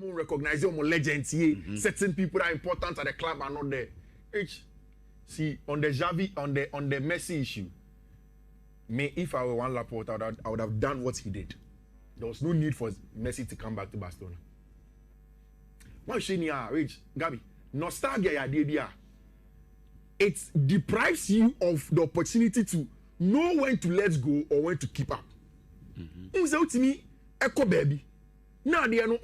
recognize your legends here. Certain people that are important at the club are not there. See, on the Xavi, on the Messi issue, if I were one Laporta, I would have done what he did. There was no need for Messi to come back to Barcelona. What Gabi, nostalgia idea. It deprives you of the opportunity to know when to let go or when to keep up. To me, echo baby. Now they are no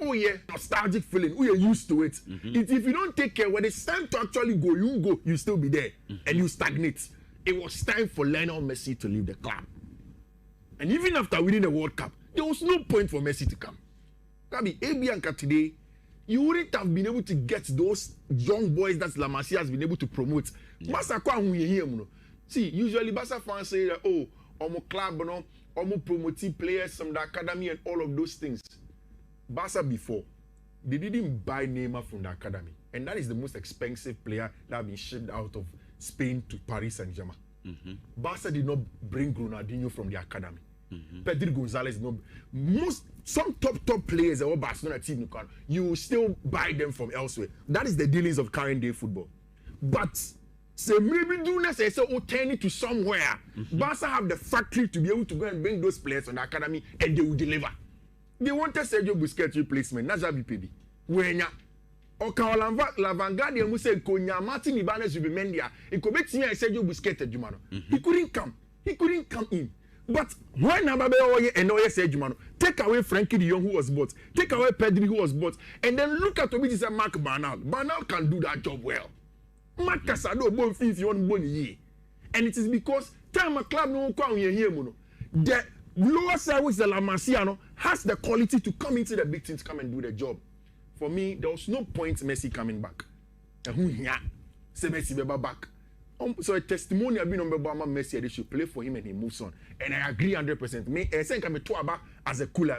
nostalgic feeling. We are used to it. If you don't take care, when it's time to actually go, you still be there and you stagnate. It was time for Lionel Messi to leave the club. And even after winning the World Cup, there was no point for Messi to come. Gabi, Bianca today, you wouldn't have been able to get those young boys that La Masia has been able to promote. See, usually Barca fans say that, oh, omo club, no, omo promoting players from the academy and all of those things. Barca before, they didn't buy Neymar from the academy. And that is the most expensive player that has been shipped out of Spain to Paris Saint-Germain. Barca did not bring Ronaldinho from the academy. Pedro Gonzalez, some top players that were Barcelona team, you still buy them from elsewhere. That is the dealings of current day football. But say maybe do not say turn it to somewhere. Barca have the factory to be able to go and bring those players from the academy and they will deliver. They wanted Sergio Busquets replacement. That's Xavi PB. Wenya Okawalanva Lavangardia Muse Konya Martin Ibanez Zubimendia. It could be Sergio Busquets Jumano. He couldn't come. He couldn't come in. But when Nababe Oye and Oye said Jumano, take away Frankie de Jong who was bought, take away Pedri who was bought, and then look at Obi said Mark Bernal. Bernal can do that job well. Mark Casado bon fee if you want money ye. And it is because time a club no come here mono. The lower side which the La Masia has the quality to come into the big team to come and do the job. For me, there was no point Messi coming back. And who here say Messi be back. So a testimonial being on Bama Messi, they should play for him and he moves on. And I agree 100%. Me, I think I'm a Tuaba as a cooler.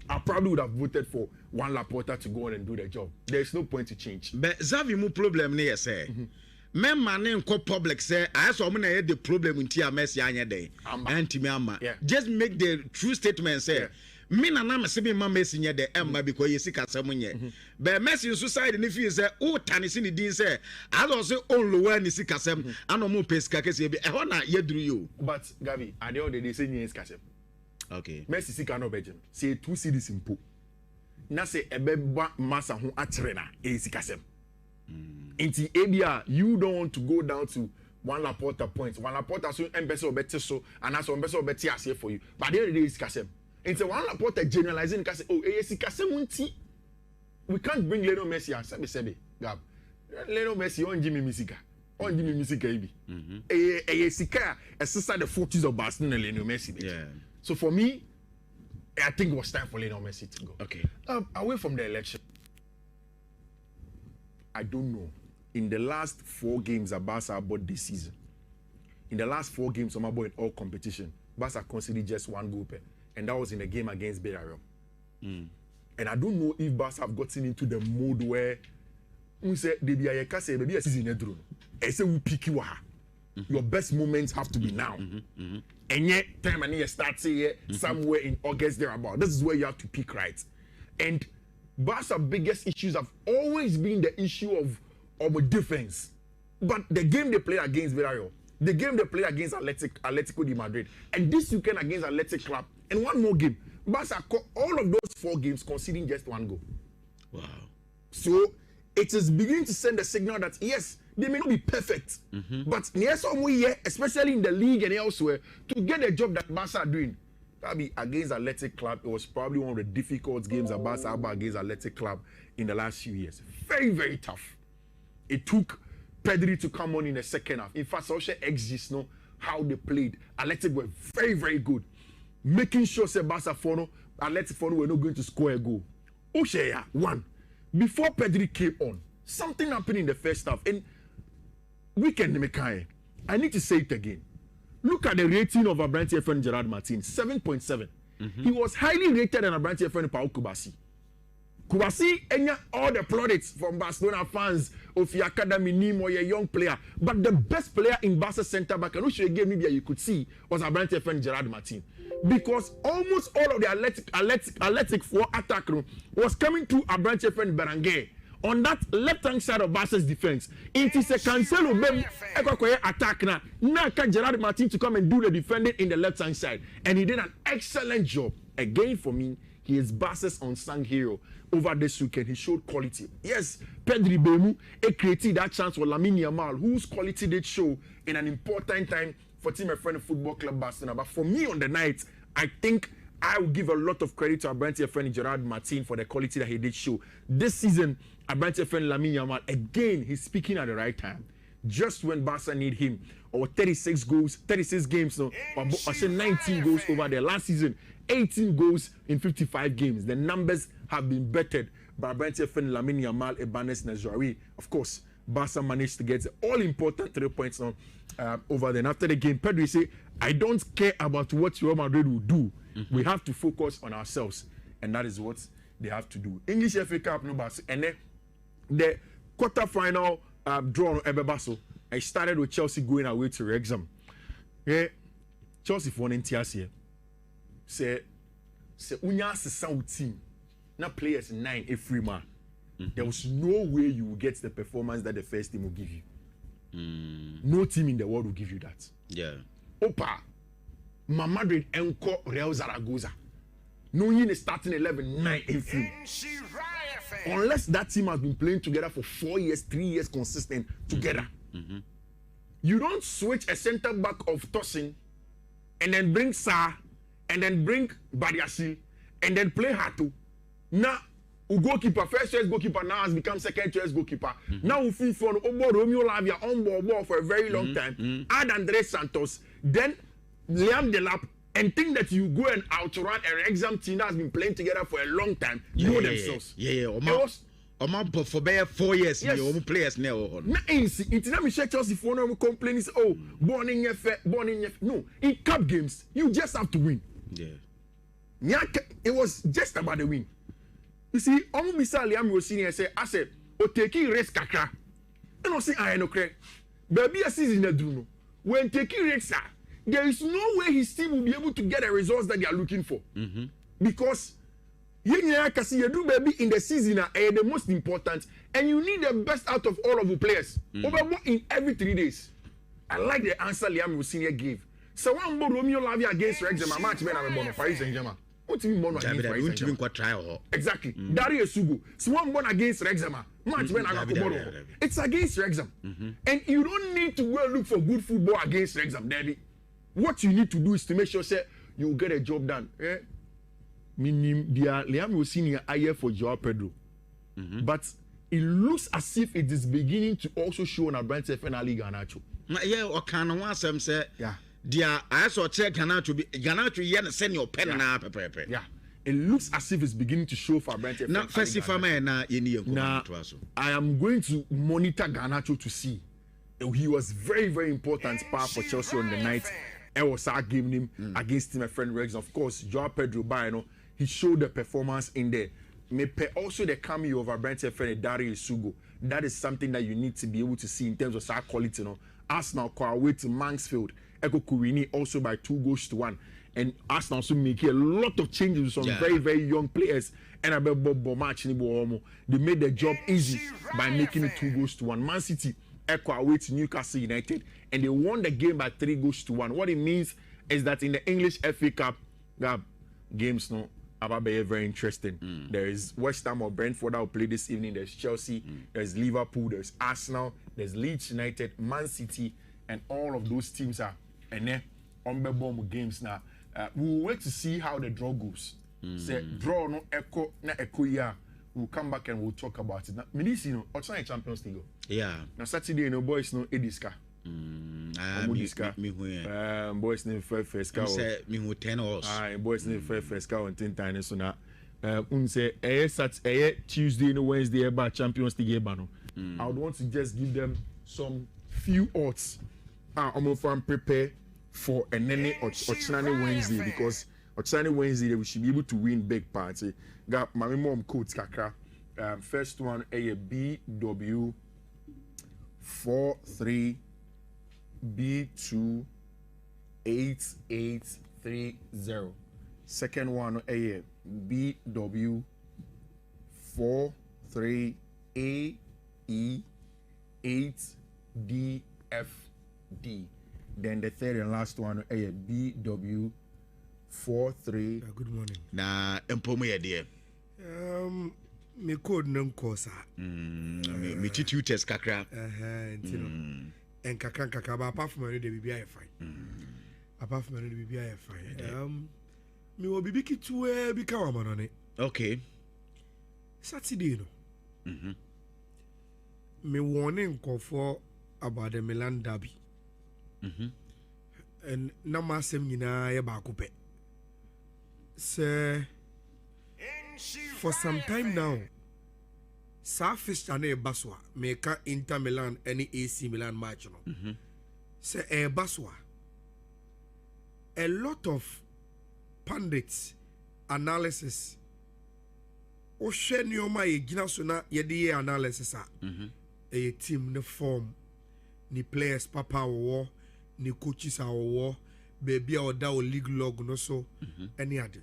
I probably would have voted for Juan Laporta to go on and do the job. There's no point to change. But Xavi mu problem ne say. Men man nko public say I saw me na the problem in Tia Messi anya day. Anti me ama. Just make the true statement say. Me na na me se be ma Messi nya de emma because yesi kasam nye. But Messi society ni feel say o tanisi ni din say I don't say on lower ni si kasam ano mo peska kese be e ho na yeduru you. But Gabi, at the end of the day say ni kasam. Okay. Messi si cannot be jam. Say 2 cities impo. Na say ebeba masa ho akyere na e si kasam. Inti ABR, you don't want to go down to one Laporta points. One Laporta so embassy or better so and that's embassy or better here for you. But at the end of the day is kasam. It's a one Laporta generalizing because ASC we can't bring Lionel Messi and Sebe Gab. Lionel Messi on Jimmy Musica. On Jimmy Musica ASC a sister the 40s of Barcelona Lionel Messi. Yeah. So for me, I think it was time for Lionel Messi to go. Okay. Away from the election. I don't know. In the last 4 games that Barca bought this season, in the last 4 games of in all competition, Barca conceded just 1 goal per. And that was in a game against Villarreal. And I don't know if Barca have gotten into the mode where we say maybe a season I say we pick you. Your best moments have to be now. And yet time and you start say somewhere in August thereabout. This is where you have to pick right. And Barca's biggest issues have always been the issue of defense. But the game they played against Villarreal, the game they played against Atletico de Madrid, and this weekend against Athletic Club, and one more game. Barca, all of those 4 games conceding just 1 goal. Wow. So it is beginning to send a signal that yes, they may not be perfect, but near somewhere here, especially in the league and elsewhere, to get the job that Barca are doing. That be against Athletic Club. It was probably one of the difficult games that Barca had against Athletic Club in the last few years. Very, very tough. It took Pedri to come on in the second half. In fact, also exists know how they played. Athletic were very, very good. Making sure Barca Athletic were not going to score a goal. Oshaya, 1. Before Pedri came on, something happened in the first half. And weekend Mekai, I need to say it again. Look at the rating of Abrante's friend Gerard Martin, 7.7. He was highly rated than Abrante's friend Paul Kubasi. Kubasi enya all the plaudits from Barcelona fans of the academy name or a young player, but the best player in Barca centre back, and which game maybe you could see was Abrante friend Gerard Martin, because almost all of the athletic for attack was coming to Abrante friend Berenguer on that left hand side of Barca's defense. It is a Cancelo attack now can Gerard Martin to come and do the defending in the left hand side, and he did an excellent job. Again, for me, he is Barca's unsung hero over this weekend. He showed quality. Yes, Pedri Bemu created that chance for Lamine Yamal, whose quality did show in an important time for Team Friend Football Club Barcelona. But for me on the night, I think I will give a lot of credit to Abrante friend Gerard Martin for the quality that he did show. This season, Abrante friend Lamine Yamal, again, he's speaking at the right time. Just when Barca need him, or 36 games, no, or I said 19 goals over there. Last season, 18 goals in 55 games. The numbers have been bettered by Abrante friend Lamine Yamal, Ebanes Nazari. Of course, Barca managed to get all important 3 points now over there. And after the game, Pedri said, I don't care about what Real Madrid will do. We have to focus on ourselves. And that is what they have to do. English FA Cup, no Barca. And then the quarter-final draw on Ebebaso. I started with Chelsea going away to Wrexham. Yeah, Chelsea for an NTS say unya sound team na players 9 every man. There was no way you will get the performance that the first team will give you. No team in the world will give you that. Yeah. Opa Madrid enko Real Zaragoza. No in the starting 11 9 every. Unless that team has been playing together for 4 years, 3 years consistent together. You don't switch a center back of tossing and then bring Sa and then bring Badiasi and then play Hato. Now, goalkeeper, first choice goalkeeper now has become second choice goalkeeper. Now we feel for Romeo Lavia on board for a very long time. Add Andres Santos, then Liam Delap, and think that you go and outrun an exam team that has been playing together for a long time. Know themselves. For 4 years, yes. Players now. It's not Michelle Chelsea for no complaining. Oh, born in your no. In cup games, you just have to win. Yeah. It was just about the win. You see, Liam was senior say, I said, "O taking risk kakra." And I say, "I know correct." Baby, a season a do no. When taking risks, there is no way his team will be able to get the results that they are looking for. Because you do baby in the season are the most important, and you need the best out of all of the players. Over in every 3 days. I like the answer Liam Senior gave. So one more Romeo Lavia against Wrexham, a match when I'm born Paris Saint-Germain. What do you mean against Paris Saint-Germain? Exactly. Darius Sugo. So one born against Wrexham, match when I'm born. It's against Wrexham, and you don't need to go and look for good football against Wrexham, Daddy. What you need to do is to make sure say you get a job done. Minim dia Liam was senior aye for Joao Pedro. But it looks as if it is beginning to also show on a branch FNL League Ganacho. Yeah, or can one some say yeah. Dia I saw check Ganacho yen send your pen na pepe. Yeah. It looks as if it's beginning to show for branch FNL. Now first if I am going to monitor Ganacho to see. He was very, very important part for Chelsea on the night. I was giving him against my friend Rex. Of course, Joao Pedro Bayano, he showed the performance in there. Also the cameo of our brand friend Darius Sugo. That is something that you need to be able to see in terms of our quality. Arsenal call away to Mansfield. Eko Kurini also by 2-1. And Arsenal also making a lot of changes with some very, very young players. And I bet they made the job easy by making it 2-1. Man City Echo away to Newcastle United, and they won the game by 3-1. What it means is that in the English FA Cup games, about very interesting. There is West Ham or Brentford that will play this evening. There's Chelsea, there's Liverpool, there's Arsenal, there's Leeds United, Man City, and all of those teams are and then unbeatable games now. We'll wait to see how the draw goes. Say draw no echo yeah. We'll come back and we'll talk about it. Now, Medicine, what's not a Champions League? Yeah. Now Saturday, boys no Ediska. Boys name first car. Say me who 10 hours. Boys name first car on 10 times. So now, say Tuesday and Wednesday about Champions League no. I would want to just give them some few odds. I'm going to prepare for a nene or Chinese Wednesday because or Sunday Wednesday we should be able to win big party. Got my mom codes kakra. First one a BW 43 B2 8830. Second one a BW 43 AE 8DFD. Then the third and last one a BW 43. Good morning. Na empomo ye de. Me code name kosa. Me titu test kakra. Ntino. En kakra ba apart from the BBI fine. Apart from the BBI fine. Me will be biki to be kawaman on it. Okay. Saturday no. Me warning call for about the Milan derby. And na masem nyina ye ba kope. Say for some time now, Surface and Baswa make Inter Milan any AC Milan match. Say Baswa. A lot of pundits analysis. O share nyoma ye gina so na ye de analysis a. A team ne form ni players papa wo ni coaches wo baby a oda o league log no so any ade.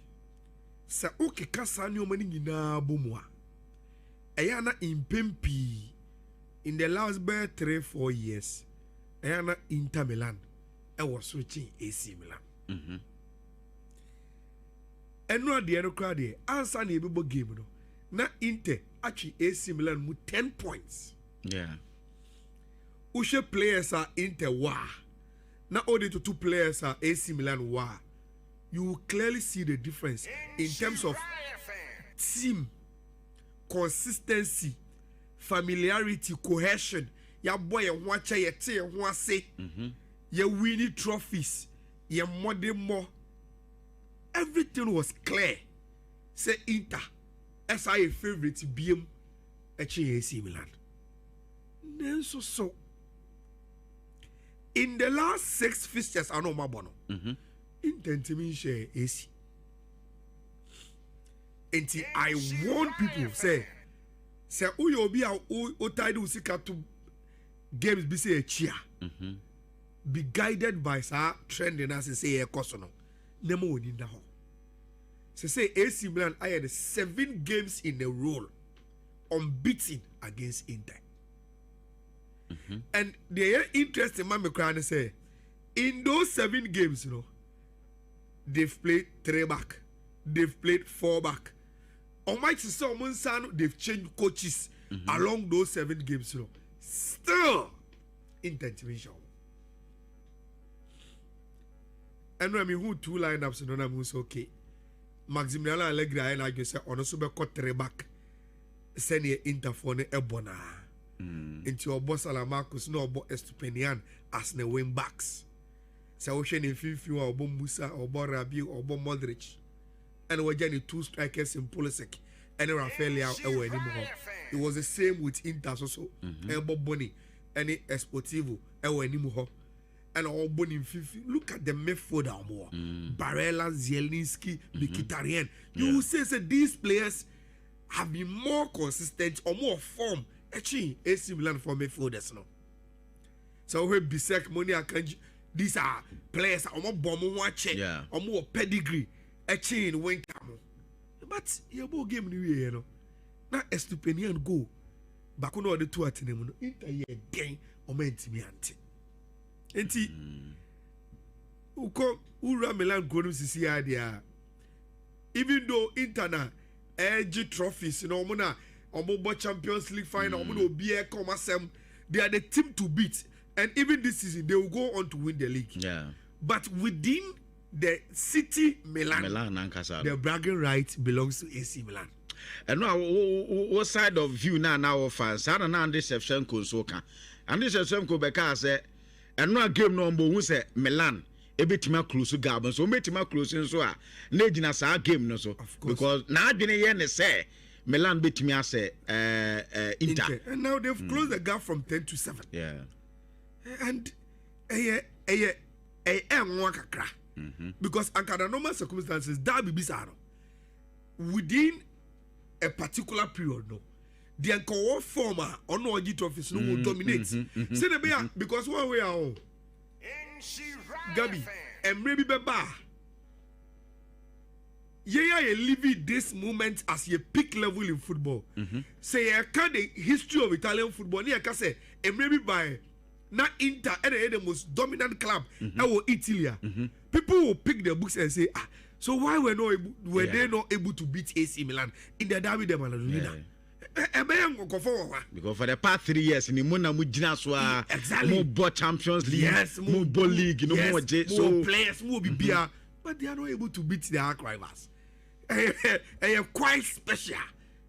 Sa oke kasa ni omani nyina bomu a eya na impempi in the last 3-4 years eya na Inter Milan was switching AC Milan eno ade no kra de ansa na ebebo game no na Inter actually AC Milan mu 10 points ushe players are Inter wa na only to 2 players are AC Milan wa. You will clearly see the difference in terms of team consistency, familiarity, cohesion. Ya boy, ya watcha, ya te, ya wase, ya winning trophies, ya more. Everything was clear. Say Inter, as I favorite BM, AC Milan. Then so. In the last 6 fixtures, I know my bono. Intentimi share AC. Enti I want people say uyo bi a o tied usika to games be say a chia. Be guided by sa trending as say e koso no. Nemo woni nda ho. Say AC Milan I had 7 games in a row unbeaten against Inter. And the interesting man me cry say in those 7 games, you know, they've played 3 back. They've played 4 back. On my sister, they've changed coaches along those 7 games. You know, still intention. And when we who 2 lineups, you know, I'm okay. Maximiliano Allegri, I like you say, on a super cut 3 back. Send your interphone ebona. Into your boss Alamarcus, no about Estupinian as the wing backs. So we should if you are Obon Musa or Rabiu or Modric, and we're getting 2 strikers in Pulisic and Rafael anymore. It was the same with Inter also. And Bob Bonnie, any Esportivo anymore. And all Bonnie look at the midfield more. Barella, Zielinski, Mkhitaryan. You will say that these players have been more consistent or more form. Actually, AC Milan for midfielders no. So we Bisek, Money Akanji. These are players are more bomb watch or more pedigree a chain when come. But your ball game new year, you know. Now Estupinian go back on all the 2 at them into a game or meant me auntie. Enti Uko Ura Milan go to see idea. Even though Interna edge trophies, you know, Mona or Champions League final, or Mono be a commerce, they are the team to beat. And even this season, they will go on to win the league. But within the city Milan the bragging right belongs to AC Milan. And now, what side of view now fans? I don't know this Shevchenko so can. And this Shevchenko because and no game number who say Milan. Ebetima close to Gabon, so metima close in so a Negina sa game no so because now Bine say Milan betimia say Inter. And now they've closed the gap from 10 to 7. Yeah. And Because under normal circumstances, that be bizarre. Within a particular period, no. The anchor former or no trophies no will dominate. Say the bear because one way are Gabi and maybe Baba. Yeah, you live this moment as a peak level in football. Say I can the history of Italian football. I can say and maybe by not Inter the most dominant club our Italy. People will pick their books and say, so why were they not able to beat AC Milan in the derby de Maradona? Because for the past 3 years, in the Mona Mujina, exactly, more Champions League, yes, more Ball League, you know, yes, more players, more BBR, but they are not able to beat their arch rivals. They are quite special.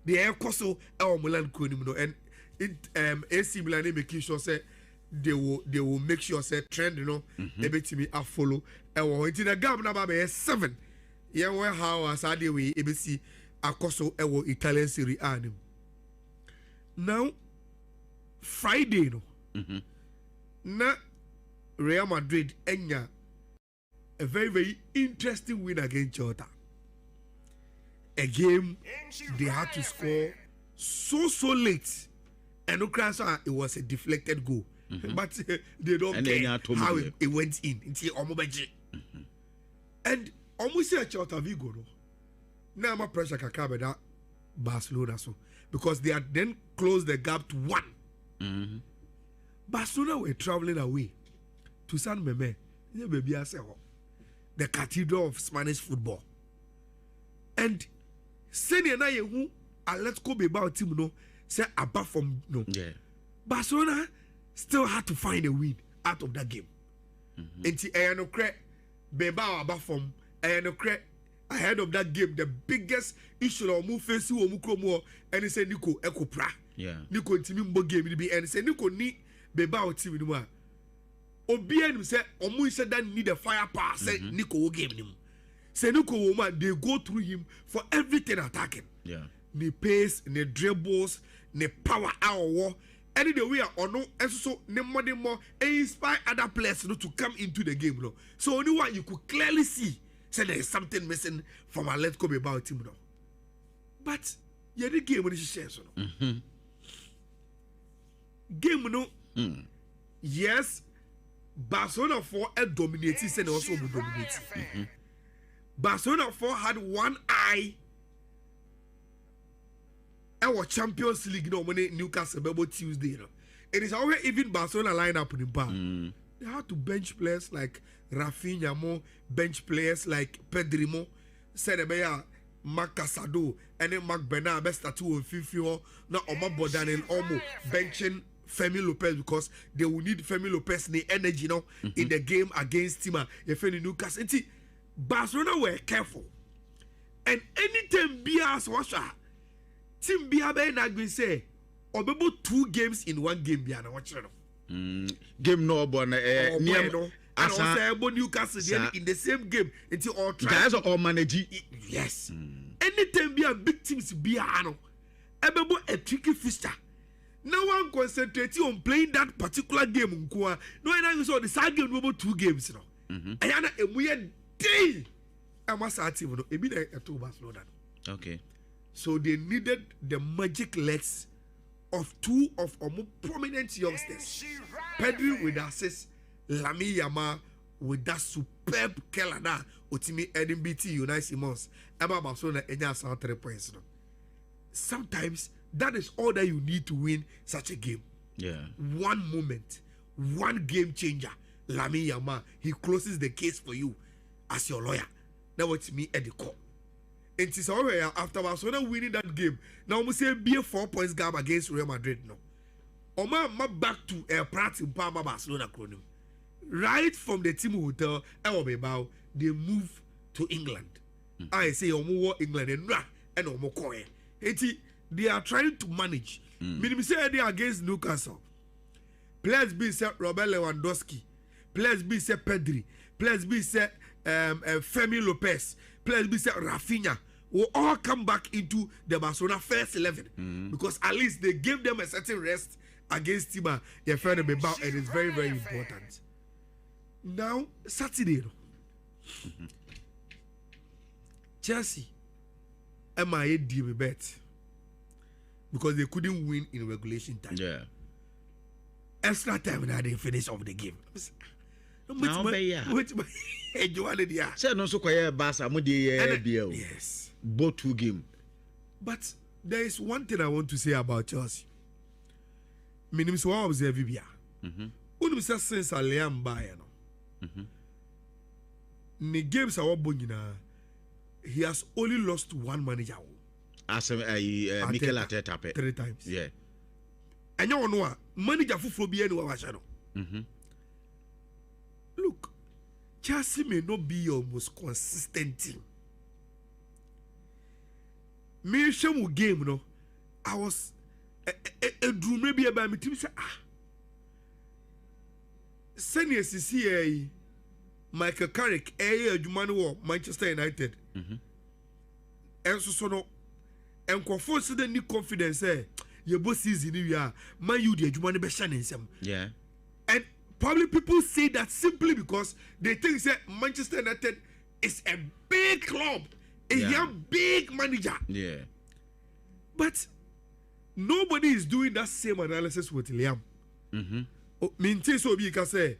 They are also our Milan Kunimno and it AC Milan making sure say they will make sure say trend, you know, they make me a follow. And into the gap number 7. Yeah, where how as I we ABC Akoso ewo Italian Serie A. Now Friday no. Na Real Madrid enya a very interesting win against Jota. A game they had to score so late, and no crasher it was a deflected goal. But they don't care how it went in until Omobaji. And almost a Celta Vigo no. Now my pressure can cover that Barcelona so because they had then closed the gap to 1. Barcelona were traveling away to San Meme, the cathedral of Spanish football. And senior na who let's go be about team no say apart from no. Yeah. Barcelona still had to find a win out of that game. And no credit Beba apart from no credit ahead of that game, the biggest issue of move face or mukromo and he said Nico Eko Pra. Yeah. Nico Timimbo game to be and say Nico need Beba or team in one. Obian said Omu said that need a firepower, said Nico will give him. Say Nico woman, they go through him for everything attacking. Yeah. The pace, the dribbles, the power hour. Any the way or no, and so the more inspire other players to come into the game. No? So only one you could clearly see. Say there is something missing from our Let's Go about him. No? But yeah, the game when she says no. Game no. Yes, Barcelona 4 dominated, and also dominated. Barcelona 4 had one eye. Our Champions League no money Newcastle about Tuesday. No? It is always even Barcelona line up in the bar. They had to bench players like Rafinha Mo, bench players like Pedri Senebeya, Marc Casado, and then Marc Bernard, best tattoo of Fifio, now Omar Bodan and Omo benching Femi Lopez because they will need Femi Lopez the energy you know, in the game against Tima. If any Newcastle, Barcelona were careful, and anytime Bias washer. Team Biabe Nagbe say, or maybe 2 games in 1 game. Biana, watch it. Game no bon and also Newcastle in the same game until all guys are all manage. Yes. Anytime be a big teams be a tricky fixture. No one concentrating on playing that particular game. No one saw the side game over 2 games. Ayana a weird day. I must say, a bit a 2 Barcelona. Okay. So they needed the magic legs of 2 of our more prominent youngsters. Pedri with assist, Lami Yama with that superb Kelana, Otimi NBT United Simons, Emma Barcelona, Enya Sound 3 points. Sometimes that is all that you need to win such a game. Yeah. 1 moment, 1 game changer. Lami Yama, he closes the case for you as your lawyer. Now it's me at the court. And it's already after Barcelona winning that game. Now we say be a 4 points gap against Real Madrid. No, Oma back to a Pratt in Palma Barcelona chrono. Right from the team hotel, they move to England. I say Omo England and Omo Koye. They are trying to manage. Meaning say they are against Newcastle. Players be say Robert Lewandowski. Players be say Pedri. Players be say Femi Lopez. Players be say Rafinha will all come back into the Barcelona first 11 because at least they gave them a certain rest against Tima. Your friend Bebao, and it's very important. Now Saturday, Chelsea, MIA deal bet because they couldn't win in regulation time. Yeah. Extra time now they finish off the game. Say no so kwaya Barca mo dey BL. Yes. Both 2 game. But there is one thing I want to say about Chelsea. Minim so observe bia. Unu say since Liam buy no. Ni games are nyina. He has only lost 1 manager. As Mikel Arteta 3 times. Yeah. And you know manager fufuro bi eni wa no. Look, Chelsea may not be your most consistent team. Me shemu game no. I was a dream maybe about me team say Senior CCA Michael Carrick adwuma Manchester United. And so no enkofo se the new confidence your boss season we are man you the adwuma be sha nsem. Yeah. And probably people say that simply because they think that Manchester United is a big club, a young big manager. Yeah. But nobody is doing that same analysis with Liam. Minti so be can say,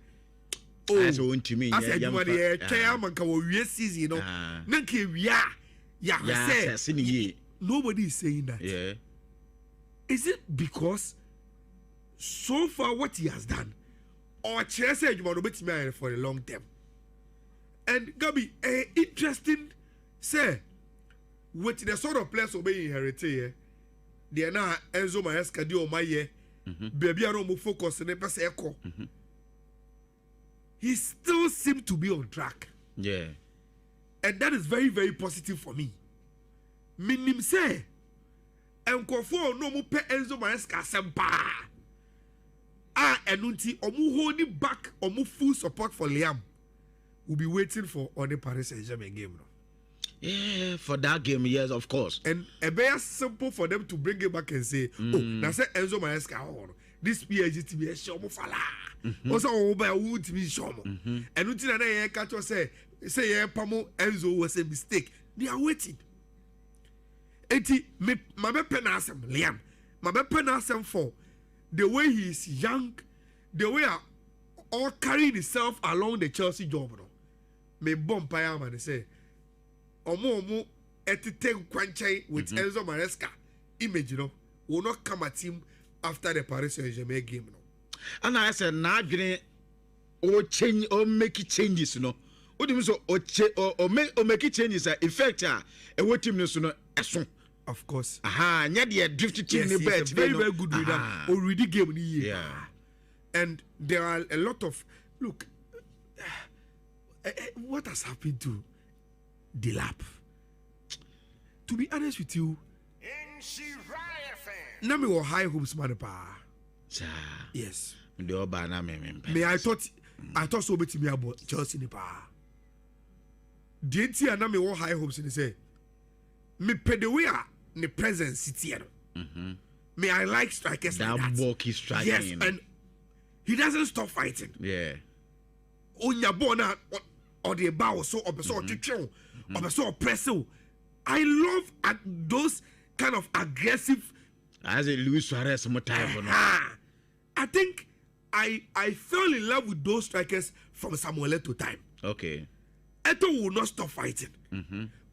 oh, as to me, as you want the chairman can we season, you know, nanke nobody is saying that. Yeah. Is it because so far what he has done? Or Chelsea you want to bet me for a long term. And Gabi, interesting say with the sort of players obey inherited, they are now Enzo Maresca di my year, baby I don't focus on the pass echo. He still seems to be on track. Yeah. And that is very, very positive for me. Minim say enkofo no mo pe Enzo Maresca sempa. Enunti omu holding back omu full support for Liam. We'll be waiting for on the Paris Saint-Germain game. Yeah, for that game, yes, of course. And a very simple for them to bring it back and say, oh, that's Enzo Maresca. This PSG to be a shomo fala. Also, over a wood to be shomo. And until I catch or say, Pamo Enzo was a mistake. They are waiting. Eti, my penasem, Liam. My penasem for the way he is young, the way all carrying himself along the Chelsea job. No? Me bomb paya man say, omo etite kwanchai with Enzo Maresca image, you know, will not come at him after the Paris Saint-Germain game. No? And I said, now or change or make it changes, you know. What do you mean or make it changes effect a what team no so of course. Aha, the drifted team in the bed. Very, very good with that. Already game in the year. Yeah. And there are a lot of look. What has happened to Delap? To be honest with you, now me were high hopes, man. Yes. Me, I thought so much to me about Chelsea in the pa. Didn't see me were high hopes in the say. Me pay the way the present city. Me, I like strikers that like that. bulky striking. Yes, and he doesn't stop fighting. Yeah. On your bona or the bow so or so pressing. I love those kind of aggressive. As a Luis Suarez more time. I think I fell in love with those strikers from Samuel Eto'o time. Okay. Eto'o will not stop fighting.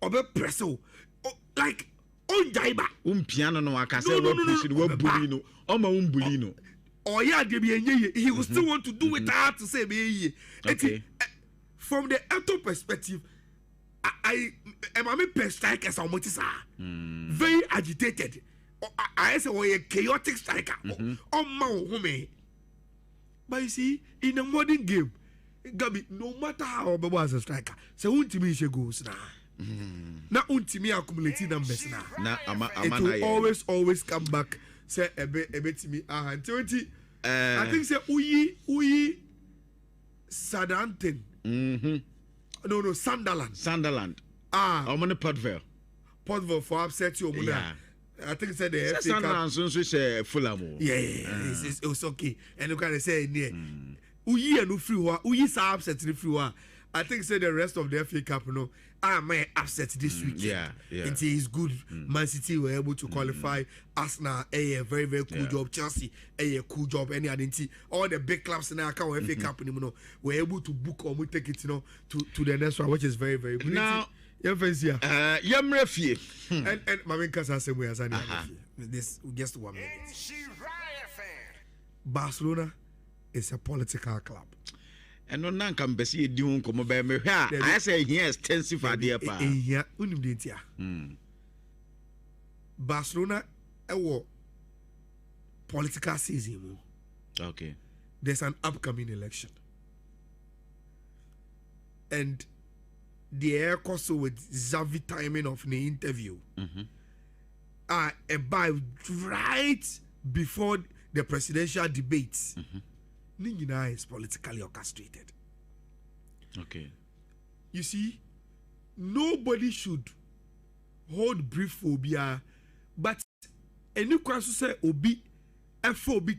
Or be pressing. Like on Jaiba. Piano no akase we bulino. Oma bulino. Or yeah, he will still want to do it hard to say me. Okay. From the Eto'o perspective, I am a striker so much very agitated. I say a chaotic striker. But you see, in a modern game, Gabi, no matter how Baba was a striker, so Untimi goes now. Now Untimi accumulating numbers now. It will always come back. Say a bit to me. I think say Uyi Sadanten. No, Sunderland. I'm on a Portville for upset you. Yeah. I think said the FA Cup. Fulham. Yeah, it's okay. And you can say near. Uyi and free wa. Uyi sa upset the free wa. I think say the rest of the FA Cup, may upset this weekend. Yeah. And it's good. Man City were able to qualify. Arsenal, a very, very cool job. Chelsea, a cool job. Any identity. All the big clubs in our FA Cup, were able to book or we take it, to the next one, which is very, very good. Now, Yamrefie. And my main case has way as I this just 1 minute. Barcelona is a political club. And on nan can be see doing come by me. I say here extensive idea. Yeah, Barcelona political season. Okay. There's an upcoming election. And the air also with Xavi timing of the interview. About right before the presidential debates. Nhyira is politically orchestrated. Okay. You see, nobody should hold brief phobia, but any question say obi FOB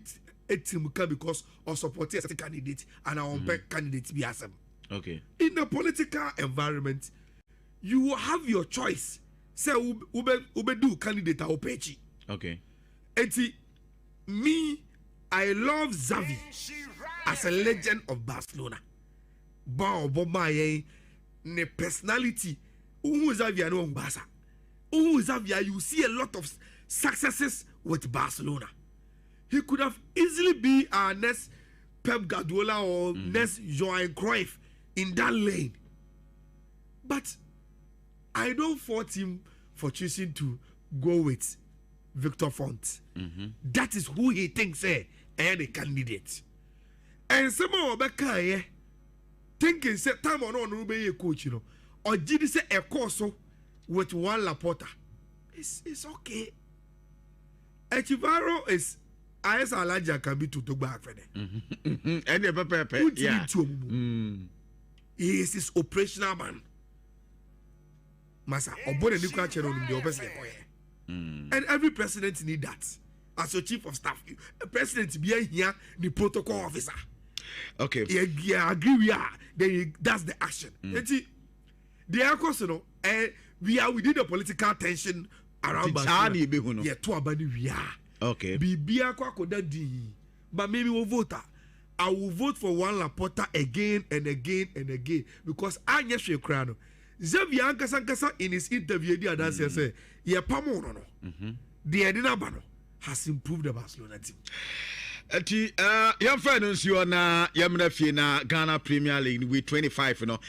etimka because or support a certain candidate and our own candidate be asem. Okay. In the political environment, you will have your choice. Say ube do candidate or pechi. Okay. Eti me, I love Xavi as a legend of Barcelona. Ne personality. Who Xavi no Barca. Who Xavi, you see a lot of successes with Barcelona. He could have easily be our next Pep Guardiola or next Johan Cruyff in that lane. But I don't fault him for choosing to go with Victor Font. That is who he thinks a candidate. And someone Obeka thinking say time on Rube coach, or did say a course with one Laporta. It's okay. Echivaro is Ayes Alaja can be to back for them. And he is his operational man. Masa, Obone Nikwa Chero in the opposite. And every president need that. As your chief of staff, a president be here, the protocol officer. Okay. Yeah, I agree we are. Then that's the action. The course, we are within the political tension around Barcelona. Yeah, to abani we are. Okay. Bibia kwa koda di. But maybe we'll vote. I will vote for one Laporta again and again and again because I just share crown. Xavi Ankasa in his interview the other say, "Yeah, pamo no. The Edina Bano has improved the Barcelona team." Ati yam finance you na yamna fie na Ghana Premier League with 25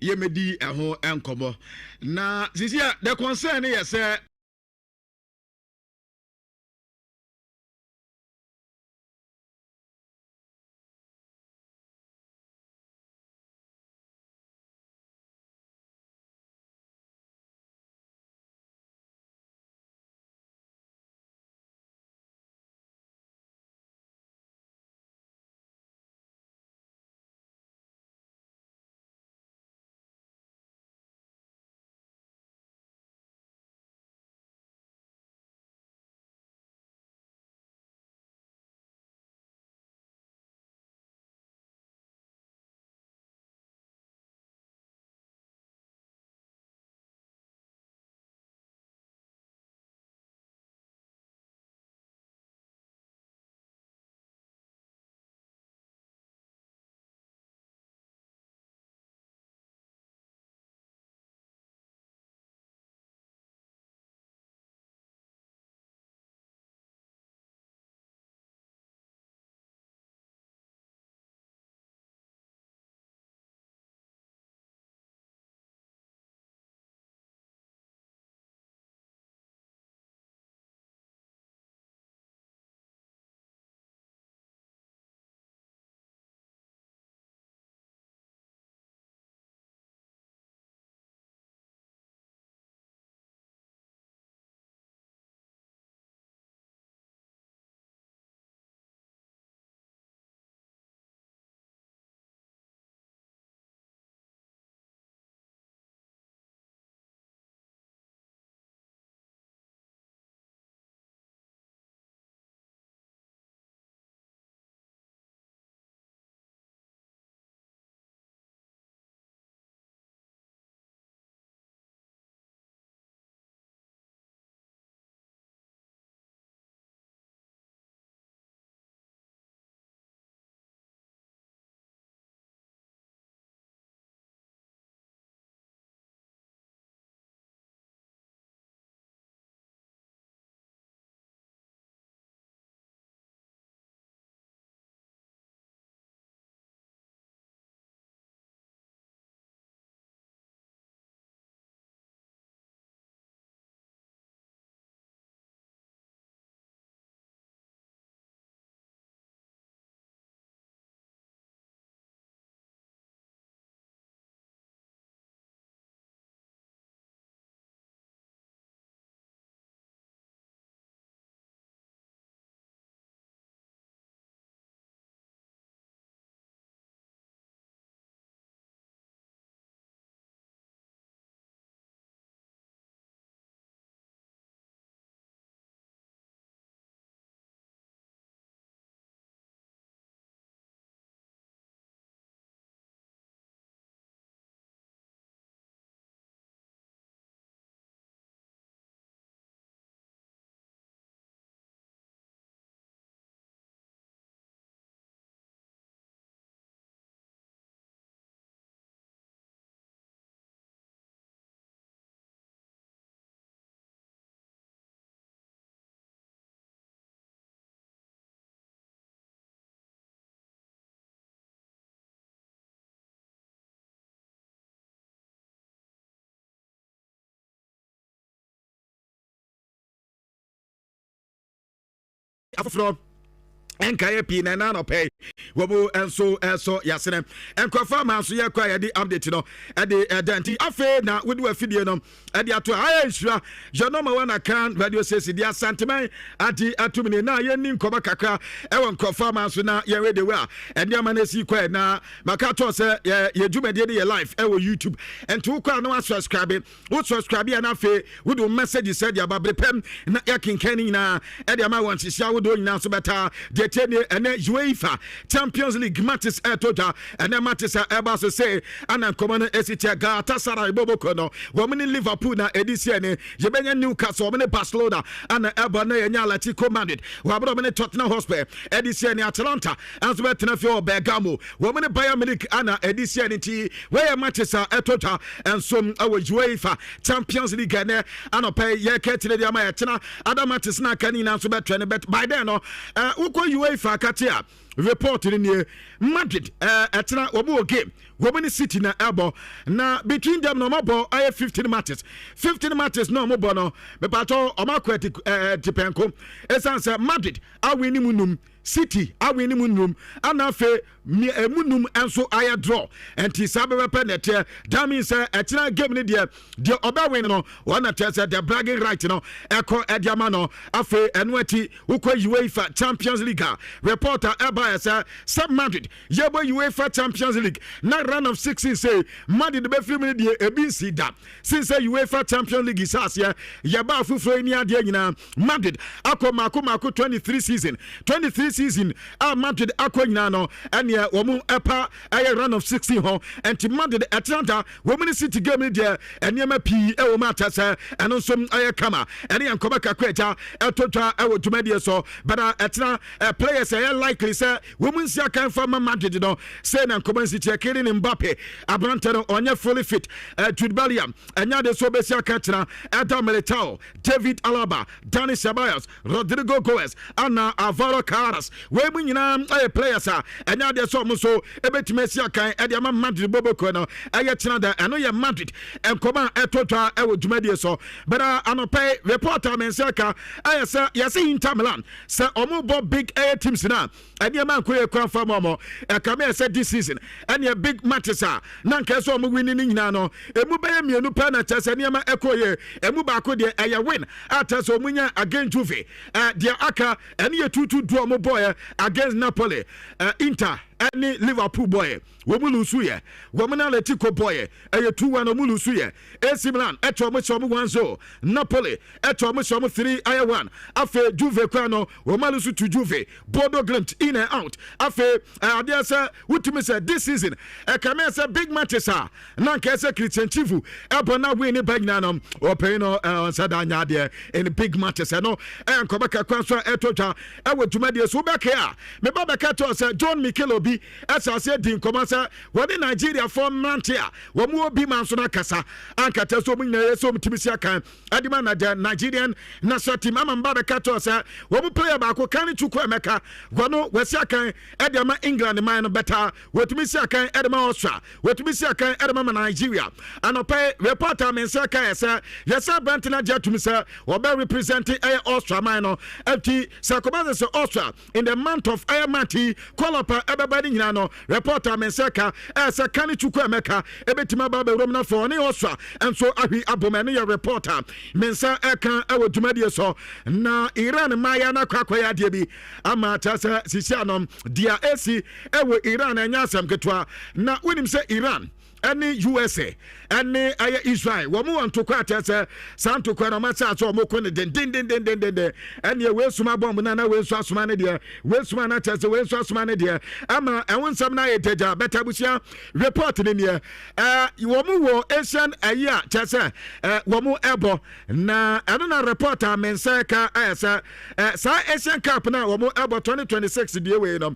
yemedi eho enkomo na sisia the concern is say afro enkaye pi na na no pay wobo enso yasene enkofa ma so ye kwa ye di update no e de danti afi na we do afidie no e de ato ayesura je no ma wana kan radio sesi dia santeman ati atumini na ye ni nkoba kakra e won kofa ma so na ye we de we a e de ma na si kwa na maka to se ye dwumade de ye live e wo YouTube ento kwa na subscribe wo subscribe na afi we do message said ya babre pem na ya kinkani na e de ma won hisia wo do nyina so beta and UEFA Champions League matches total and then matches eba so say and common esitia Galatasaray Boboko no women in Liverpool na edition ye benya Newcastle women Barcelona and eba na nya Atletico Madrid wabro women Tottenham Hotspur edition Atalanta and so betina for Bergamo women Bayern Munich and edition ti where matches total and some our UEFA Champions League and pay ye ketile dia ma etena other matches na kanina so betra bet by then no UEFA katia report in here Madrid etna obo game women City na elbow na between them no more I 15 matches no more no me pato omakweti tipenko esanse Madrid awini munum City awini munum anafe munum enso aya draw enti sabe penete that means etna game ni de oba win no one tell say the bragging right no eko ediama no afe enwati ukwa UEFA Champions League reporter eba say Madrid yebo UEFA Champions League na run of 16 say Madrid be free me de ebinsi da since UEFA Champions League is as yeba afufro ni ade nyina Madrid akoma 23 season Madrid akonyina no ene womu epa run of 16 ho enti Madrid Atlanta women City game there enema pi e wo mata say eno som kama ene yankoba kakwaja etotwa e wo dwumade so but Atlanta players are likely say women see kan from Madrid no say na Nkoman City Kylian Mbappe abrante no onye fully fit Jude Bellingham enya de so be see kan Adam Militao David Alaba Dani Ceballos Rodrigo Goes Ana Alvaro Carras we nyina players enya de so so ebetime see kan e de ma Madrid Boboko no eye tena da eno ye Madrid Nkoman etotwa e wo dwumade so but anopai reporter men say ka say yes Inter Milan say omo bo big teams na ene man ko kwan fa momo kame say this season ene big matches na nka so omo win ni nyina no emu be mienu pa na chese ene ma ekoye emu ba ko de eye win ata so munya against Juve dia aka ene ye 2-2 draw mo boy against Napoli Inter any Liverpool boy womulusu ye womana Atletico boy 2-1 omulusu ye AC Milan eto mo 1-0 Napoli eto mo 3-1 afe Juve kwano womalusu to Juve Bodo Glimt in and out afe adia say wutumi say this season kame say big matches na nke say Christian Chifu ebona win ni bagna no open no sadanya de in big matches no nkobaka kwanso etotwa ewo dwumade so beka me babeka to say John Mikel Obi asase din komasa wodi Nigeria form Nantia womu obi manso na kasa ankata so munyere so mtimisi akan adima na Nigerian national team amamba beka to say womu player ba ko kan chuku emeka gono wasi akan edema England man no better wotumisi akan edema Austria wotumisi akan edema Nigeria anope reporter men say kan say yesa bantina jatumisa wo be representing Austria man no FT Sakomase so Austria in the month of Ayamati Kolapa ebebadi nyina no reporter men say ka say kan chuku emeka ebetima ba be rom na for ne Austria enso ahwi abomane ya reporter men say kan ewo dwumade so na Iran maya na kwakwaya de bi ama tasa sisianom dia AC ewo Iran anya asam ketwa na wonim say Iran any USA any Israel wo mo want to kwata say santo kwa na masa so mo ko ne den any we suma bomb na we so asuma ne de we suma na tase we so asuma ne de ama ewonsam na yeteja beta busia report ne ne wo mo wo Asian aya tase wo mo ebo na eno na reporter men say ka sa Asian Cup na wo mo ebo 2026 die we no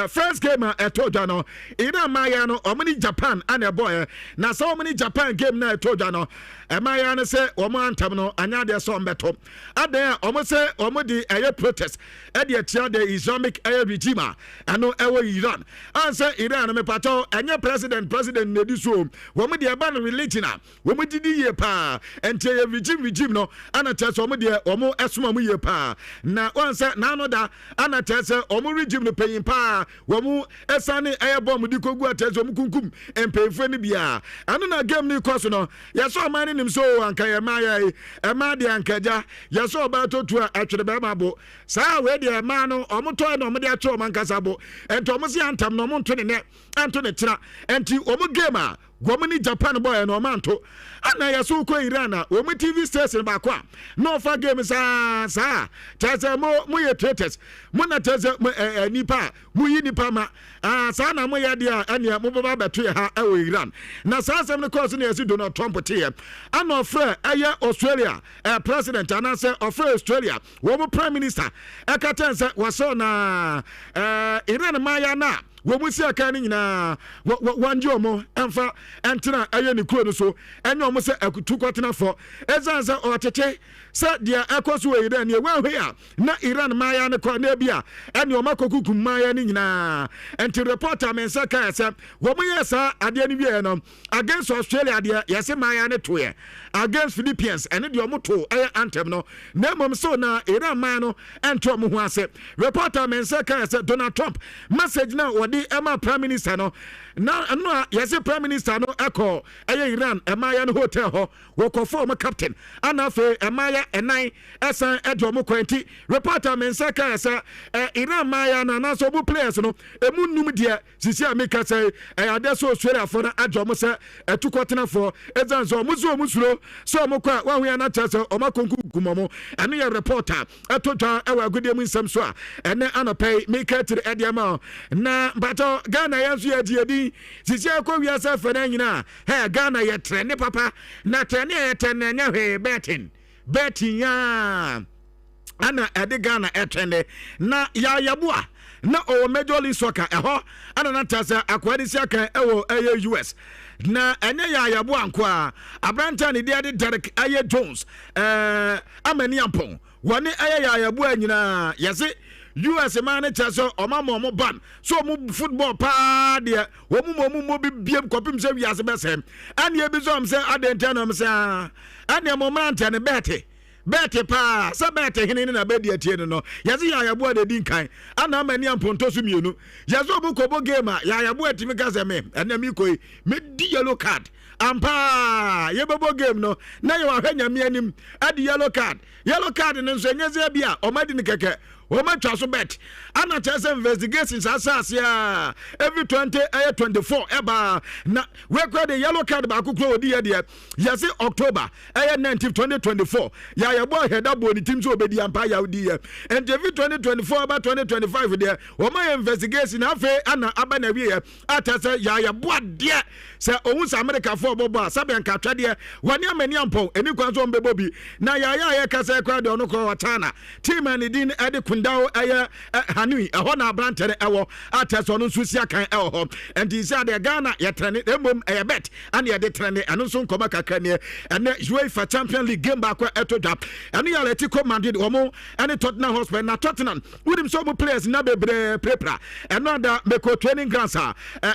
first game etoja no ina maya no omni Japan and boy na so many Japan game na etoja no ɛma ne sɛ wɔn antam no anya deɛ sɛ ɔmbɛtɔ adan a wɔn sɛ wɔn de ɛyɛ protest ɛde atia the Islamic ɛyɛ regime a ɛno ɛwɔ Iran ansɛ Iran no mepatɔ ɛnyɛ president na di so wɔn de ɛba no religion a wɔn didi yie paa ɛnti ɛyɛ regime no ana kyerɛ sɛ wɔn deɛ wɔn ɛsoma mu yie paa na wansɛ n'ano da ana kyerɛ sɛ wɔn regime no panyin paa wɔn ɛsane ɛyɛ bɔm de kogu atɛ sɛ wɔn kunkum mpanyinfoɔ no bia ɛno na game no kɔ so no yɛsɛ ɔman no nim so anka yɛ maa yɛ ɛmaa deɛ ankagya yɛsɛ ɔbaa totu a ɛtwerɛ bɛrima bo saa wei deɛ ɛmaa no ɔmo tɔɛ na ɔmo de akyerɛ ɔmo ankasa bo ɛnti ɔmo si antam na ɔmo nto ne nɛ anto ne kyena ɛnti ɔmo game a gwamani Japan boy no manto ana yaso ko Iran a wo TV station ba ko a no fa game saa tese mo ye traitors mo na tese nipa mo yi nipa ma saa na mo ye dia ane mo baba beto ye ha e Iran na saa sem ne course na yesi Donald Trump te ye ana ofre eye Australia president ana se ofre Australia wo mo prime minister e ka tense waso na Iran ma ya na wo mu si aka ni nyina wanje omo emfa entena aye ni kuro no so enye omo se akutu kwatena fo ezanza otete se dia ekoso we Iran ye we a na Iran ma ya ne ko na bia ene omo kokukum ma ya ni nyina enti reporter men se ka se wo mu yesa ade ni wie no against Australia de yese ma ya ne to ye against Philippines ene de omo to aye anthem no na mom so na Iran ma no ento omo ho ase reporter men se ka se Donald Trump message na di Emma Prime Minister no na no yesi Prime Minister no eko eye Iran emaya no hotel ho wo confirm captain ana fe emaya enan esan edomo kwanti reporter men say ka say Iran maya na so bu players no emu num de sisi ameka say ade so Australia for na adomo say etukotena for ezan so musuro so mo kwa wa hu na tese o makonku kumomo ene ye reporter etotwa ewa agudemu nsem so a ene anopay meka tire ediama na bato Ghana yansu ya diedi sisi akwa wiasa fana nyina he Ghana ye trene papa na trene ye trene nya hwe betting ya ana ede Ghana trene na ya yabua na o Major League Soccer eho ana na tasa akwadi si aka ewo US na enye ya yabua nko a abranta ne de Derek Aye Jones amani ampon woni aye ya yabua nyina yese US man chaso omamo ban so mu football pa de wo mu bi biem kopim se wiase besem ane e bi so am se adenta no am se ane mo man tane bete pa sa bete hini na bedi atie no yazi ya yabo de din kan ana mani amponto so mienu yazo bu kobo game ya yabo atimi kase me ene mi koi me di yellow card ampa yebebo game no na ye wa hwanya mi anim adi yellow card no nso nyeze bia o madi ni keke o ma twa so bet ana chese investigations asase every 24 eba na we call the yellow card ba kokro odi ye de yesi October 19 2024 ya yabo head abo ni team so obedi ampa ya odi ye and every 2024 about 2025 there o ma investigation afa ana aba na wie ye atase ya yabo de se ohun America for bobo sabe nka twade wani amani ampon eni kwan so mbebo bi na ya kasa kwa de ono ko watana team and din ade kundao hanui eho na brantere ewo ateso no nso sia kan ewo ho and is the Ghana ye trene emom bet and ye de trene ano nso nkoma kakra ne ene UEFA Champions League game ba kwa etodwa ene ya Atletico Madrid omo ene Tottenham Hotspur na Tottenham wodim so mo players na bebre prepra eno da meko training grounds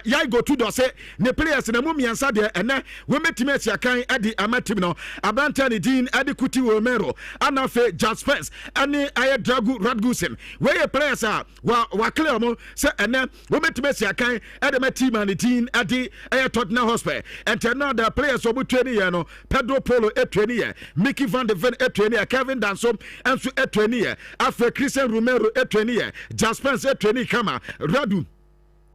ya go to do say ne players na mo miansa de ene we metime asia kan edi amatim no abranta ne din edi kuti Romero anafe Jaspers ene aye Dragu Radgusen where players are wa clear mo say ene we metime asia kan edi ma team and the team edi Tottenham Hotspur and another players obu training here no Pedro Polo training here Mickey van de Ven training here Kevin Danso enso training here after Christian Romero training here Jaspers training kama Radu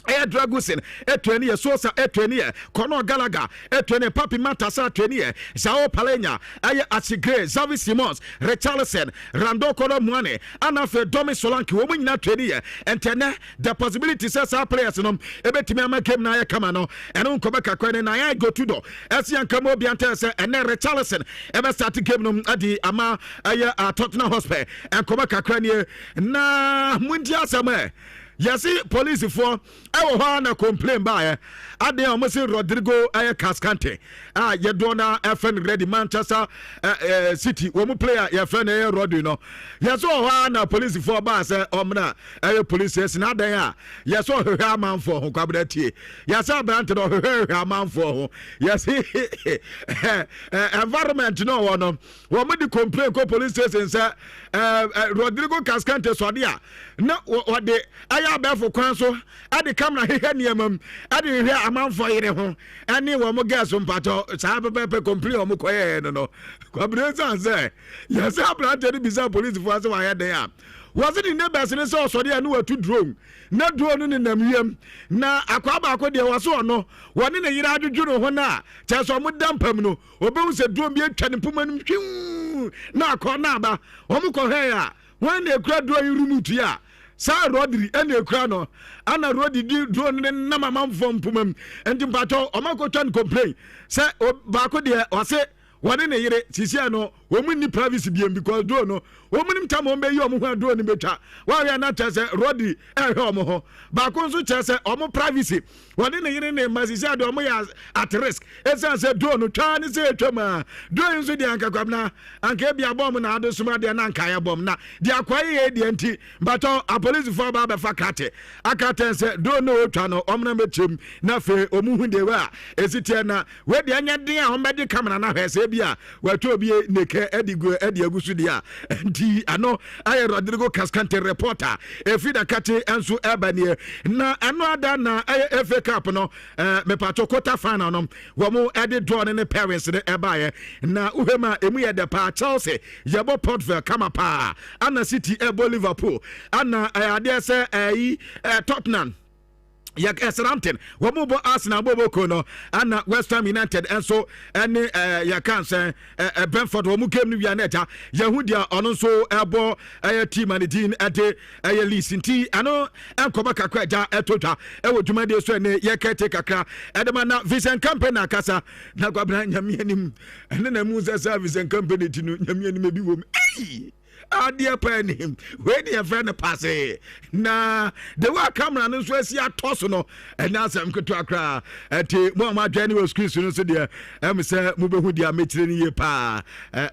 Dragusin, Etwenia, Sosa, Etwenia, Conor Gallagher, Etwenia, Papi Matasa, Etwenia, Sao Palenya, Aya Asigre, Zavi Simons, Richarlison, Rando Kolo Mwane, Anafe Domi Solanki, woman na Twenia, and Tene, the possibility says our players, Ebetimama came Naya Kamano, and Unkobaka Kwen, and I go to do, Asian Kamo Biantesa, and then Richarlison, ever started game Adi Ama, Aya Tottenham Hotspur, and Kobaka Kwen, na Mundia Same. yɛse policefoɔ ɛwɔ hɔ na complain baeɛ ade a ɔmo se Rodrigo Cascante a yɛdoɔ na ɛfɛ ready Manchester City wɔn player yɛfɛ no ɛyɛ Rodri no yɛsɛ wɔ hɔ na policefoɔ baa sɛ ɔmna ɛyɛ police ɛsi na adan a yɛsɛ ɔhwehwɛ amanfoɔ ho kwabena tie yɛsɛ aberante no ɔhwehwɛ amanfoɔ ho yɛse environment no wɔ no wɔn de complain kɔ police station sɛ Rodrigo Cascante sɔde a na wɔde ayɛ abɛɛfo kwan so ade camera hwehwɛ nneɛma mu ade hwehwɛ amanfoɔ yere ho ɛne wɔn gas mpatɔ saa pɛpɛpɛ complain wɔn kɔyɛ no kwabena sɛ yɛsɛ aberante no bisa policefoɔ sɛ wɔayɛ den a wɔse ne neighbors ne sɛ ɔsɔde a ne watu drone na drone no ne nam yam na akwa baako deɛ wɔse ɔno wɔne ne yere adwodwo no ho no a kyɛ sɛ ɔmo da mpam no ɔbɛhu sɛ drone bi atwa ne mpoma no hwim na akɔ no aba ɔmo kɔhwɛɛ a wɔn na ekura drone yi remote a saa Rodri ɛna ekura no ana Rodri di drone ne nam amanfoɔ mpoma mu nti mpatɔ ɔmo akɔtwa no complain sɛ baako deɛ ɔse wɔne ne yere sisia no wɔn ni privacy biem because drone no wɔn nim tam wɔn bɛyi wɔn ho drone no bɛtwa wɔayɛ na kyerɛ sɛ Rodri ɛhwɛ wɔn ho baako nso kyerɛ sɛ wɔn privacy wɔne ne yere ne ma sisia de wɔn yɛ at risk ɛsan sɛ drone no twa ne sɛ etwa ma drone nso deɛ anka kwamna anka ebi abɔm na ado soma deɛ na anka yɛ bɔm na deɛ akɔyɛ yɛ deɛ nti batɔ apolisifoɔ ba bɛfa kate akata sɛ drone no otwa no wɔn na bɛkyɛm na afei wɔn hu deɛ wɔ a esi tiɛ na wɔ deɛ nyɛ den a wɔn bɛde camera na hwɛ sɛ bi a wɔatwa obi neke edi agusu dia nti ano aye Rodrigo Cascante reporter efi da kate enso ebanie na ano ada na aye FA Cup no me pato quarter final no wo mo ede draw ne parents ne ebaye na uhema emu ye de pa Chelsea yebo Port Vale kama pa ana City ebo Liverpool ana ade se Tottenham yak Southampton wɔn Arsenal bobo no ana West Ham United enso ɛne yakan sɛ Brentford wɔn game no wia na ɛta yɛhu dia ɔno nso ɛbɔ ɛyɛ team and din ɛde ɛyɛ Leeds nti ano ɛnkɔba kakra ɛgya ɛtotwa ɛwɔ dwumadi so ɛne yɛkɛte kakra ɛdema na Vincent Kompany akasa na kwabena nyame anim ɛne na mu sɛ Vincent Kompany ti no nyame anim ebi wɔ mu adeɛ pɛ ne wei ne yɛfrɛ no pase na de wa camera no nso asi atɔ so no ɛna asɛm ketewa koraa ɛti mo a moadwane wɔ screen so no nso deɛ ɛm sɛ mobɛhu deɛ mɛkyerɛ no yie paa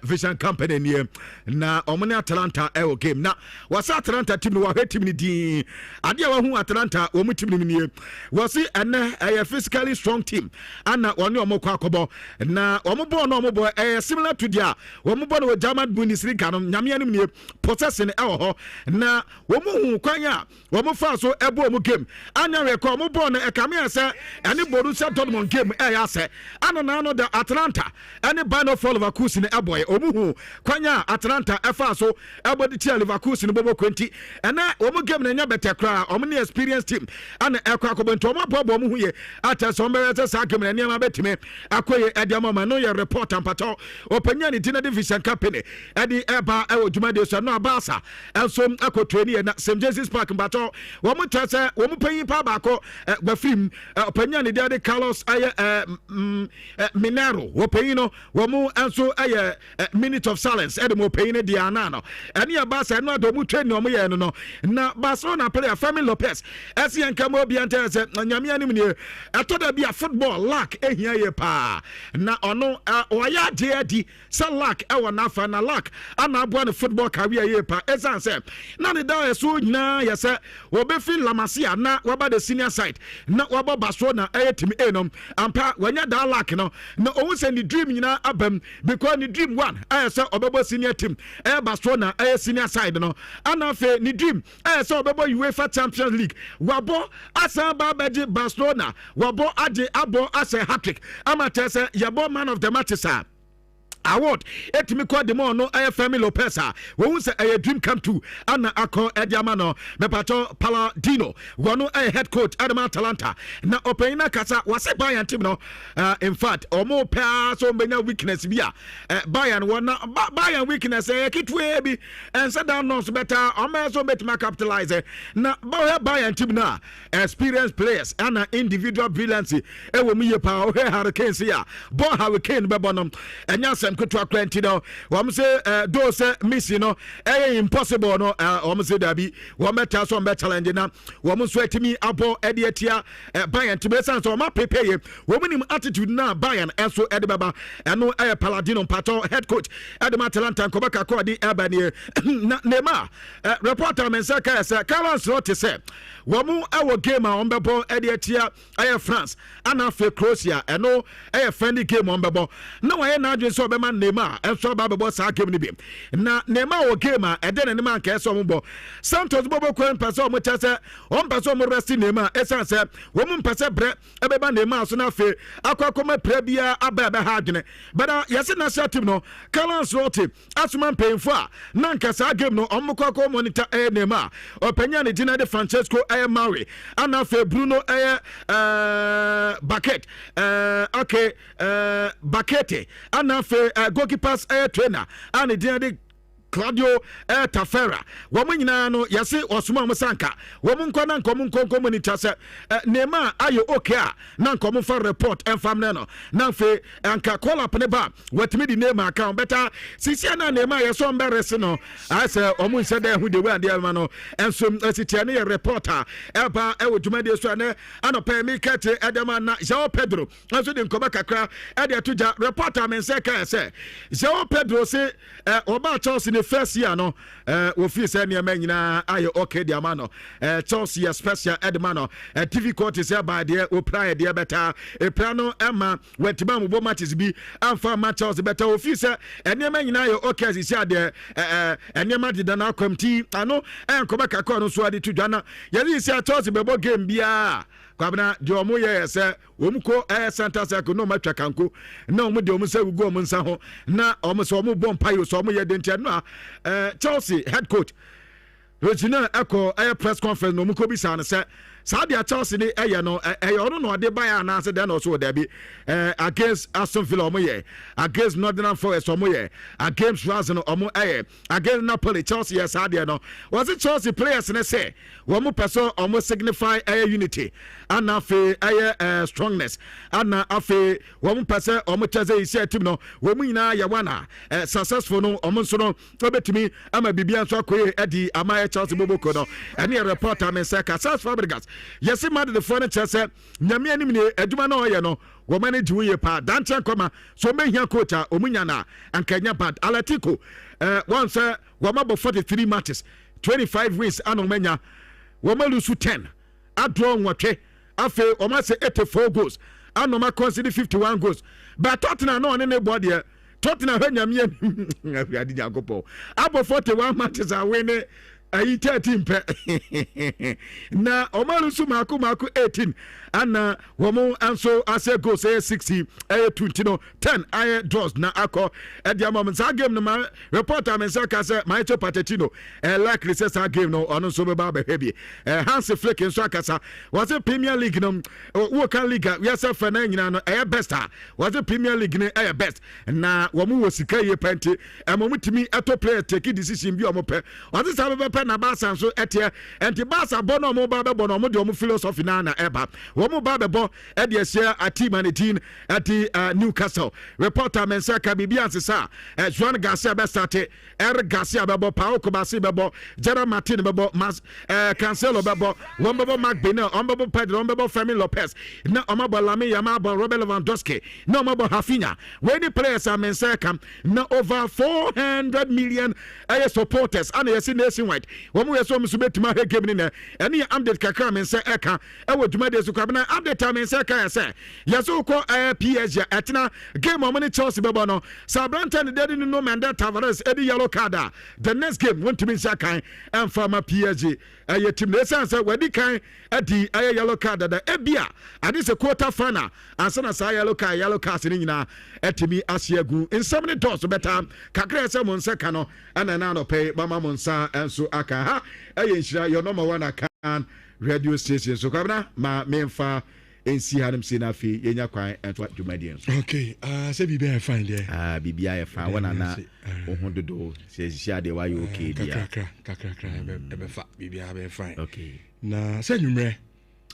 Vision Company nie na ɔmo ne Atalanta ɛwɔ game na wɔsɛ Atalanta team no wɔhwɛ team no din adeɛ a wɔhu Atalanta wɔn team no nie wɔse ɛnɛ ɛyɛ physically strong team ana wɔne ɔmo kɔ akɔbɔ na ɔmo bɔɔ no ɔmo bɔ ɛyɛ similar to deɛ ɔmo bɔ no wɔ German Bundesliga no nyame anim nie possession ɛwɔ hɔ na wɔn hu kwan a wɔn fa so ɛbɔ wɔn game anya rekɔ wɔn bɔɔ no ɛkame sɛ ɛne Borussia Dortmund game ɛyɛ asɛ ana na no da Atlanta ɛne Bayern Leverkusen ɛbɔ wɔn hu kwan a Atlanta ɛfa so ɛbɔ de tia Leverkusen bɔbɔ kwenti ɛna wɔn game na nya bɛtɛ koraa wɔn ne experience team ana ɛkɔ akɔbɔ nti wɔn abɔ wɔn hu yɛ ata sɛ wɔn bɛyɛ sɛ saa game na nneɛma bɛtumi akɔyɛ ɛde ama no yɛ reporter mpatɔ ɔpɛnya ne ti na Division Company ɛde ɛba ɛwɔ dwumadi so no abasa enso akotweni na St James Park mbato wo mo tese wo mo panyin pa baako gbafrim panyin ne de Carlos aye Minero wo panyin no wo mo enso aye minute of silence e de mo panyin de ana no ene abasa no ado mo twani o mo ye no na Barcelona player Fermin Lopez ese yanka mo bi ante se nyame anim ne atoda bi a football lack ehia ye pa na ono oya de adi se lack e wo na fa na lack ana abo na football career ye pa esan se na ne da so nyina ye se wo be fi Lamasia na waba the senior side na waba Barcelona team A no ampa wanya da lack no na owu se ni dream nyina abam because ni dream one se obebo senior team Barcelona senior side no ana fe ni dream se obebo UEFA Champions League wabo asan ba beje Barcelona wabo ade abo ase hat-trick amate se yabo man of the match sir award etimi kɔ de mo no Fermin Lopez a wo say a dream come true ana akɔ ediama no mepato Paladino wono head coach Adam Atalanta na opena kasa wase Bayern team no in fact omo pa so benya weakness bi a Bayern wona Bayern weakness kitwe bi and set down no better omo so betima capitalize na Bayern team na experienced players and individual brilliance e wo mi ye pa o Hurricane ya bo Hurricane be bonom enya asem kutwa kwenti no wom say do say miss no impossible no wom say dabi wom beta so be challenge na wom so atimi abo edia Bayern to be sense o ma prepare wom nim attitude na Bayern enso edebaba eno Paladino pato head coach edema Atalanta kobaka ko di Albania Neymar reporter mensaka say Carlos Rote say wom awo game on bebo edia France ana fe Croatia eno friendly game on bebo na waye na adwen so be man Neymar enso ba bebo sa game ni bi na Neymar wo game eden ne man ka so mo bo Santos bobo kwen pese o mo chese on pese o mo rest Neymar esanse wo mo pese bre ebeba Neymar so na fe akwa pre bia aba ha adwene bada yesi national team no Carlos Rote asuman painful na nka sa game no on mo kwa monitor Neymar openya ne dina de Francesco Mauri ana fe Bruno Bucket okay Bakete ana fe goalkeepers trainer and the Claudio Tafera woman nyina no yase osuma mo sanka woman nkwa na nkomo community se Neymar ayo okay na nkomo fa report enfam no na fe anka call up ne ba watimi di Neymar account better sisi na Neymar yeso mberese no ase omo nse da hu de we ande ma no enso asitia ne reporter eba ewoduma de so na anopa mi kete edema na João Pedro enso de nkoba kakra e de toja reporter men se ka se João Pedro se oba Chelsea the first year no we feel say near nyina ayo okay the amano Chelsea special edmano difficult is by there we play there better e plano emma wetima mo matches bi amfa matches better we feel say near nyina ayo okay is there near ma did na committee ano enkoba kakọ no so ade to dwana yezi say Chelsea bebo game bia kwabna de omo ye se omko center circle no matwa kanko na omo de omo se gugu omo nsa ho na omo so omo bom payo so omo ye dentia no Chelsea head coach Regina Echo press conference no mko bisa na se Sadia Chelsea ni no ono no de buy na se den also there be against Aston Villa omo ye against Nottingham Forest omo ye against Arsenal omo against Napoli Chelsea yes Sadia no was it Chelsea players na say womo person omo signify unity and afe strongness and afe womo person omo cheze isi team no womo nyina ya wana successful no omo so no obetimi ama bibia nso akoye edi ama Chelsea boboko no ene reporter men say Casas Fabregas yes mad the furniture say nyame anim ne aduma na oye no wo manage wo ye pa danche koma so mehia coach a omunya na ankanya bad Atletico once wo mabo 43 matches 25 wins anomanya wo malusu 10 adro nwotwe afi o ma say 84 goals anoma consider 51 goals but Tottenham no ne body Tottenham hanyame afi Jacopo abo 41 matches a win ayi 13 pe na omalu su mako 18 ana womo anso ase go say 60 20 no 10 aye draws na akọ edia moment sa game no ma reporter men say ka say Maestro Pochettino likely say sa game no ono so be ba heavy Hans Flick nso akasa was it Premier League no wo kan league we say fa na nyina no best was it Premier League no best na womo wo sika ye penti momutimi eto player take decision bi omo pe was it sa be na Barca so etie enti Barca bono mo ba be bono mo de omo philosophy na eba womo ba be bo e de share a team and team at Newcastle reporter men say ka bibia ansesa Juan Garcia be start Eric Garcia be bo Pau Kobasi be bo Gerard Martin be bo Cancelo be bo Wombo Mark Beno Ombo Pedro Ombo Femi Lopez na Omabo Lami Yamabo Robert Lewandowski no Ombo Rafinha when the players are men say come na over 400 million supporters and yes nationwide womo yeso msubetima he game ni na ene update kakra men say eka ewo dwumade so kwabena update men say ka say yeso ko PSG etna game o mani Chelsea bebo no Sabranton de no Manda Tavares edi yellow card the next game want to be sakan and farmer PSG team they say wedi kan edi yellow card da ebia ade se quarter final ansana say yellow card ni nyina etimi asiagu in so many doors better kakra say mon seka no ana na no pay mama monsa enso aka ha Nhyira your number one account radio station so kabna ma memfa ensi hanum sinafi yenya kwan entwa dwumadien okay say bibia fine there bibia fine wana na ohododo say ade wa you okay dia kakra ebe fa bibia be fine okay na say nwumre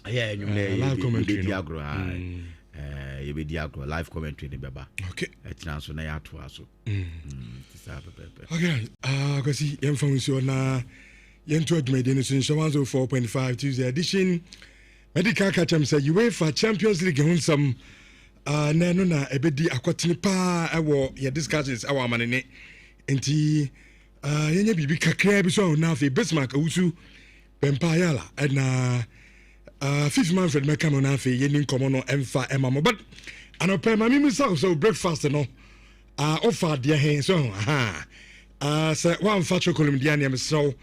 nwumre la commentary dia agro yɛbɛdi agorɔ live commentary ne bɛba okay ɛtena so na yɛatoa so okay kwasi yɛmfa wo nsuo na yɛnto adwumaden no so nhyɛ 104.5 Tuesday edition medical catchem sɛ UEFA Champions League ho nsɛm na no na ɛbɛdi akɔtene paa ɛwɔ yɛ discussions ɛwɔ amanene nti yɛnyɛ biribi kakraa bi so na afei Bismarck awusu bɛmpa yala ɛna fifth Manfred Mekamo na afei yɛni nkɔmmɔ no ɛmfa ɛma mo but anɔpɛ ma mimi so breakfast no ɔfa adeɛ he so sɛ woamfa chocolate deɛ ne mesrɛ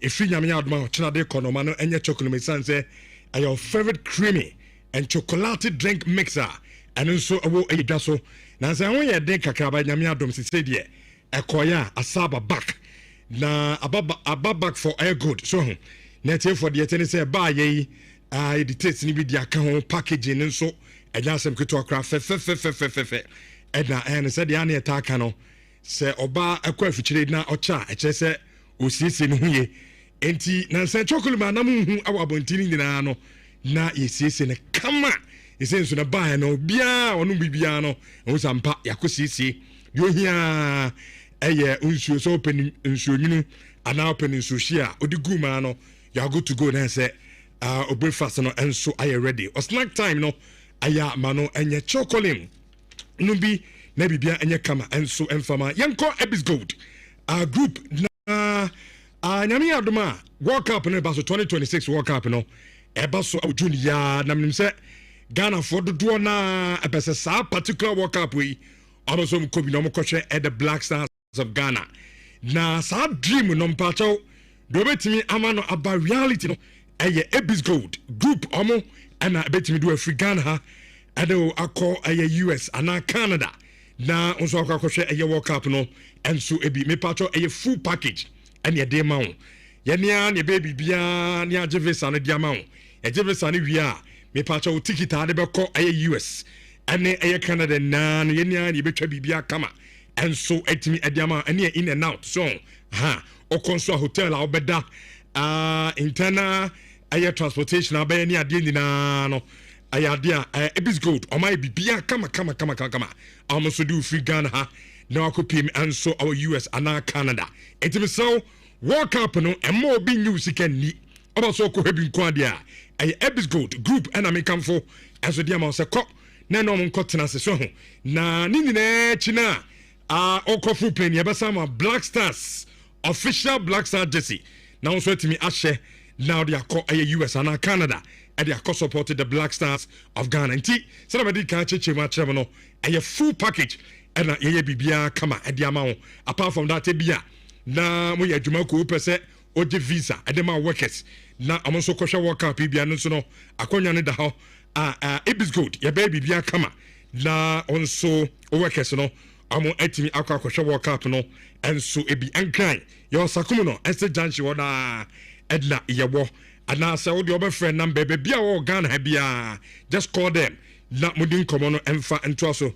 ɛfiri nyame yɛ adoma ɔkyena de kɔnɔma no ɛnyɛ chocolate ɛsiane sɛ ɛyɛ your favorite creamy and chocolate drink mixer ɛno nso ɛwɔ ɛyɛ dwa so nanso ɛho yɛ den kakraba nyame adom sɛ deɛ ɛkɔyɛ a asaba back na aba back for air good so ho na ɛtiɛfoɔ deɛ ɛtɛ ne sɛ ɛbaa yɛyi yɛde taste no bi de aka ho packaging no nso ɛnyɛ asɛm ketewa koraa fɛfɛfɛfɛfɛ ɛna ɛne sɛdeɛ ane ɛta aka no sɛ ɔbaa ɛkɔ afikyire na ɔkyɛ a ɛkyerɛ sɛ ɔsiesie no ho yɛ enti nansa chocolate ma nam hu awɔ abɔntini nyinaa no na yɛsiesie no kama yɛsɛ nso no baeɛ no biaa ɔno bibiaa no ɛho sa mpa yɛakɔ siesie deɛ ohia ɛyɛ nsuo sɛ wopɛ nsuo nwunu anaa wopɛ nsuo hyi a ɔde gu maa no you are good to go na sɛ breakfast no enso aye ready or snack time no aya ma no enye chocolate no bi na bibia enye kama enso emfama yenko Ebis Gold group na nyame adoma World Cup no ba so 2026 World Cup no eba so junior na mnim se Ghana for do na ebese sa particular World Cup we also mkobi no mkɔhwɛ at the Black Stars of Ghana na sa dream no mpacho do betimi ama no aba reality no ɛyɛ Ebis Gold group ɔmo ɛna betimi do afri Ghana ha ɛde akɔ ɛyɛ US ana Canada na nso akɔhwɛ ɛyɛ World Cup no ɛnso ebi me patro ɛyɛ full package ɛne ɛde ma wo yɛnea ne baby bia ne agye visa no de ama wo ɛgye visa no wie a me patro ticket ade bɛkɔ ɛyɛ US ɛne ɛyɛ Canada na no yɛnea ne betwa bibia kama ɛnso ɛtimi ɛde ama ɛne in and out so ha ɔkɔnso a hotel a ɔbɛda internal air transportation abɛyɛ ne adeɛ nyinaa no ayɛ adeɛ a Ebis Gold ɔma yɛ bibia kama ɔmo so do free Ghana ha na wakɔpiem nso our US anaa Canada ɛtimi sɛ World Cup no ɛma obi nyi sika nni ɔba so ɔkɔ ha bi nko adeɛ a ɛyɛ Ebis Gold group ɛna mekamfo ɛso deɛ ma wo sɛ kɔ na ɔmo nkɔ tena ase so ho na ne nyinaa akyi no a ɔkɔ full plane yɛbɛsa ma Black Stars official Black Star jersey na nso atimi ahyɛ now they are called US and Canada and they are supported the Black Stars of Ghana. Nti sɛ na mɛdi kan kyekye mu akyerɛ no ɛyɛ full package ɛna yɛyɛ bibia kama ɛde ama wo apart from that bia na mo yɛ adwuma ko pɛ sɛ ogye visa ɛde ma workers na ɔmo nso kɔhwɛ World Cup bibia no nso no akɔnya ne da hɔ Ebis Gold yɛbɛyɛ bibia kama na nso workers no ɔmo atimi akɔhwɛ World Cup no ɛnso ebi ɛnkran yɛ ɔsakom no ɛsɛ janshi wɔ daa Edna Yawo and now say your friend number baby or Ghana bia just call them na mudin komono emfa entroso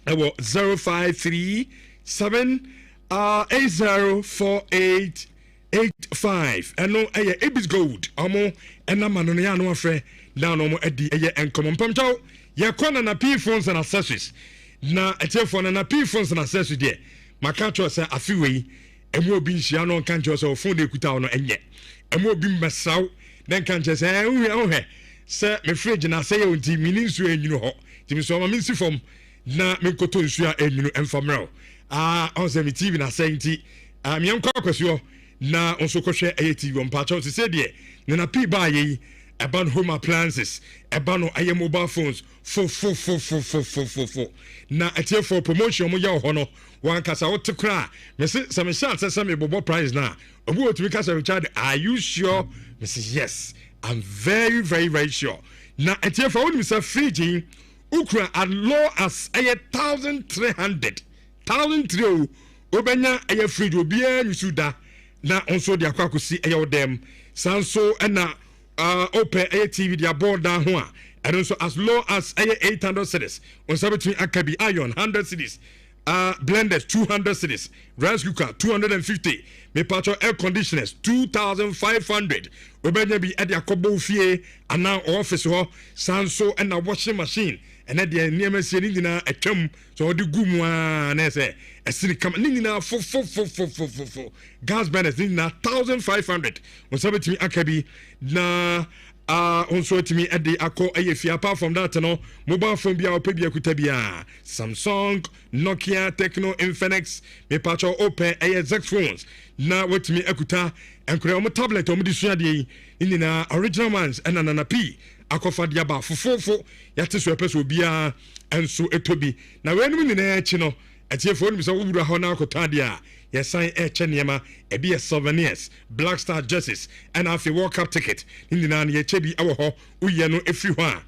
ewo 053 7804885 eno eye Ebis Gold omo enama no ya no afre na no mo edi eye enkomo mpamtaw ye kona na P phones and accessories na etefo na P phones and accessories de maka cho say afiwe emu obi nhia no kan cho say phone de kuta no enye emu obi mmesaw den kan che say ehwe say me fridge na say yonti mini nsu enyinu ho timi so ma minsi fom na me koto nsu a enyinu emfamrel on say me TV na say nti me enko akwaso na onso kohwe eye TV on pacho se say de na P ba yi about home appliances about no aye mobile phones for na etie for promotion mo ya ho no wan kasa wo tekra me say some shot say me bobo price na obu otumi kasa Richard are you sure me say yes I'm very sure na etie for woni say fridge ukra as low as 1300 obenya aye fridge obi anyusuda na onso de akwakosi aye dem sanso na open a TV dia board down ho and also as low as 800 cedis on 17 akabi iron 100 cedis blended 200 cedis rice cooker 250 me patcho air conditioners 2500 obenya bi e de akobo fie ana office ho sanso and a washing machine and at the niema sie ni nyina atwam so odi gumu na say esiri kam ni nyina fo gas burners ni nyina 1500 on sabetimi akabi na also to me at the ako ayefia. Apart from that, no mobile phone bia opebia kutabia Samsung, Nokia, Tecno, Infinix, me patcho open AX phones. Na what me ekuta and kure omo tablet omo disua de in na original ones and anana p akofa dia ba fofofo yate so epeso bia enso etobi. Na wenu ni na echi no etie phone mi so wura ho na akota dia yes, sign Niema, a be a souvenirs, Black Star jerseys, and after World Cup ticket in the Nani Chebi Awaho, Uyano, everyone.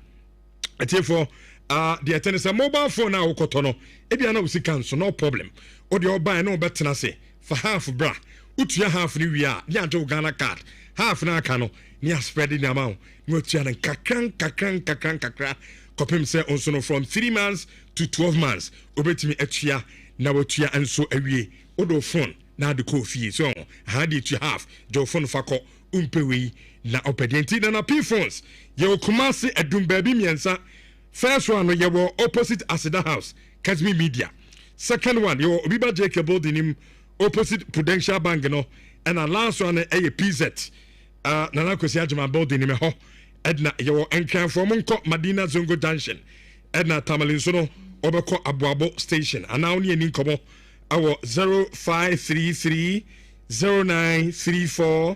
I tell for the attendance a mobile phone now, Cotono, Ebiano Sikan, so no problem. Or the buy no better say for half bra, Utia half New Year, Yanto Ghana card, half Nakano, near spreading the amount, no chan and kakran, Copim say also from 3 months to 12 months, obey me a chia, now a chia and so away. Odo phone na de coffee so had it you have jo phone fako umpewi na opedienti na p phones ye Kumasi edum baby miensa. First one ye wo opposite Asida House Kasmi Media. Second one ye Obiba JK building him opposite Prudential Bank no, and a last one a PZ nana kosi ajuma building him ho edna ye wo enkran from Nko Madina Zongo Junction edna Tamalin so no obeko Abuabo station and now ni nkomo our 0533 0934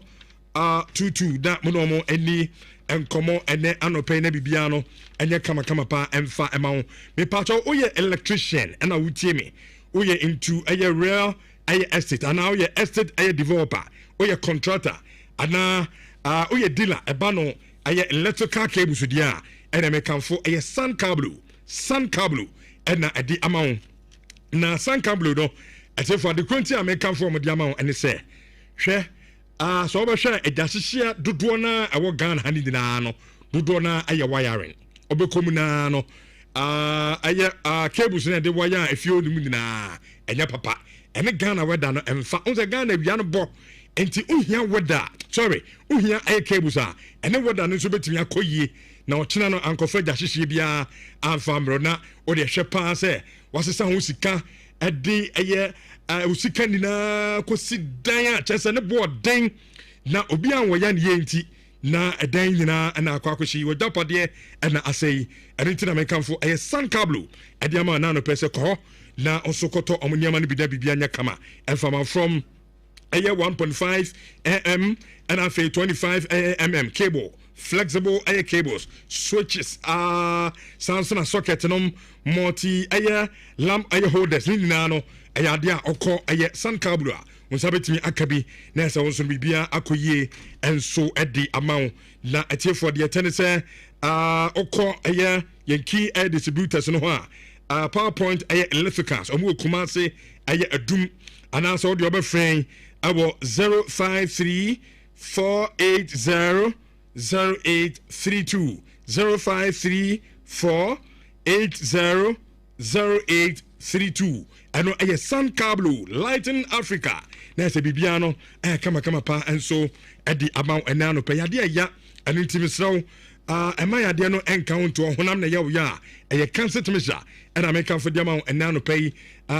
22 that monomo any and komo ene anope na bibiano enye kama pa emfa emao me pacho oye electrician and awutie me oye into a real estate and now ye estate developer oye contractor ana oye dealer ebano aye electrical cables dia and me kanfo aye sun cable and na edi amount na sanka blue no ate for the quantity American from the amount and say hwe so be hwe edasehia dodo na awo Ghana hani dina no dodo na aye wiring obekom na no aye cables na de wire efio dum dina enya papa ene Ghana weather no emfa unse Ghana bia no bo enti uhia weather sorry uhia aye cables ene weather no so betimi akoyie na ochina no ankofa dasehia bia amfamro na o de hwe pa se wasesa ho sika ade eye usika nina kosi dan a chese ne boden na obi an woya ne yenti na edan nyina na akwakoshi wo dapode na asei enti na mekanfo eye san cable ade ama na no pese ko na osokoto omniama ne bida bibia nya kama enfama from eye 1.5 mm and after 25 mm cable flexible air cables, switches, Samsung socket no multi air lamp air holders ni nano air dia oko air sun cable unsabetimi akabi na esa wonso bibia akoye enso edi amount na etie for the tennis oko air yanki air distributors no ho PowerPoint air electricals omo Kumasi air adum ana so de obefren abo 053 480 0832 0534 80 0832 ano aye sun cable lighten Africa na se bibiano kama pa enso edi amount enano pe yade ya anu timisro ema yade no enka wonto honam na yawo ya aye cancer timisha and make for the amount enano pay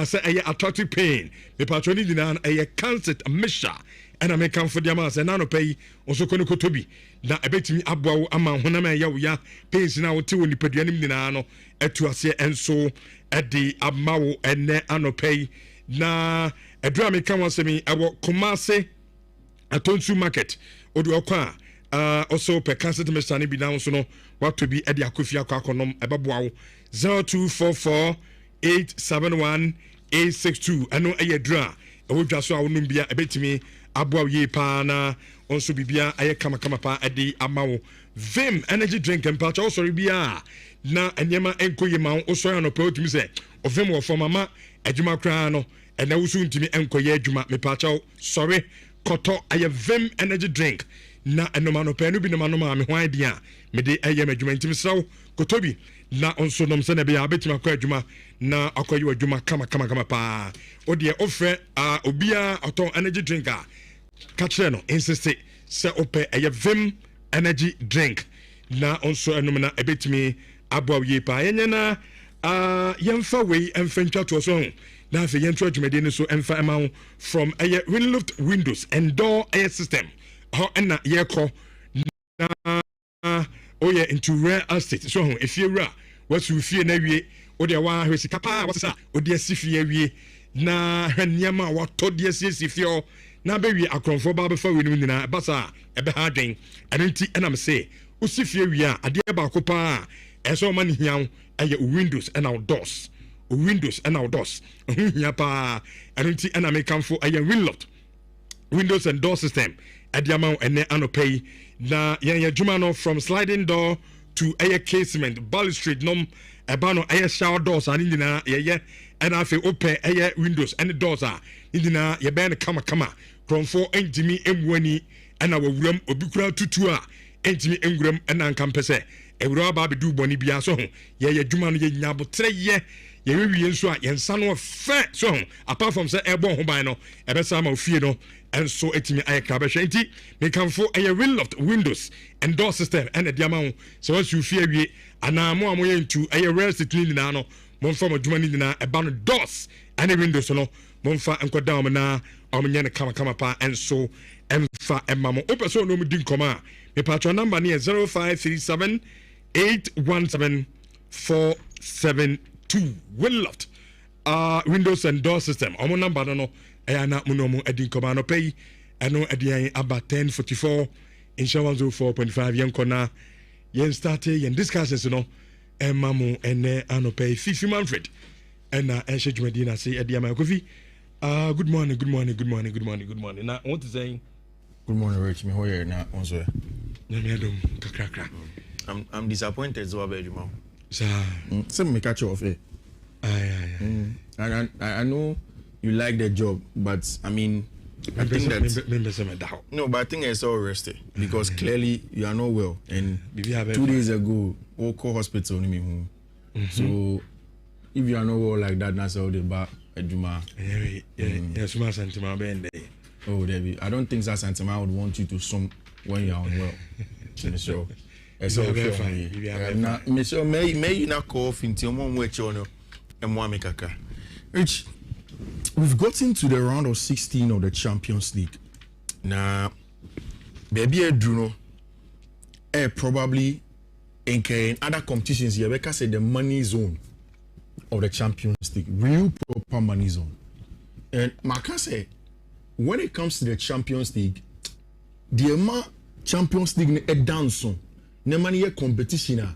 say aye attractive pain me patroni dinan aye cancer misha and make for the amount enano pay also kono kotobi na ebetimi abwa ama honam ya yawo ya pains na wote woni paduanim nyina no etu ase enso edi amawo ene anopay na edura me kan wasemi awo Kumasi atonsu market odu okwa also per cancer mestani bi down so no what to be edi akofi akonom ebeboawo 0244 871 862 ano eyedura ewodwa so awonum bia ebetimi abwa ye pa na onso bibia aye kama pa edi amawo vim energy drink empacha osori bia na enyema enkoye ma osori no pe otumi se ovim wo for mama adwuma kra no ena wusu ntimi enkoye adwuma mepacha sorry koto aye vim energy drink na enoma no pɛ no bi no ma me hwan dia me de ɛyɛ m'adwuma ntim sraw kotobi na onso nom sɛ na be abetima akɔ adwuma na akɔyi adwuma kama pa o de ofrɛ obia ɔtɔn energy drink a ka kyerɛ no insist sɛ opɛ ɛyɛ vim energy drink na onso enum na ebetimi aboa ye pa yenye na yemfa wei emfa ntwa to so ho na afɛ yɛnto adwumade no so emfa ema from ɛyɛ Winloft windows and door air system ho na yɛkɔ na oyɛ into real estate so ho efie wura wasu fie na wie o de wa hwesi kapa wasesa o de asifie wie na hwaniama watɔ de asifie na bewie akronfo ba befa we no nyina basa ebe ha dwen ɛno nti ɛnam sɛ usifie wie a adeɛ ba ko pa ɛso ma ne hiaw ɛyɛ windows and outdoors hia pa ɛno nti ɛna me kamfo ɛyɛ Winloft windows and door system adiama ene anopay na yɛn adwuma no from sliding door to ɛyɛ casement balustrade nom ɛba no ɛyɛ shower doors ani nyina yɛyɛ ɛna afɛ open ɛyɛ windows and doors a nyina yɛbɛn no kama kronfo entimi emwani ɛna wawuram obi kura tutu a entimi enguram ɛna nkampɛ ewura ba bedu bɔni bia so ho yɛyɛ adwuma no yɛnya botre yɛwie nso a yɛnsa no fɛ so ho apart from sɛ ɛbɔ ho ban no ɛbɛsa ma ofie no enso etimi ayɛ krabɛhwɛ nti mekamfo ɛyɛ Winloft windows and door system ɛna diama ho sɛ wasu fie awie ana mo amoyɛ ntu ɛyɛ real estate ni nyina no momfa madwuma ni nyina ɛba no doors ɛne windows no momfa nkɔda mo na ɔmnyɛ no kama pa enso emfa emma mo opɛ sɛ no mu di nkɔma a me patron number ne 0537 817 472 Winloft windows and door system omo number no ayana muno mu edi nkoma no pay eno edian aba 1044 insurance 04.5 yenkona yen start yen discussions no emma mu ene anopay Fifi Manfred ena ehye dwumadi na say edian ma kofi good morning na what is saying good morning Rich me hoye na onso na me adom kakrakra I'm disappointed so about you, man. Some me catch off, I know you like the job, but I mean, I think that no, but I think it's all rested because clearly you are not well. And 2 days ago, Oko hospital me home. So if you are not well like that, that's all the back Juma. Oh, Debbie, I don't think that Santama would want you to sum when you are unwell. So. It's all fine. Monsieur, may you not call off into one way, Chono, and one Kaka. Rich, we've gotten to the round of 16 of the Champions League. Now, baby, Bruno, probably in other competitions here, because the money zone of the Champions League, real proper money zone. And Makase, when it comes to the Champions League, the Champions League is dance. No money competition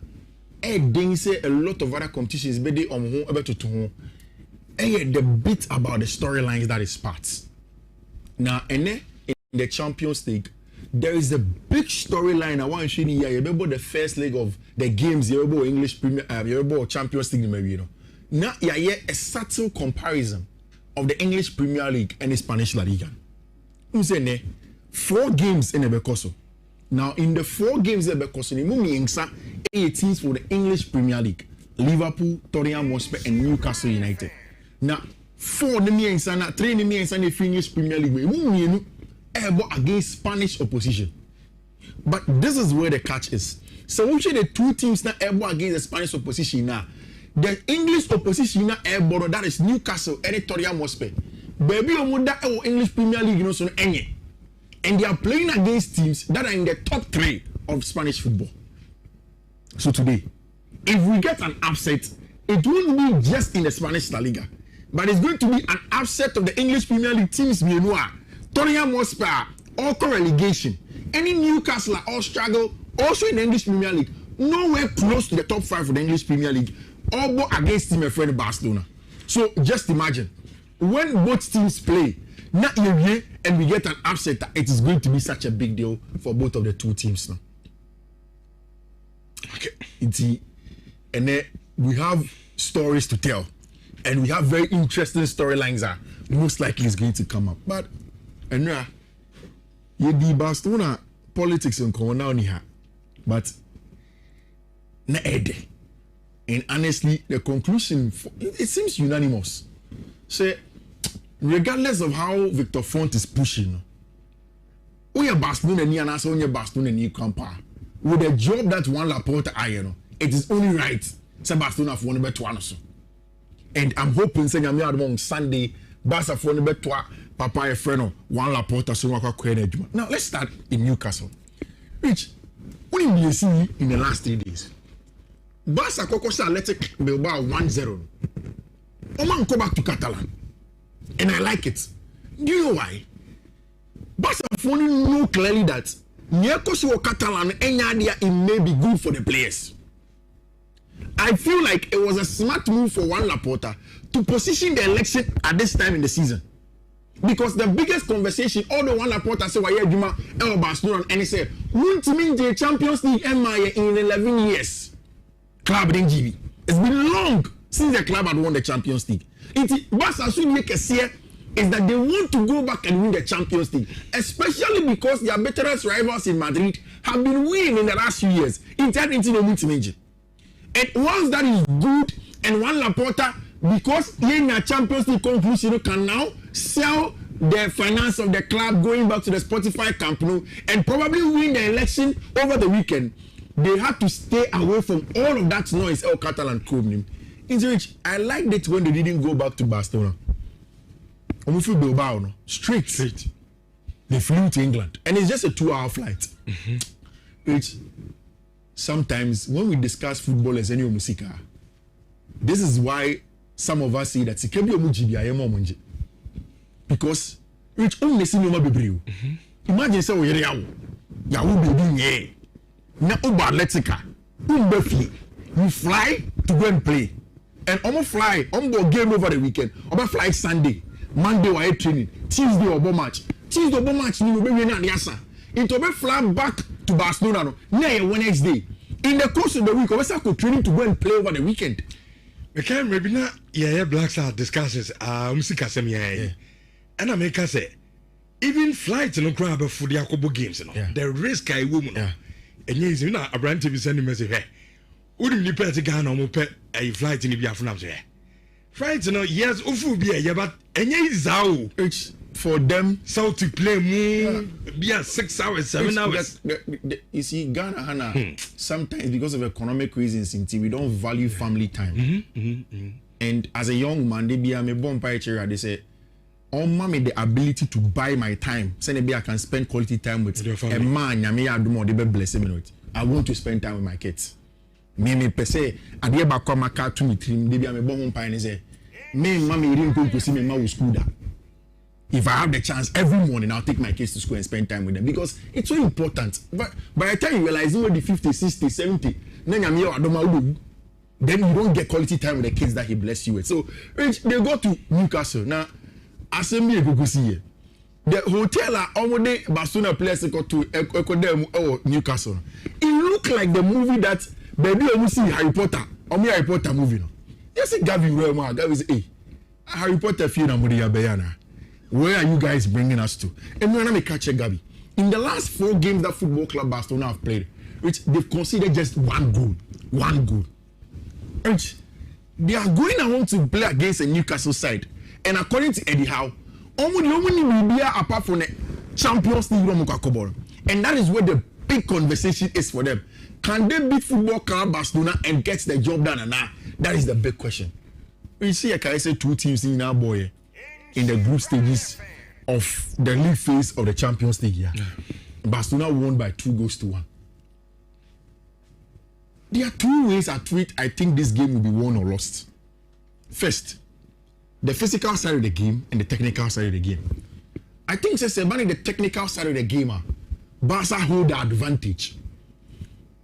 then say a lot of other competitions but they about to the bit about the storylines that is parts now and then in the Champions League there is a big storyline I want to show you here about the first leg of the games you about English Premier you about Champions League you know now a subtle comparison of the English Premier League and the Spanish La Liga you say 4 games in the Becoso. Now, in the 4 games that because the 8 teams for the English Premier League, Liverpool, Tottenham Hotspur, and Newcastle United. Now, 4 the me insana, 3 the me insana the English Premier League. Against Spanish opposition. But this is where the catch is. So we the 2 teams now against the Spanish opposition now. The English opposition now that is Newcastle and Tottenham Hotspur. Baby, that English Premier League, you know, so any. And they are playing against teams that are in the top 3 of Spanish football. So today, if we get an upset, it won't be just in the Spanish La Liga, but it's going to be an upset of the English Premier League teams. Tottenham Hotspur, all relegation. Any Newcastle all struggle, also in the English Premier League, nowhere close to the top 5 of the English Premier League, all against team friend Barcelona. So just imagine when both teams play. Not here and we get an upset, it is going to be such a big deal for both of the 2 teams now. Okay. And then we have stories to tell. And we have very interesting storylines that most likely is going to come up. But you the Barcelona politics in Corona ni ha, but na ede. And honestly, the conclusion it seems unanimous. Say, regardless of how Victor Font is pushing, we are Barcelona ni anasa onye Barcelona ni kampa. With the job that Juan Laporta iron, it is only right. Say Barcelona for one better one so. And I'm hoping say I'm on Sunday, Barca for one better Papa Efreno, Juan Laporta so wakwa. Now let's start in Newcastle. Which what did you see in the last 3 days? Barca Kokosa Athletic Bilbao 1-0. Oman go back to Catalan. And I like it. Do you know why? Barca only know clearly that Nyekosi Catalan it may be good for the players. I feel like it was a smart move for Juan Laporta to position the election at this time in the season. Because the biggest conversation, all the Juan Laporta said, why Juma El Barcelona, and he said, won't mean the Champions League in 11 years. Club didn't give it. It's been long since the club had won the Champions League. Barca should make a say is that they want to go back and win the Champions League, especially because their veteran rivals in Madrid have been winning in the last few years. It turned into the multi-major. And once that is good, and Juan Laporta, because in a Champions League conclusion, can now sell the finance of the club going back to the Spotify Camp Nou and probably win the election over the weekend. They had to stay away from all of that noise El Catalan Cobnim. In which I liked it when they didn't go back to Barcelona. Omufu Bilbao, no? Straight. They flew to England. And it's just a 2-hour flight. Which sometimes when we discuss football as any musika, this is why some of us say that Sikebi Omujibi Ayemo Monje. Because which only see no bebriu. Imagine say we yawo baby ye. Na Uber Atletica, you fly to go and play, and almost fly game over the weekend. Oba fly Sunday, Monday we training, Tuesday obo match. Tuesday obo match ni we be na niasa. It oba fly back to Barcelona no near Wednesday. In the course of the week, oba go training to go and play over the weekend. We can maybe na Black Star discusses musika sem yeah. And I make say even flights no crowd for the Akobo games no. The risk I woman. Yeah. And yes, you know, a brand TV sending message. Hey, wouldn't you pay to Ghana or pay a flight in the Biafran? Flights, you know, yes, Ufu be yeah, but and yes, it's for them. So to play more, be 6 hours, 7 hours. You see, Ghana, Hana, sometimes because of economic reasons, we don't value family time. And as a young man, they be a bomb pie chair, they say, oh, mommy, the ability to buy my time. So maybe I can spend quality time with a man. I want to spend time with my kids. Me per se, I dear back my car to me. Maybe I'm a bomb pie and say, me, mommy, you didn't go to see me with school. If I have the chance every morning, I'll take my kids to school and spend time with them because it's so important. But by the time you realize you the 50, 60, 70, then you don't get quality time with the kids that he bless you with. So they go to Newcastle now. Assembly go see the hotel almost Barcelona players go to Newcastle. It look like the movie that baby you see Harry Potter movie. No, you see Gavi Gavi say, hey, Harry Potter film na Muriya Bayana. Where are you guys bringing us to? And when I catch Gavi, in the last 4 games that Football Club Barcelona have played, which they've conceded just one goal, and they are going around to play against a Newcastle side. And according to Eddie Howe, only media apart from the Champions League, and that is where the big conversation is for them. Can they beat Football Club Barcelona and get the job done? And that is the big question. You see, I can say 2 teams in our boy in the group stages of the league phase of the Champions League. Yeah. Barcelona won by 2-1. There are 2 ways I think this game will be won or lost. First, the physical side of the game and the technical side of the game. I think Sebani, the technical side of the game, Barca hold the advantage.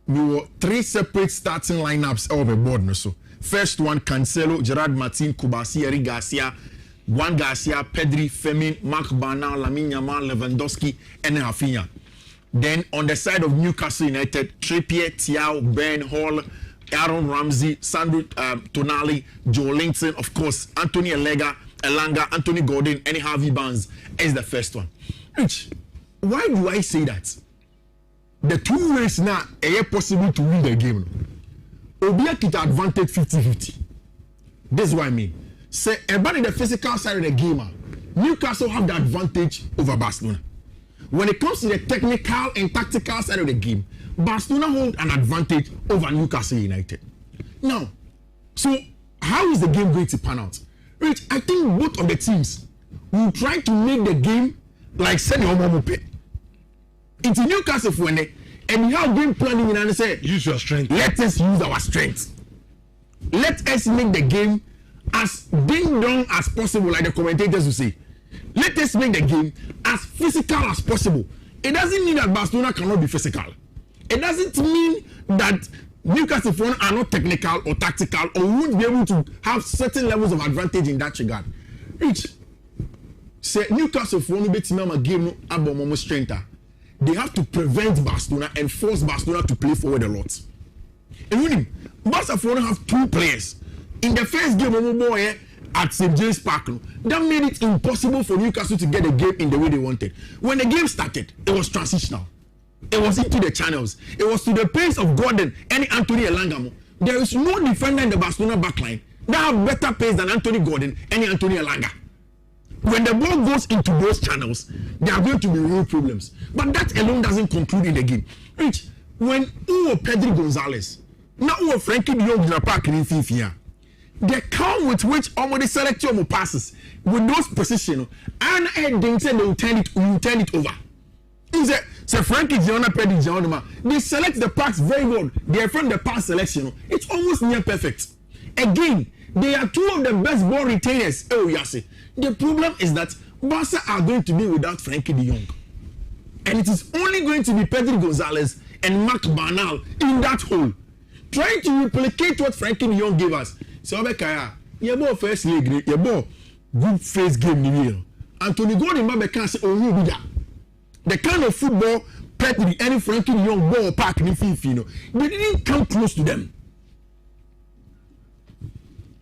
There were 3 separate starting lineups over the board. So first one, Cancelo, Gerard Martin, Kubasi, Eric Garcia, Juan Garcia, Pedri, Femin, Mark Bernal, Lamine Yamal, Lewandowski, and Rafinha. Then on the side of Newcastle United, Trippier, Thiaw, Ben Hall, Aaron Ramsey, Sandro Tonali, Joe Linton, of course, Anthony Elanga, Anthony Gordon, and Harvey Barnes is the first one. Which, why do I say that? the 2 ways now are possible to win the game. Obia get advantage 50-50. This is what I mean. Say about the physical side of the game, Newcastle have the advantage over Barcelona. When it comes to the technical and tactical side of the game, Barcelona hold an advantage over Newcastle United. Now, so how is the game going to pan out? Rich, I think both of the teams will try to make the game like Senior Momope. It's Newcastle for and you have game planning and say, use your strength. Let us use our strength. Let us make the game as ding dong as possible, like the commentators will say. Let us make the game as physical as possible. It doesn't mean that Barcelona cannot be physical. It doesn't mean that Newcastle are not technical or tactical or won't be able to have certain levels of advantage in that regard. Rich, say Newcastle will be a game about strength. They have to prevent Barcelona and force Barcelona to play forward a lot. And when Barcelona have 2 players in the first game at St. James Park, that made it impossible for Newcastle to get the game in the way they wanted. When the game started, it was transitional. It was into the channels. It was to the pace of Gordon and Anthony Elanga. There is no defender in the Barcelona backline that have better pace than Anthony Gordon and Anthony Elanga. When the ball goes into those channels, there are going to be real problems. But that alone doesn't conclude in the game. Rich, when Pedro Gonzalez, now Frankie de Jong in the park in FIFA, the calm with which already select your passes with those positions, and they say they will turn it over. So Frankie Giona Pedro Giona, they select the pass very well. They are from the pass selection. It's almost near perfect. Again, they are 2 of the best ball retainers. Oh, yes. The problem is that Barca are going to be without Frankie de Jong. And it is only going to be Pedro Gonzalez and Marc Bernal in that hole. Trying to replicate what Frankie de Jong gave us. So, you ball first league, you ball good face game. Anthony Gordon can't say, oh, you that. The kind of football Pedro and Frankie de Jong ball park in FIFA, they didn't come close to them.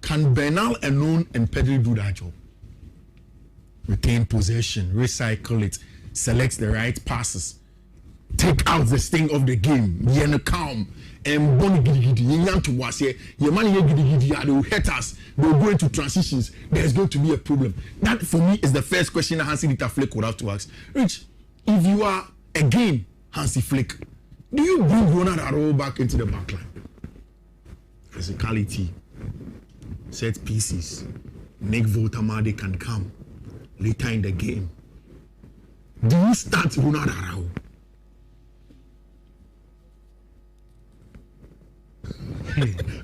Can Bernal alone and Pedro do that job? Retain possession, recycle it, select the right passes, take out the sting of the game, calm, and bonny giddy giddy, to was here, your money giddy giddy, they will hurt us, they will go into transitions, there's going to be a problem. That for me is the first question that Hansi Dieter Flick would have to ask. Rich, if you are again Hansi Flick, do you bring Ronald Arroyo back into the backline? Physicality, set pieces, make Voltamade can come later in the game. Do you start Ronald Araujo?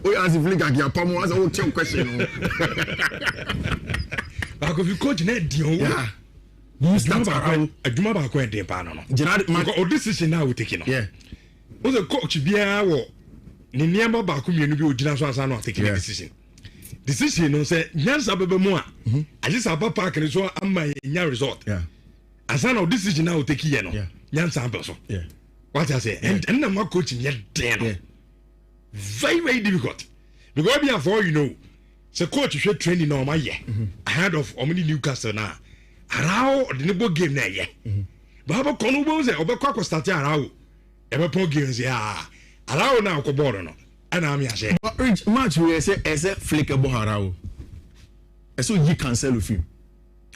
Oh, yeah, as if you can get a whole question. But if you coach net, yeah. Do you start Araujo? I do not go and panel. Gerard, or decision now we taking. Yeah. Was a coach be a war? Niamba Bakum, you know, General not taking a decision. Decision, no say, yes, I be more. I just have a park and so I'm my resort. Yeah. As I know, decision now take you, yeah. Yan sample. Yeah. What I say, and I'm not coaching yet, damn. Very, very difficult. Because before you know, the coach should training on my year ahead of Omni Newcastle now. Arao the neighbor game there, yeah. But about Conubo, Obaka start Arao. Ever poor games, yeah. Arao now, Coborno. And I'm here. But Rich, match we say, as a flickable Arao. So you cancel with him.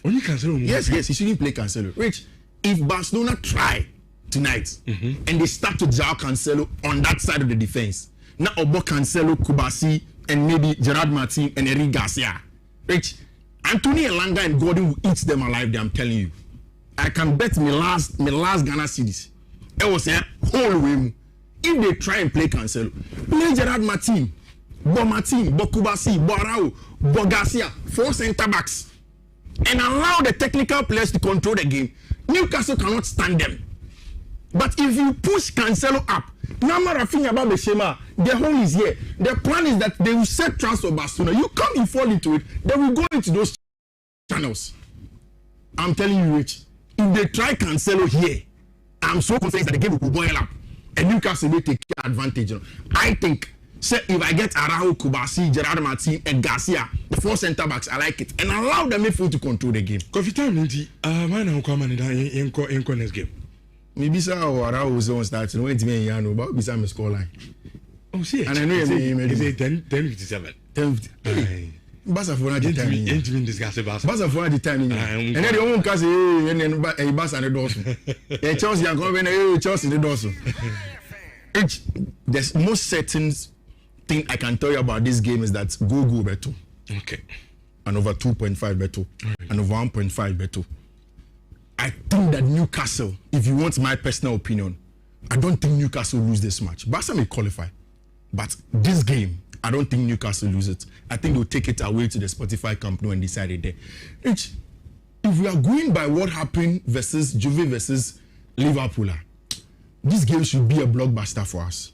Oh, you cancel? Yes, he shouldn't play Cancelo. Rich, if Barcelona try tonight and they start to João Cancelo on that side of the defense, now Obo Cancelo, Kubasi, and maybe Gerard Martin and Eric Garcia. Rich, Anthony Elanga and Gordon will eat them alive. I'm telling you. I can bet my last Ghana cities. It was a whole way. If they try and play Cancelo, play Gerard Martin, Bo Martin, Bo Kubasi, Bo Arau, Bo Garcia, 4 centre backs, and allow the technical players to control the game. Newcastle cannot stand them. But if you push Cancelo up, Nama Rafinha about the Shema, the hole is here. The plan is that they will set traps for Barcelona. You come and fall into it, they will go into those channels. I'm telling you, Rich, if they try Cancelo here, I'm so confident that the game will boil up. And Newcastle will take advantage. I think, say, if I get Araujo, Kubasi, Gerard Martin, and Garcia, the 4 centre backs, I like it. And allow the midfield to control the game. Coffee time, Ninti. Man, I'm coming in next game. maybe sir or I was on starting when me yano but be some score line. Oh see. And I know you 10:57. 10:50. Basa for na time. Intimate discuss about. Basa for na time. And then the one case and then Basa the doors. Eh Chelsea and go when Chelsea the doors. There's most certain thing I can tell you about this game is that go better. Okay. And over 2.5 better. And over 1.5 better. I think that Newcastle, if you want my personal opinion, I don't think Newcastle lose this match. Barca may qualify. But this game, I don't think Newcastle lose it. I think they'll take it away to the Spotify Camp Nou and decide it there. If we are going by what happened versus Juve versus Liverpool, this game should be a blockbuster for us.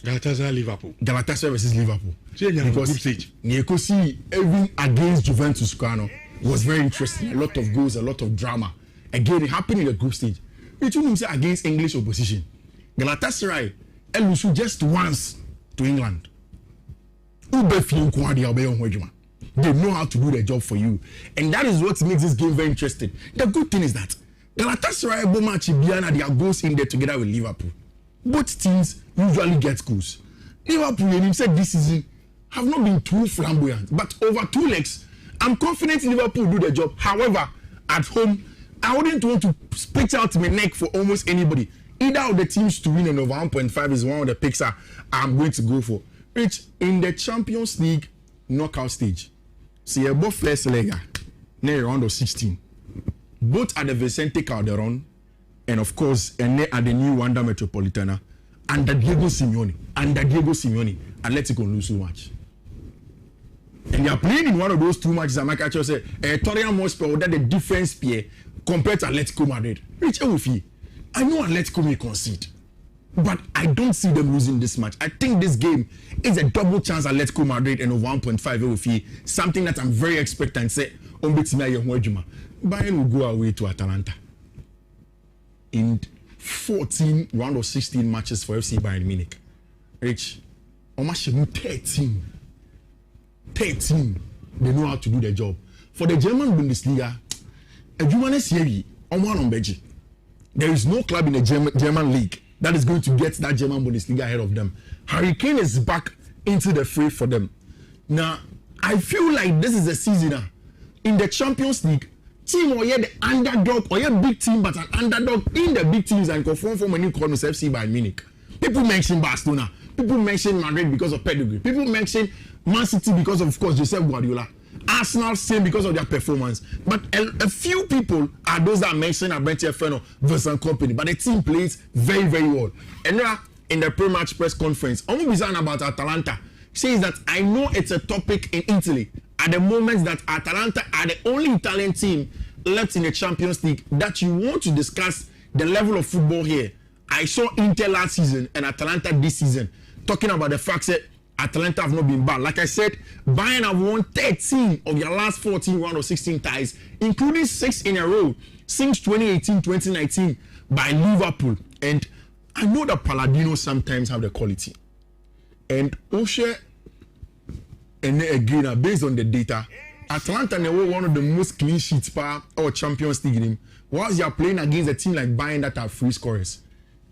Galatasaray versus Liverpool. Because Nyekosi, even against Juventus, was very interesting. A lot of goals, a lot of drama. Again, it happened in the group stage. It wouldn't say against English opposition. Galatasaray, Elusu just once to England. They know how to do their job for you. And that is what makes this game very interesting. The good thing is that Galatasaray Bomachi Biana, they are goals in there together with Liverpool. Both teams usually get goals. Liverpool, and himself this season, have not been too flamboyant. But over 2 legs, I'm confident Liverpool do the job. However, at home, I wouldn't want to split out my neck for almost anybody. Either of the teams to win and over 1.5 is one of the picks I'm going to go for. Which in the Champions League knockout stage, see both first leg, near round of 16. Both at the Vicente Calderon, and of course, and at the new Wanda Metropolitana, under Diego Simeone, Atletico lose so much. And they are playing in one of those 2 matches. I'm like I just said, Torian Mosper that the difference here compared to Atletico Madrid. Which I know Atletico may concede, but I don't see them losing this match. I think this game is a double chance Atletico Madrid and over 1.5 something that I'm very expectant. Say, Bayern will go away to Atalanta in 14 round of 16 matches for FC Bayern Munich. Rich, almost 13. They know how to do their job. For the German Bundesliga, there is no club in the German league that is going to get that German Bundesliga ahead of them. Harry Kane is back into the fray for them. Now, I feel like this is a season in the Champions League. Team or the underdog or big team, but an underdog in the big teams and conform for many corners FC Bayern Munich. People mention Barcelona. People mention Madrid because of pedigree. People mention Man City because of course, Josep Guardiola. Arsenal same because of their performance. But a few people are those that mention Abrente Feno versus company. But the team plays very, very well. And now, in the pre-match press conference, I'm bizarre about Atalanta. Says that I know it's a topic in Italy at the moment that Atalanta are the only Italian team left in the Champions League that you want to discuss the level of football here. I saw Inter last season and Atalanta this season talking about the fact that Atalanta have not been bad. Like I said, Bayern have won 13 of their last 14 round of 16 ties, including 6 in a row since 2018-2019 by Liverpool. And I know that Palladino sometimes have the quality. And Oshe, and again, based on the data, Atalanta were one of the most clean sheets or Champions League game. Whilst you are playing against a team like Bayern that are free scorers,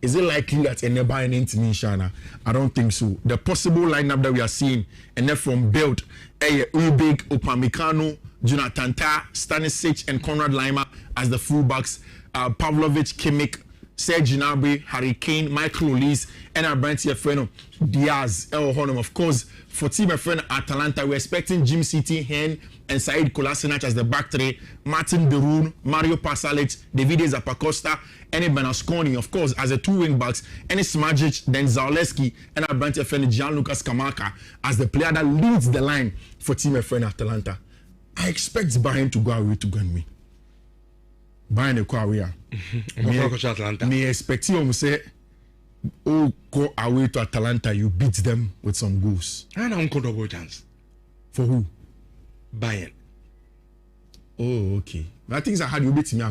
is it likely that any Bayern intimidation? I don't think so. The possible lineup that we are seeing, and then from Belt, Ubig, Upamecano, Jonathan Tah, Stanisic, and Konrad Laimer as the fullbacks, Pavlovic, Kimmich, Serge Gnabry, Harry Kane, Michael Olise, and Abrante Feno, Diaz, El Honum. Of course, for Team Efren Atalanta, we're expecting Jim City, Hen, and Said Kolasinac as the back three, Martin Derun, Mario Pasalic, Davide Zappacosta, and Benasconi, of course, as the 2 wing backs, and Smajic, then Zalewski, and Abrante Feno, Gianluca Scamacca as the player that leads the line for Team Efren Atalanta. I expect Bayern to go away to Gunway. Bayern to go away. Me expect him say, "Oh, go away to Atalanta. You beat them with some goals." And I'm double chance for who? Bayern. Oh, okay. I think I had you beat me.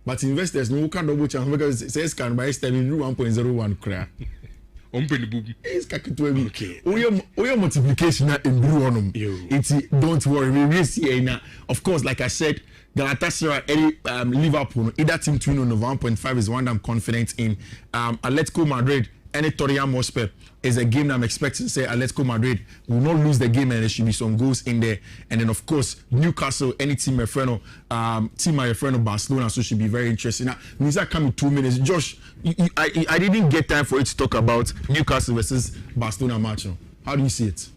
But investors no can double chance because it says can buy stable 1.01 clear. Ompeni bubu. Is kakitwe. Okay. Oya multiplication na embru onum. Don't worry, we will see now. Of course, like I said, Galatasaray, Liverpool, either team to win on 1.5 is one I'm confident in. Atletico Madrid, any Tottenham Hotspur is a game that I'm expecting to say Atletico Madrid will not lose the game and there should be some goals in there. And then of course Newcastle, any team my friend Barcelona, so should be very interesting. Now, Nhyira come in 2 minutes. Josh, I didn't get time for you to talk about Newcastle versus Barcelona match. How do you see it?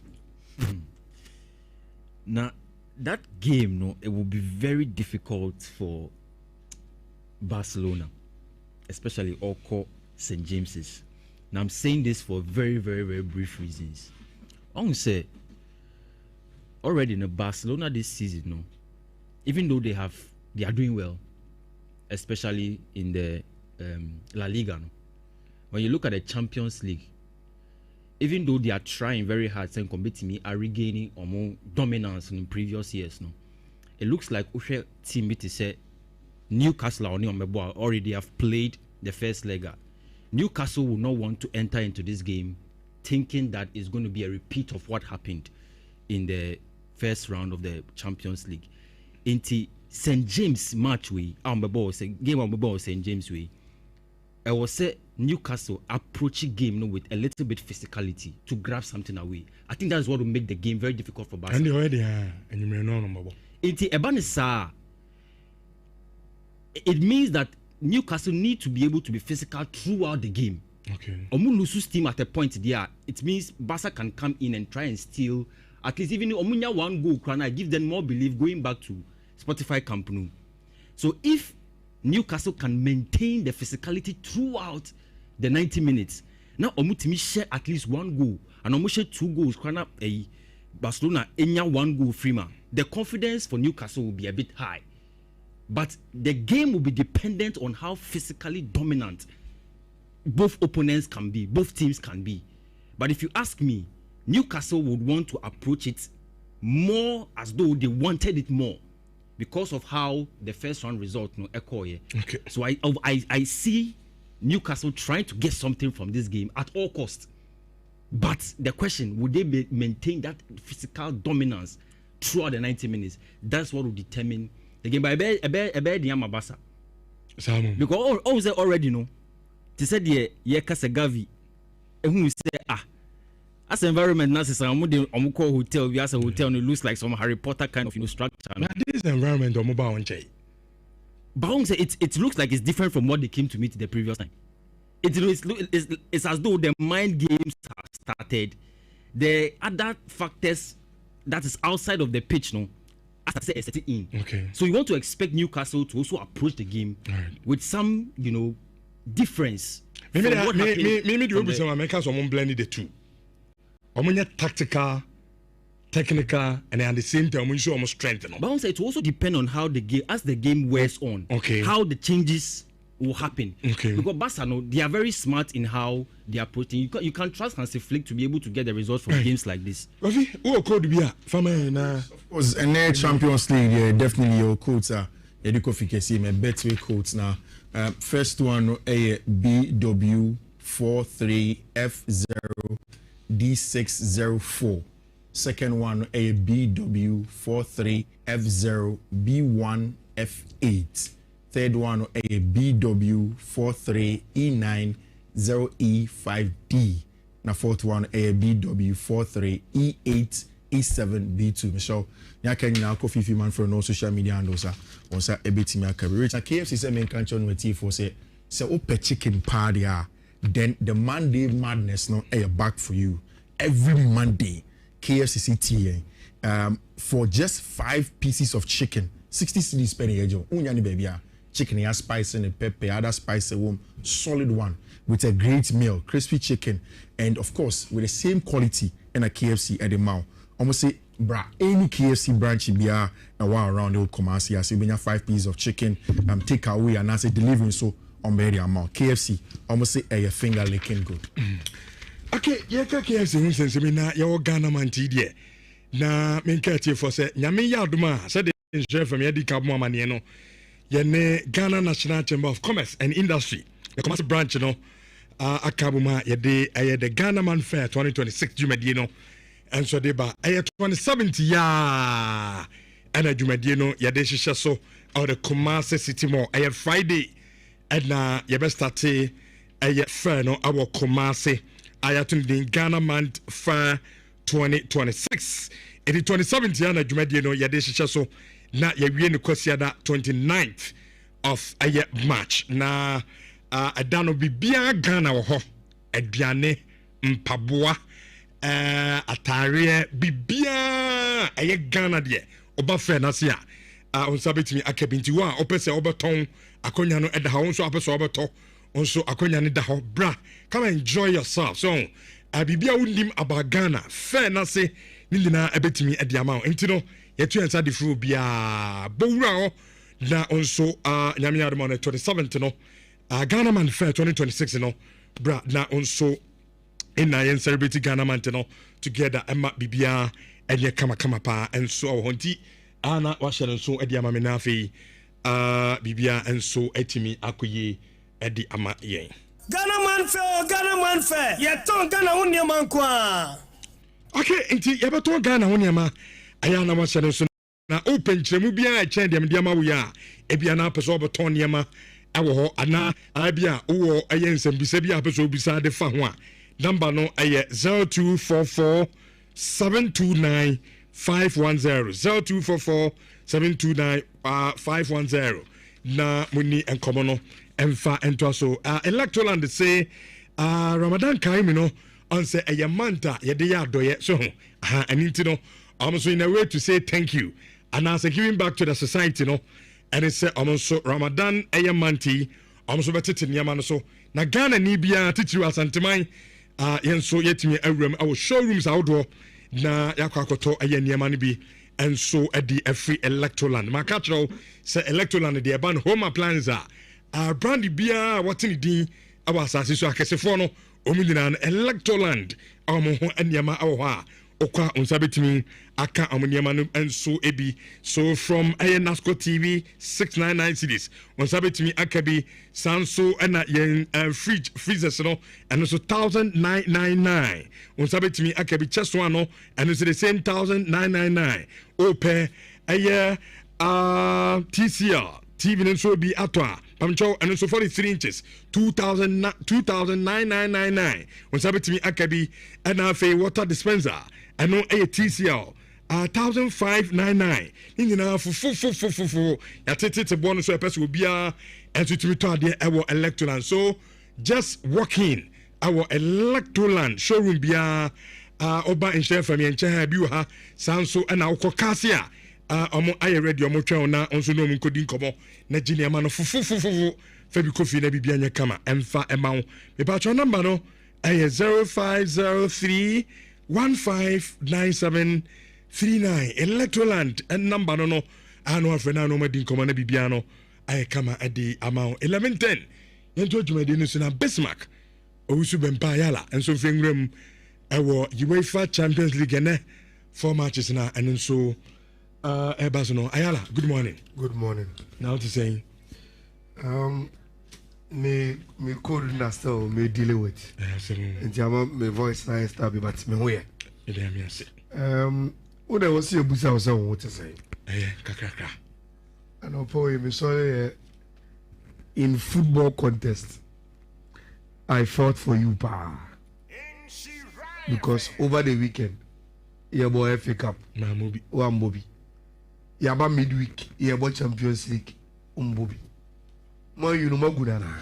Now that game, no, it will be very difficult for Barcelona, especially Oko St. James's. Now I'm saying this for very, very, very brief reasons. I want to say already in Barcelona this season, no, even though they are doing well, especially in the La Liga. No, when you look at the Champions League, even though they are trying very hard to compete me are regaining more dominance in previous years, no, it looks like Ushe team to say Newcastle already have played the first leg. Newcastle will not want to enter into this game thinking that it's going to be a repeat of what happened in the first round of the Champions League. Into St. James match way, game on St. James way. I was say Newcastle approaching game with a little bit physicality to grab something away. I think that's what will make the game very difficult for Barca. And already and you may know number 1. Into Ebanisa, it means that Newcastle need to be able to be physical throughout the game. Okay. Omu lose team at a point there. It means Barca can come in and try and steal. At least even Omunya one goal, I give them more belief going back to Spotify Camp Nou. So if Newcastle can maintain the physicality throughout the 90 minutes, now Omutimi share at least one goal and Omu share 2 goals. Barcelona enya 1 goal freema. The confidence for Newcastle will be a bit high. But the game will be dependent on how physically dominant both opponents can be, both teams can be. But if you ask me, Newcastle would want to approach it more as though they wanted it more because of how the first round result echo here. Okay. So I see Newcastle trying to get something from this game at all costs. But the question, would they maintain that physical dominance throughout the 90 minutes? That's what will determine the game. By a bad Yamabasa. Because all they already know. They said ye kase gavi. And who say as environment now is a call hotel, we as a hotel and it looks like some Harry Potter kind of structure. Now this environment or mobile but it looks like it's different from what they came to meet the previous time. It's as though the mind games have started. The other factors that is outside of the pitch, no, as I said, setting in. Okay. So you want to expect Newcastle to also approach the game with some, difference. Maybe the reason why make us blend the two. Tactical, technical, and at the same time, we show almost strength. But it will also depend on how the game, as the game wears on, how the changes will happen. Okay. Because Barca, they are very smart in how they are approaching. You can trust Hansi Flick to be able to get the results from games like this. Of course, and the Champions League, definitely your coach are Edikofikesi, my Betway coach now. First one, a BW43F0. D604. Second one, a BW43F0B1F8. Third one, a BW43E90E5D. Now fourth one, a BW43E8E7B2. Michelle, you can now coffee if you man for no social media and also a bit me a career. KFC said main country on T4 say open chicken party. Then the Monday madness back for you every Monday. KFC for just 5 pieces of chicken, 60 cedis per year. Unyani baby, chicken has spice and pepper, other spice solid one with a great meal, crispy chicken, and of course with the same quality in a KFC at the mouth. Almost say, any KFC branch be a while around the commercial. So we have 5 pieces of chicken, take away and I say delivering so. On very amount KFC almost say a finger licking good. Okay, KFC who sense me na your Ghana man TD na menkati for say nyame yaduma said the chef from Yadi Kabmo mane no ye ne Ghana National Chamber of Commerce and Industry the commerce branch akabuma yɛde ɛyɛ the Ghana Man Fair 2026 dwumadie no ɛnso de ba ɛyɛ 27th ya ɛna dwumadie no yɛde hyehyɛ so ɛwɔ the Kumasi City Mall ɛyɛ Friday ɛna yɛbɛstarte ɛyɛ fair no ɛwɔ Kumasi ayɛto ne Ghana Man Fair 2026 ɛde 27th ya na dwumadie no yɛde hyehyɛ so na yɛwie ne kwasiada 29th of March na ɛda no bibia Ghana wɔ hɔ aduane mpaboa atareɛ bibia ɛyɛ Ghana deɛ ɔba fɛ na se a onsa betumi akabinti wa ɔpɛ sɛ ɔbɛtɔn akonya no ɛda hɔ nso apɛ sɛ ɔbɛtɔ nso akonya no da hɔ bra come enjoy yourself so bibia wonim about Ghana fɛ na se ne nyinaa ɛbɛtumi ɛde ama wo nti no yɛtu yɛnsa de furu bia bowura hɔ na nso nyame adom no 27th no Ghana Man Fair 2026 no bra na nso ina yɛn celebrate Ghana Man no together ɛma bibia ɛnyɛ kama pa nso ɔwɔ nti ana wahyɛ no nso ɛde ama me na afei bibia nso ɛtumi akɔyie ɛde ama yɛn Ghana Man Fair yɛtɔn Ghana ho nneɛma nko a okay nti yɛbɛtɔn Ghana ho nneɛma ayɛ na wahyɛ no nso na open kyerɛmu biara ɛkyɛn deɛ mede ama wo yɛ a ebia na apɛ sɛ ɔbɛtɔn nneɛma ɛwɔ hɔ ana abia wo ɛyɛ nsɛmbisa bi a apɛ sɛ obisa de fa ho a number no ɛyɛ 0244 729 510 0244 729 510 na muni nkɔmɔ no ɛmfa ɛntoa so Electroland say Ramadan kaimi no on say ɛyɛ manta yɛde yɛ adɔyɛ so ho ɛni nti no so in a way to say thank you and as giving back to the society no and it's so Ramadan ɛyɛ manti so betete nneɛma no so na Ghana ni bia titiri asanteman yɛn so yɛtumi awuram our showrooms outdoor na yakɔ akɔtɔ ɛyɛ nneɛma no bi ɛnso ɛde ɛfiri Electroland maka kyerɛw sɛ Electroland de ɛba no home appliance brand bia wɔte ne din ɛwɔ asase so akɛsefoɔ no ɔmo nyinaa no Electroland ɔmo ho nneɛma ɛwɔ hɔ a okwa onsa betimi aka amoniema no enso ebi so from Nasco TV 699 cities onsa betimi aka bi sanso na yen freezers no and so 1999 onsa betimi aka bi cheso no and so the same 1999 ope TCL TV nso bi atwa pamcho and so 43 inches 2999 onsa betimi aka bi and afi water dispenser I know a TCL 1599 nyina fufu ya tete bonus so person will be and to me to there our Electroland so just walk in our Electroland showroom bia oba enche fami enche ha bi ha sanso na ukokase omo aye ready omo twa na onso no mu kodi nkomo na gini ama no fufu fabi kofi na bibia nya kama emfa emawo me pa number no 0503 159739 Electroland and number no ano afrena no madi nkoma na bibia no ay kama adi amount 1110 yento dwumadi no so na Bismarck owusu bempa yala enso fengram ewo UEFA Champions League ne 4 matches na and nso ebas no ayala good morning now to say me code na still me dealing with and my voice na start but me where when I was here busa was what to say kakaka and opo me sorry in football contest I fought for you pa because over the weekend your boy FA Cup Mbobi yaba midweek your boy Champions League Mbobi Man you know Magudana.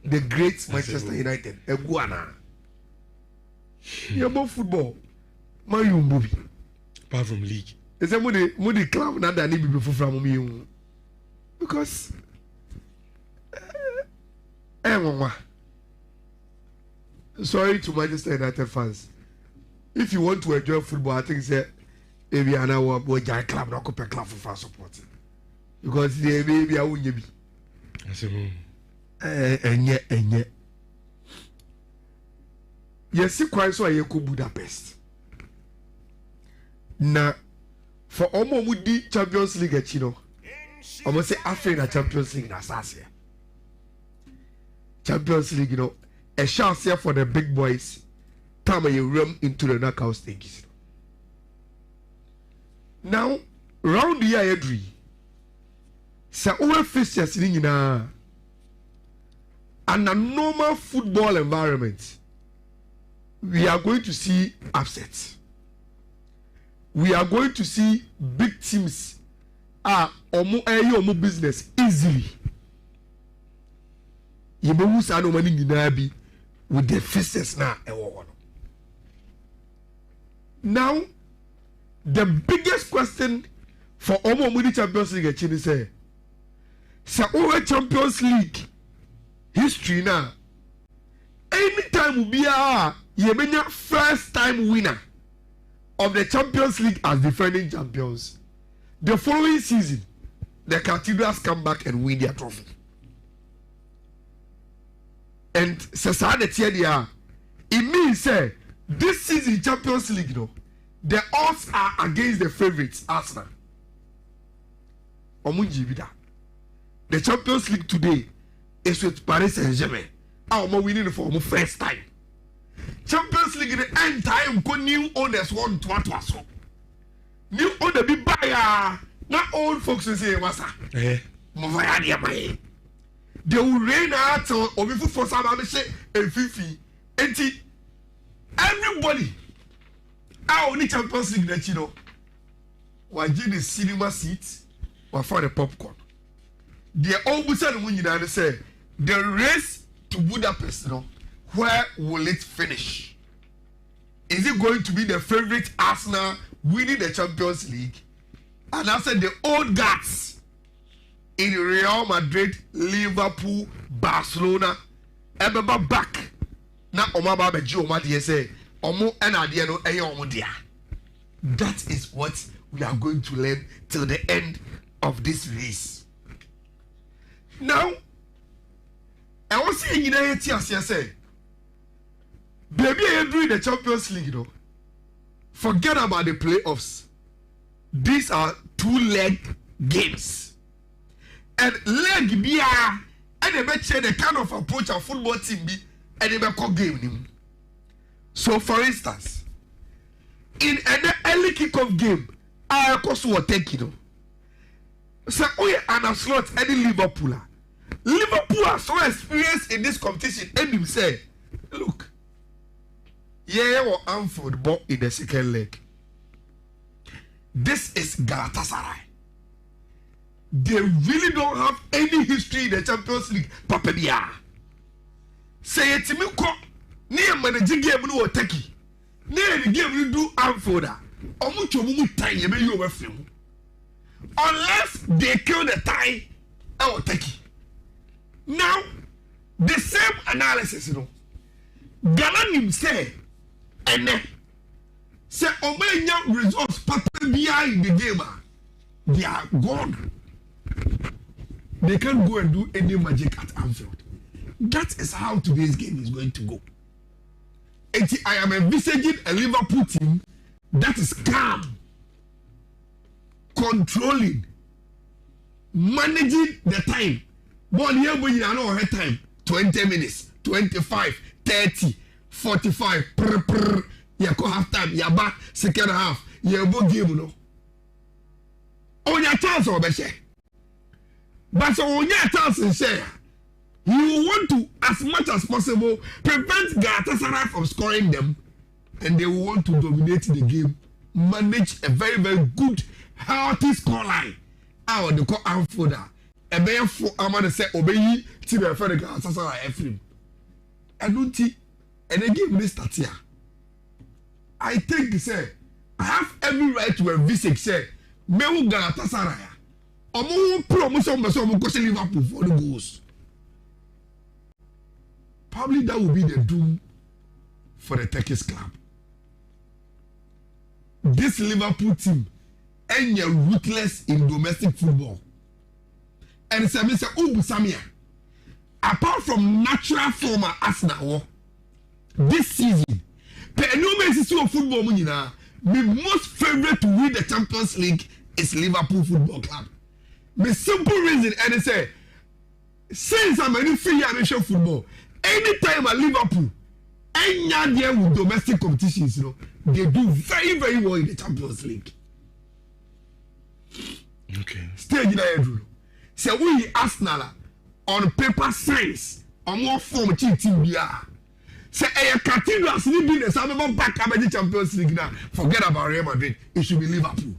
The great Manchester United, Eguana. You about football. Man you movie. Apart from league. Is a moody club not that need before from me. Because sorry to Manchester United fans. If you want to enjoy football, I think say maybe an hour boy club not compare club for fan supporting. Because they maybe I wouldn't be. And yet. Yes, quite so I go Budapest. Now, for almost with the Champions League, you know, I must say after the Champions League, na sase. Champions League, you know, a chance here for the big boys. Time you run into the knockout stages. Now, round the year, Edri. So, our fixtures in and a normal football environment, we are going to see upsets. We are going to see big teams omo business easily. Yebemu sa no mani nyina bi with the fixtures na ewo. Now, the biggest question for omo Champions League actually say over Champions League history now. Anytime we are yebenya first time winner of the Champions League as defending champions, the following season the Cathedrals come back and win their trophy. And it means this season Champions League, you know, the odds are against the favorites Arsenal. The Champions League today is with Paris Saint-Germain. Our winning for the first time. Champions League in the end time go new owners want to so. New owner be buyer. Not old folks will say what's that? They will rain out or before for some and Fifi. And everybody our only Champions League that you know was in the cinema seats or for the popcorn. The almost when you say the race to Budapest, you know, where will it finish? Is it going to be the favorite Arsenal winning the Champions League? And after the old guys in Real Madrid, Liverpool, Barcelona, everybody back. Now, Omaba Beji Omadi say, Omo Enadia no Eyomodia. That is what we are going to learn till the end of this race. Now, I was saying, you know, say, baby, I doing the Champions League, you know. Forget about the playoffs. These are 2-leg games. And leg be and they make the kind of approach a football team be and they make a game. So for instance, in an early kickoff game, I cost will take you know. So we are a slot any Liverpool. Liverpool are so experienced in this competition. And him say, look, yeah, or Anfield ball in the second leg. This is Galatasaray. They really don't have any history in the Champions League. Papabia. Say it to me, near managing game no Turkey. Near the game you do Anfield. Unless they kill the tie or Turkey. Now, the same analysis, you know. Galanim say, and then say, Omega results Papabia in the game. They are gone. They can't go and do any magic at Anfield. That is how today's game is going to go. And I am envisaging a Liverpool team that is calm, controlling, managing the time. But here we know her time 20 minutes, 25, 30, 45. You go half time, you back second half, you go game no. On your chance or better. But on your chance and share, you want to, as much as possible, prevent Galatasaray from scoring them, and they want to dominate the game, manage a very, very good, healthy scoreline. How they call Anfield. A bear for Amanda say, obey team and Frederick Galatasaray Ephraim. I don't think, and they give me start here. I think, say, I have every right to envisage, say, Mewu Galatasaray. Omo promotion omo go Liverpool for the goals. Probably that will be the doom for the Turkish club. This Liverpool team and you're ruthless in domestic football. And it's a Mr. Ubu Samia. Apart from natural former Arsenal this season, the no football munina, the most favorite to win the Champions League is Liverpool Football Club. The simple reason, and they say since I'm any free amateur football, anytime at Liverpool, any year with domestic competitions, you know, they do very, very well in the Champions League. Okay. Stage in the so we Arsenal on paper science on more form team we are. Say a cathedrals need be the same back at the Champions League now. Forget about Real Madrid. It should be Liverpool.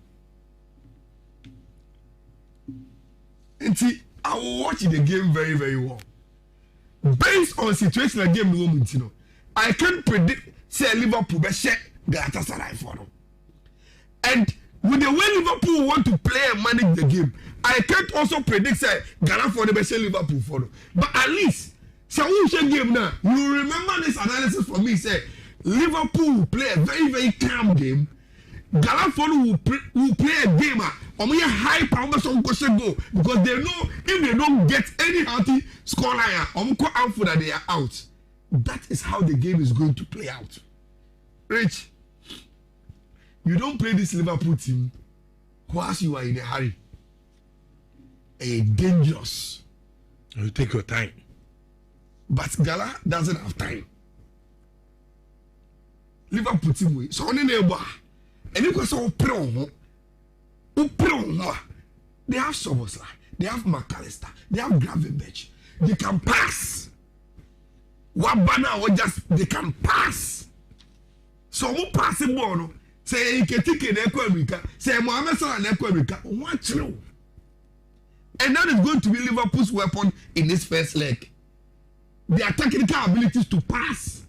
And see, I will watch the game very, very well. Based on situational game moment, you know, I can predict say Liverpool be share Galatasaray for them. And with the way Liverpool want to play and manage the game, I can't also predict say Galatasaray be share Liverpool for them. But at least so who share game now? You remember this analysis for me? Say Liverpool will play a very, very calm game. Galatasaray will play a game or more high power some question go because they know if they don't get any healthy scoreline or more out that they are out. That is how the game is going to play out. Rich, you don't play this Liverpool team whilst you are in a hurry. A dangerous. You take your time. But Gala doesn't have time. Liverpool team way. So on the neighbor, and you can say they have Soboslai, they have McAllister, they have Gravenberch. They can pass. Wabana or just they can pass. So who pass the ball? Say you can take in America. Say Mohamed Salah in America. Watch you. And that is going to be Liverpool's weapon in this first leg. Their technical abilities to pass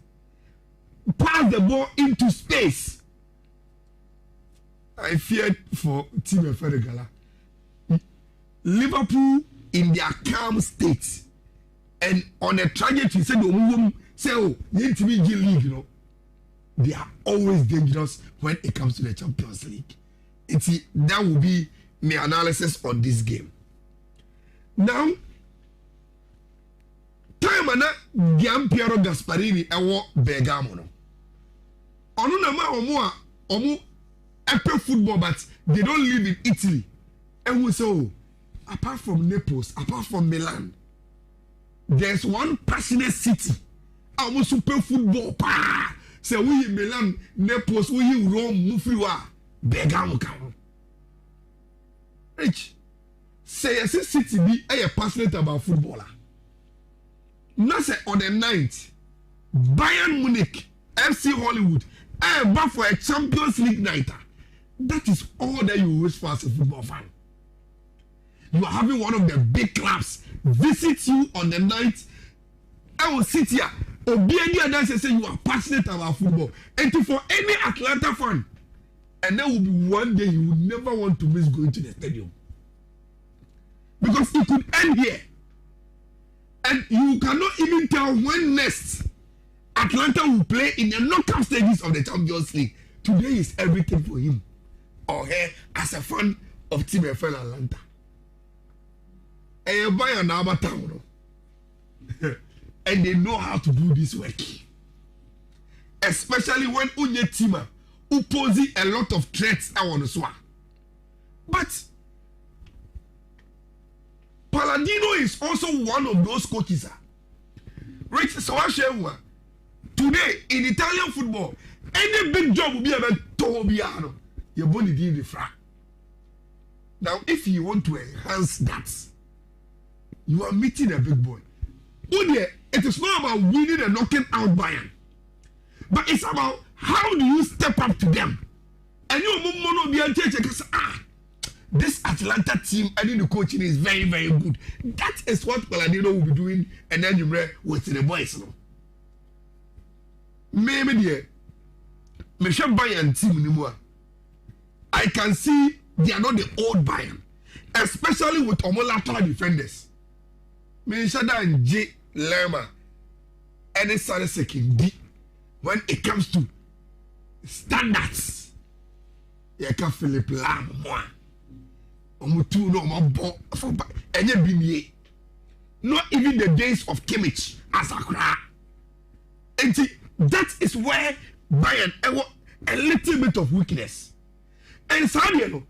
the ball into space. I feared for Team Federgala. Liverpool in their calm state and on a trajectory, say oh, league, you know, they are always dangerous when it comes to the Champions League. That will be my analysis on this game. Now, time na Gianpiero Gasparini ewo Bergamo no. Onu na ma omo epic football but they don't live in Italy. And we say, apart from Naples, apart from Milan, there's one passionate city. Our super football pa. Say we in Milan, Naples, we in Rome, Mufiwa, Bergamo come. Rich. Say a city be passionate about footballer. Not say on the 9th, Bayern Munich, FC Hollywood, but for a Champions League night. That is all that you wish for as a football fan. You are having one of the big clubs visit you on the 9th. I will sit here. Obiani and say you are passionate about football. And for any Atlanta fan, and there will be one day you will never want to miss going to the stadium. Because it could end here. And you cannot even tell when next Atlanta will play in the knockout stages of the Champions League. Today is everything for him or her as a fan of Team FL Atlanta. And you buy an town, and they know how to do this work. Especially when Unye Tima who poses a lot of threats on the swamp. But Palladino is also one of those coaches. Right, so I share one. Today in Italian football, any big job will be about Tobiano. You're going to give the fra. Now, if you want to enhance that, you are meeting a big boy. It is not about winning and knocking out Bayern, but it's about how do you step up to them. And you will be able to say, this Atlanta team, I think the coaching is very, very good. That is what Palladino will be doing, and then you with the boys. No? Maybe the Bayern team anymore. I can see they are not the old Bayern, especially with lateral defenders. Shada and J. Lerma, and it's second D. When it comes to standards, you can Philip Lam. Not even the days of Kimmich as a crack. And that is where Bayern a little bit of weakness. And Sadio,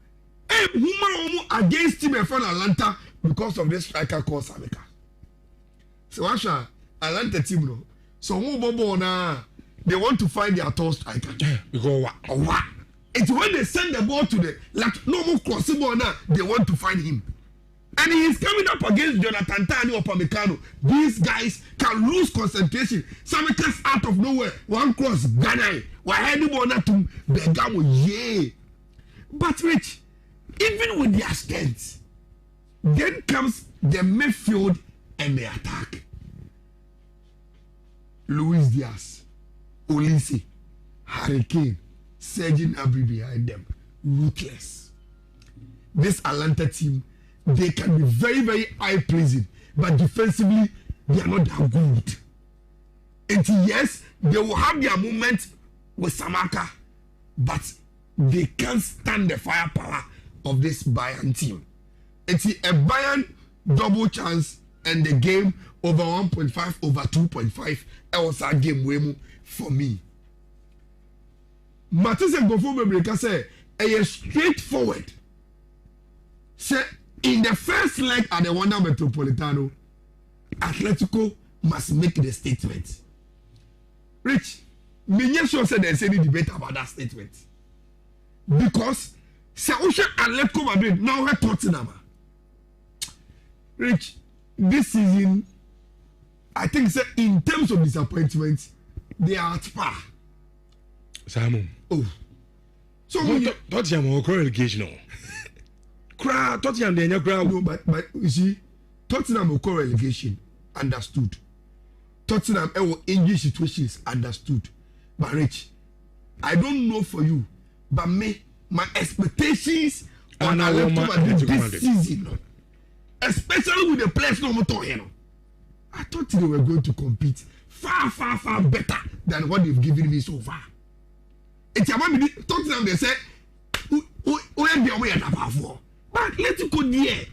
woman against Team FL Atlanta because of this striker called Samika. So Asha, Atlanta team no. So who bobo na they want to find their tall striker. Because what? It's when they send the ball to the left, no more crossing ball now, they want to find him. And he is coming up against Jonathan Tani or Pamecano. These guys can lose concentration. Some comes out of nowhere. One cross, Ghana. We're heading on to Begamo. Yeah. But Rich, even with their strength, then comes the midfield and the attack. Luis Diaz, Olise, Hurricane, Sergin Abri behind them. Ruthless. This Atlanta team, they can be very, very eye-pleasing, but defensively, they are not that good. And yes, they will have their moment with Samaka, but they can't stand the firepower of this Bayern team. It's a Bayern double chance and the game over 1.5 over 2.5. That was a game for me. Matisse and Gofo Bebreka say, a straightforward. Say, in the first leg at the Wanda Metropolitano, Atletico must make the statement. Rich, me sure said there's any debate about that statement. Because say Atletico Madrid now we're Tottenham. Rich, this season, I think say in terms of disappointment, they are at par. Simon. Oh. So Tottenham will call relegation. Tottenham they no, but you see, Tottenham will call relegation. Understood. Tottenham English situations understood. But Rich, I don't know for you, but me, my expectations on Atletico this season, especially with the players no more talking, I thought they were going to compete far, far, far better than what they've given me so far. It's about me. Tottenham they say, where they are at for. But let's go there.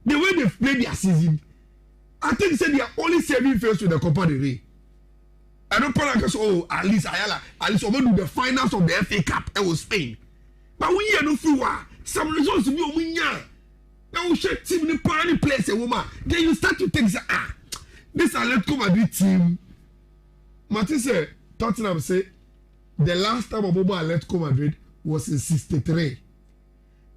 The way they've played their season, I think they are only saving face with the Copa del Rey. I don't know, at least I'm do the finals of the FA Cup. It was Spain. But we are no fool. Some results will be on me. Now we should team the party place a woman. Then you start to think, this Atletico Madrid team. Martin said, Tottenham say, the last time Atletico Madrid was in '63.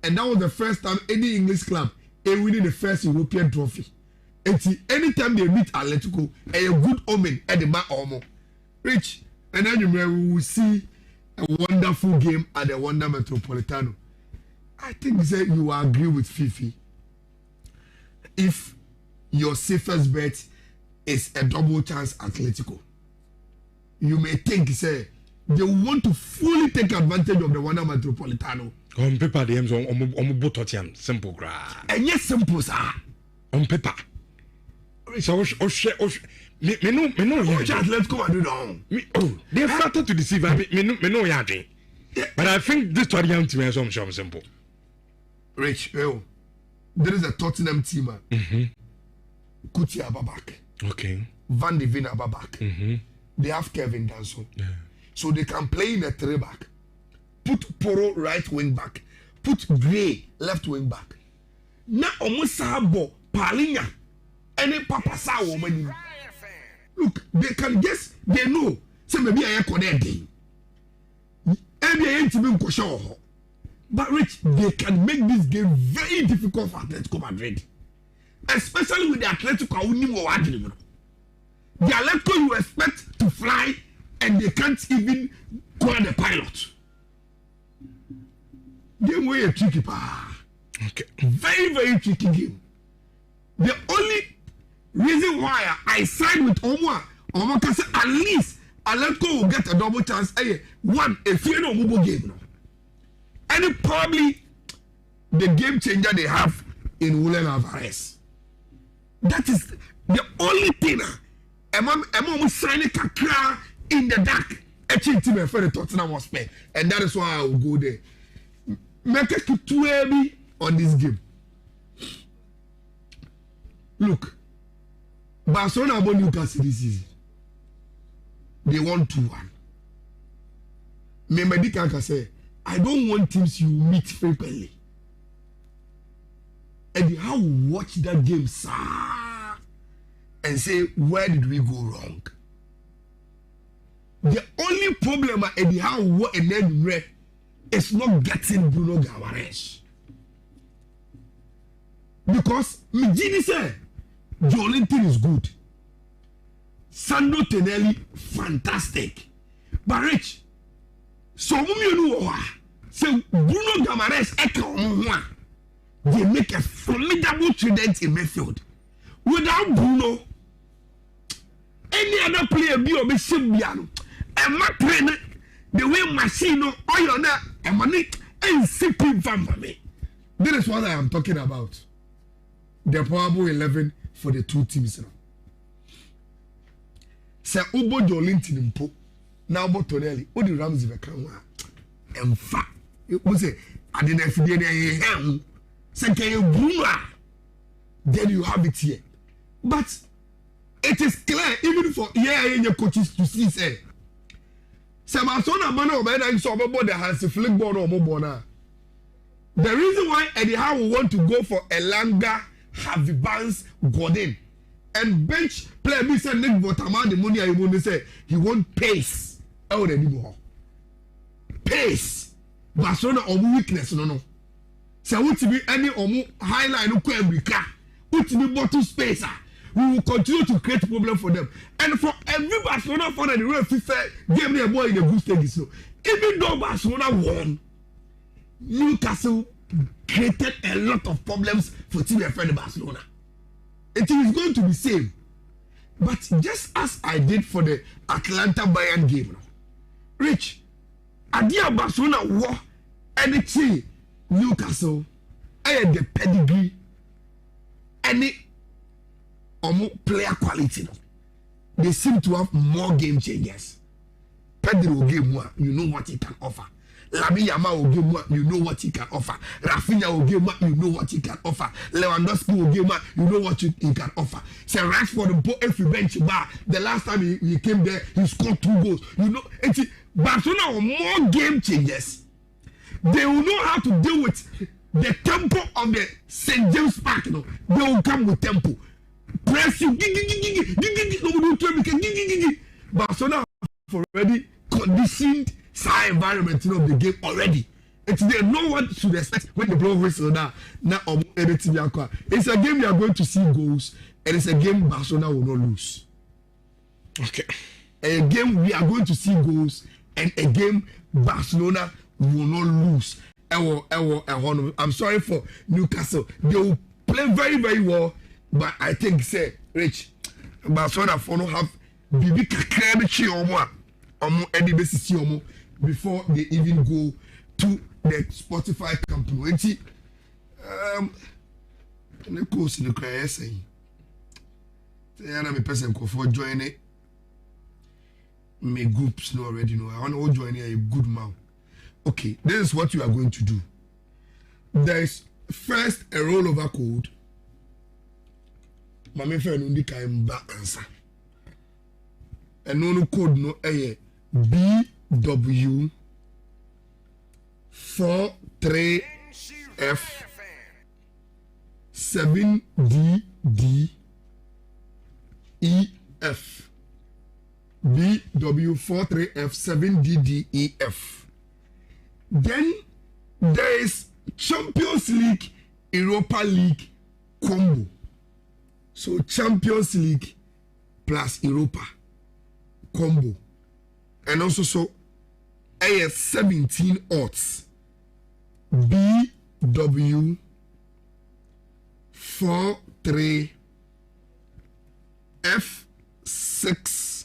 And that was the first time any English club winning the first European trophy. And anytime they meet Atletico, a good omen at the back almost. Rich, and then we will see a wonderful game at the Wanda Metropolitano. I think that you will agree with Fifi. If your safest bet is a double chance Atletico, you may think say they want to fully take advantage of the Wanda Metropolitano. On paper, the M's on Tottenham simple gra. And yes, simple sir. On paper. So me no let's go and do that. They started to deceive me no yarding. But I think this Tottenham team is some simple. Rich, there is a Tottenham team. Kuti Ababak. Okay. Van de Ven Ababak. They have Kevin Danso. Yeah. So they can play in a 3-back. Put Poro right wing back. Put Gray left wing back. Now almost Sabo Palinya. Any Papa Sa woman. Look, they can guess, they know. So maybe I am connecting. But Rich, they can make this game very difficult for Atletico Madrid. Especially with the Atletico. The Atletico you expect to fly and they can't even call the pilot. Game way a tricky pa. Okay. Very, very tricky game. The only reason why I side with Omwa can say at least Atletico will get a double chance. One, if you know Mubo game. And probably the game changer they have in Julian Alvarez. That is the only thing. I'm signing Kakra in the dark. Actually, team for the Tottenham was pay. And that is why I will go there. Make it too heavy on this game. Look, Barcelona won Newcastle this season. They won 2-1. Memedi Kanka say, I don't want teams you meet frequently. And how watch that game, sir. and say, where did we go wrong? The only problem at Eddie Howe and then Red is not getting Bruno Guimaraes. Because Mijini said, Jolinton is good. Sandro Tonelli, fantastic. But Rich, so say Bruno Guimaraes, they make a formidable trident in midfield. Without Bruno, any other player be or be Simbiano. And my trainer, the way machine or your na and money and sipping from me. This is what I am talking about. The probable 11 for the two teams. Sir Ubo Jolinton Impo, now Botonelli, what the Ramsey Vacanwa. And fact, it was a I didn't feel any say can you Bruno? Then you have it here. But it is clear, even for in your coaches to see, say, Samasona Mano, man, I saw about the hands of flick born or Mobona. The reason why Eddie Howe will want to go for Elanga, Harvey Barnes, Gordon, and bench player, Mr. Nick Botama, the money I want to say, he want pace. Oh, the more pace. Barcelona or weakness, no. So, what to be any or highline of Quebec, what to be bottle spacer. We will continue to create problem for them. And for every Barcelona fan and the real FIFA game their boy in the good stage. So even though Barcelona won, Newcastle created a lot of problems for team friend Barcelona. It is going to be same. But just as I did for the Atlanta Bayern game, Rich, Adia Barcelona war anything Newcastle, I had the pedigree, any player quality. No? They seem to have more game changers. Pedro will give more, you know what he can offer. Lamine Yamal will give more, you know what he can offer. Rafinha will give more, you know what he can offer. Lewandowski will give more, you know what he can offer. Say Rashford, if you bench bar, the last time he came there, he scored 2 goals. You know, Barcelona have more game changers. They will know how to deal with the tempo of the St. James Park. You know? They will come with tempo. Press you, Barcelona have already conditioned side environment of the game already. It's they know what to expect when the blow whistle now. It's a game you are going to see goals, and it's a game Barcelona will not lose. Okay. A game we are going to see goals, and a game Barcelona will not lose. I'm sorry for Newcastle. They will play very, very well. But I think, say, Rich, Barcelona for no have Bibi Kakrebichi Omo Eddie Besisi Omo before they even go to the Spotify company. The course in the cry saying, I'm a person for joining me groups no already know. I want to join a good man. Okay, this is what you are going to do. There is first a rollover code. Mame friend undi kaim ba answer. And no code no BW 43F 7DD EF. BW 43F 7DDEF. Then there is Champions League, Europa League combo. So Champions League plus Europa combo. And also so AS 17 odds. BW 43 F6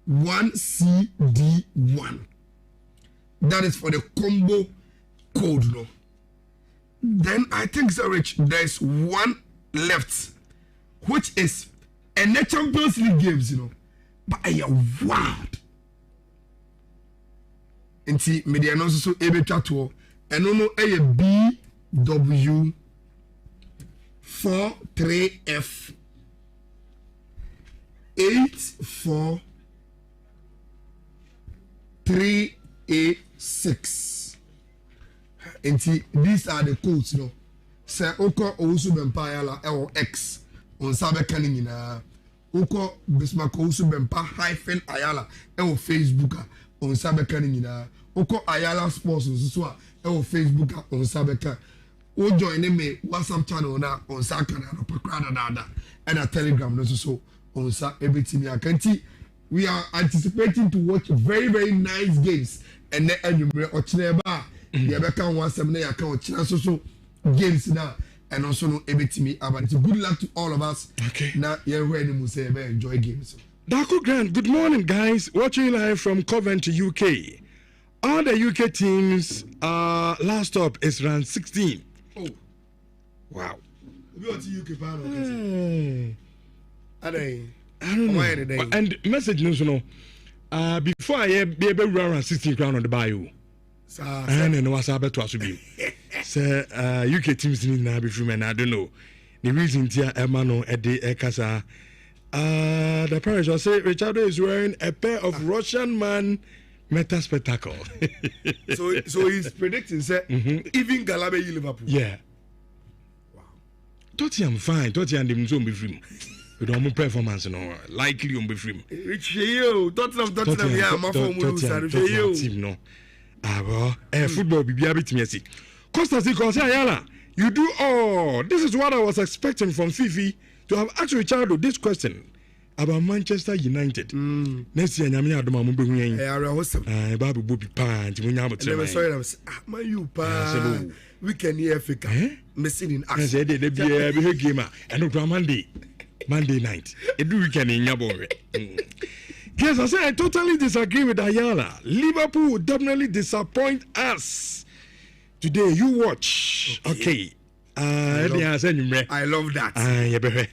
1CD1. That is for the combo code, no? Then I think so, Rich, there's one left, which is and the Champions League games, you know. But I am wild. And see, media also so able to and no a BW 43F 843A6. And see, these are the codes, you know. Say Oko Ousum Empire la X on Sabe Canning wokɔ Bismarck Owusu Bempa -Ayala ɛwɔ Facebook a onsa bɛka ne nyinaa wokɔ Ayala Sports nso a ɛwɔ Facebook a onsa bɛka wo join me WhatsApp channel na onsa ka na no pakra dada ɛna Telegram no so onsa ebetimi akanti. We are anticipating to watch very, very nice games. And then anyway, Ochineba, the Abeka one seminar account, so games now, and also no ebitimi about it. Good luck to all of us. Okay. Now you're ready to say enjoy games. Donkor Grant, good morning, guys. Watching live from Coventry, UK. All the UK teams last up is round 16. Oh. Wow. We are to UK panel. I don't know. And message news, before I be able to run 16 crown on the bayou. And then what's about to be. Say, UK teams need to be from, and I don't know. The reason here, Emano at the Ekasa, the parish will say Richard is wearing a pair of Russian man meta spectacle. so he's predicting, say, even Galabe Liverpool. Yeah. Wow. Tottenham fine. Tottenham them zone be free. We don't performance no likely on be free. Rich you, Tottenham, yeah, my form team no. Football be a bit messy. Costa Ayala, you do all. This is what I was expecting from Fifi to have actually Richard this question about Manchester United. Next year, Nyamia Adoma Mumbu. Babu Bobby Pant, when you have a time. Man, you pa. We can hear Africa. Missing in action. I said, they be a gamer and no Monday night. A do weekend in Yabore. Yes, I say I totally disagree with Ayala. Liverpool will definitely disappoint us. Today, you watch. Okay. I love that. Yeah,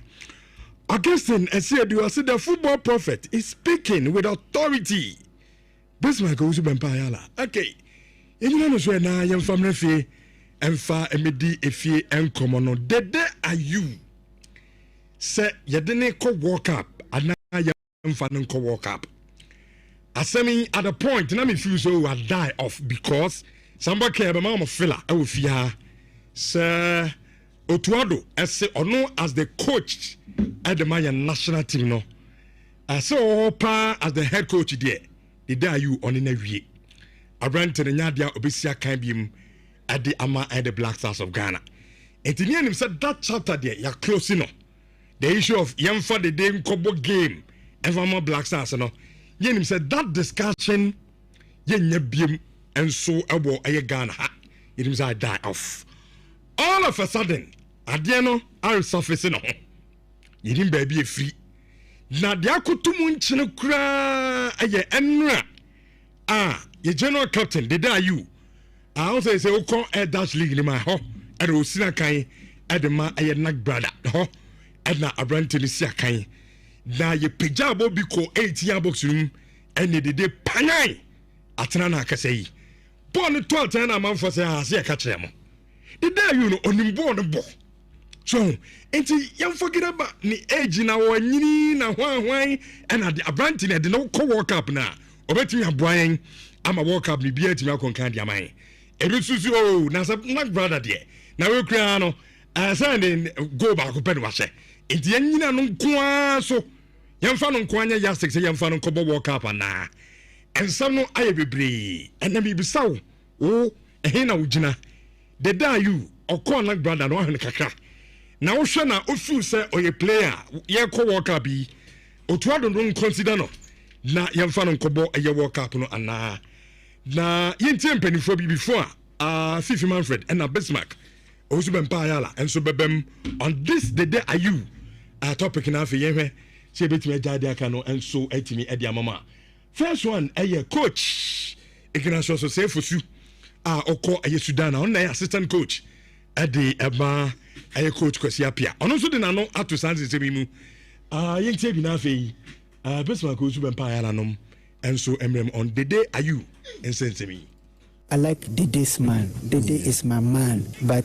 Augustine, I said you are the football prophet is speaking with authority. Bismarck Owusu Bempa Ayala. Okay. You know so na yam family fee emfa emedi efie enkomo dede ayu. Say yedene ko walk up ana yamfa no ko walk up. Asemi at the point na me feel so I die off because somebody care be mama filler e wo fia. Sir Otuado as the coach at the Mayan national team no. So as the head coach there. The day you on in a way. I ran to the Nadia Obesia Cambium at the Ama and the Black Stars of Ghana. And to him said that chapter there, you're close enough. The issue of young for the day Kobo game and for more Black Stars, no. Yen said that discussion, yen and so about a Ghana. It was I die off. All of a sudden, Adiano, I'll surface no. You didn't baby free. Na dia kutumu nchine kura aye enra your general captain the day you also say okon air dash league ni ma ho e do sina kan e de ma aye nag brother ho e na abrante ni sia kan na ye pejabo bi ko 8 year box room and the day panai atena na akase yi ball no 12 na man for say ase ka kire mo the day you no onimbo no bo so enti yam forget about ni age na wanyini na hwan and the abrante na de no ko world cup na obetimi aboan ama world cup ni bia timi akonkan dia man ebi susu o na nag brother de na we kura no asande go ba ko pedo wahye enti yanyina no nkoa so yamfa no nkoa nya yasik se yamfa no ko world cup na ensam no aye bebre ena bi bisaw o ehe na wugina the day you okon nag brother no ahwe kakra na wo hwe na ofiu se oye player ye ko world cup bi Otuado no consider no na yamfa no nkobo eye world cup no ana na yentie mpanifo bi before Fifi Manfred and Bismarck Owusu Bempa Ayala and so bebem on this the day are you topic na fe yehwe se betimi agade aka no and so etimi edia mama first one coach Ignacio so say fosu okọ eye Sudan on na assistant coach ade eba coach Kwesi Apia ono so de na no ato sanse se bi mu yentie bi na fe Bismarck Owusu Bempa Ayala nom and so emrem on the day are you and send to me I like Dede's man. Dede is my man. But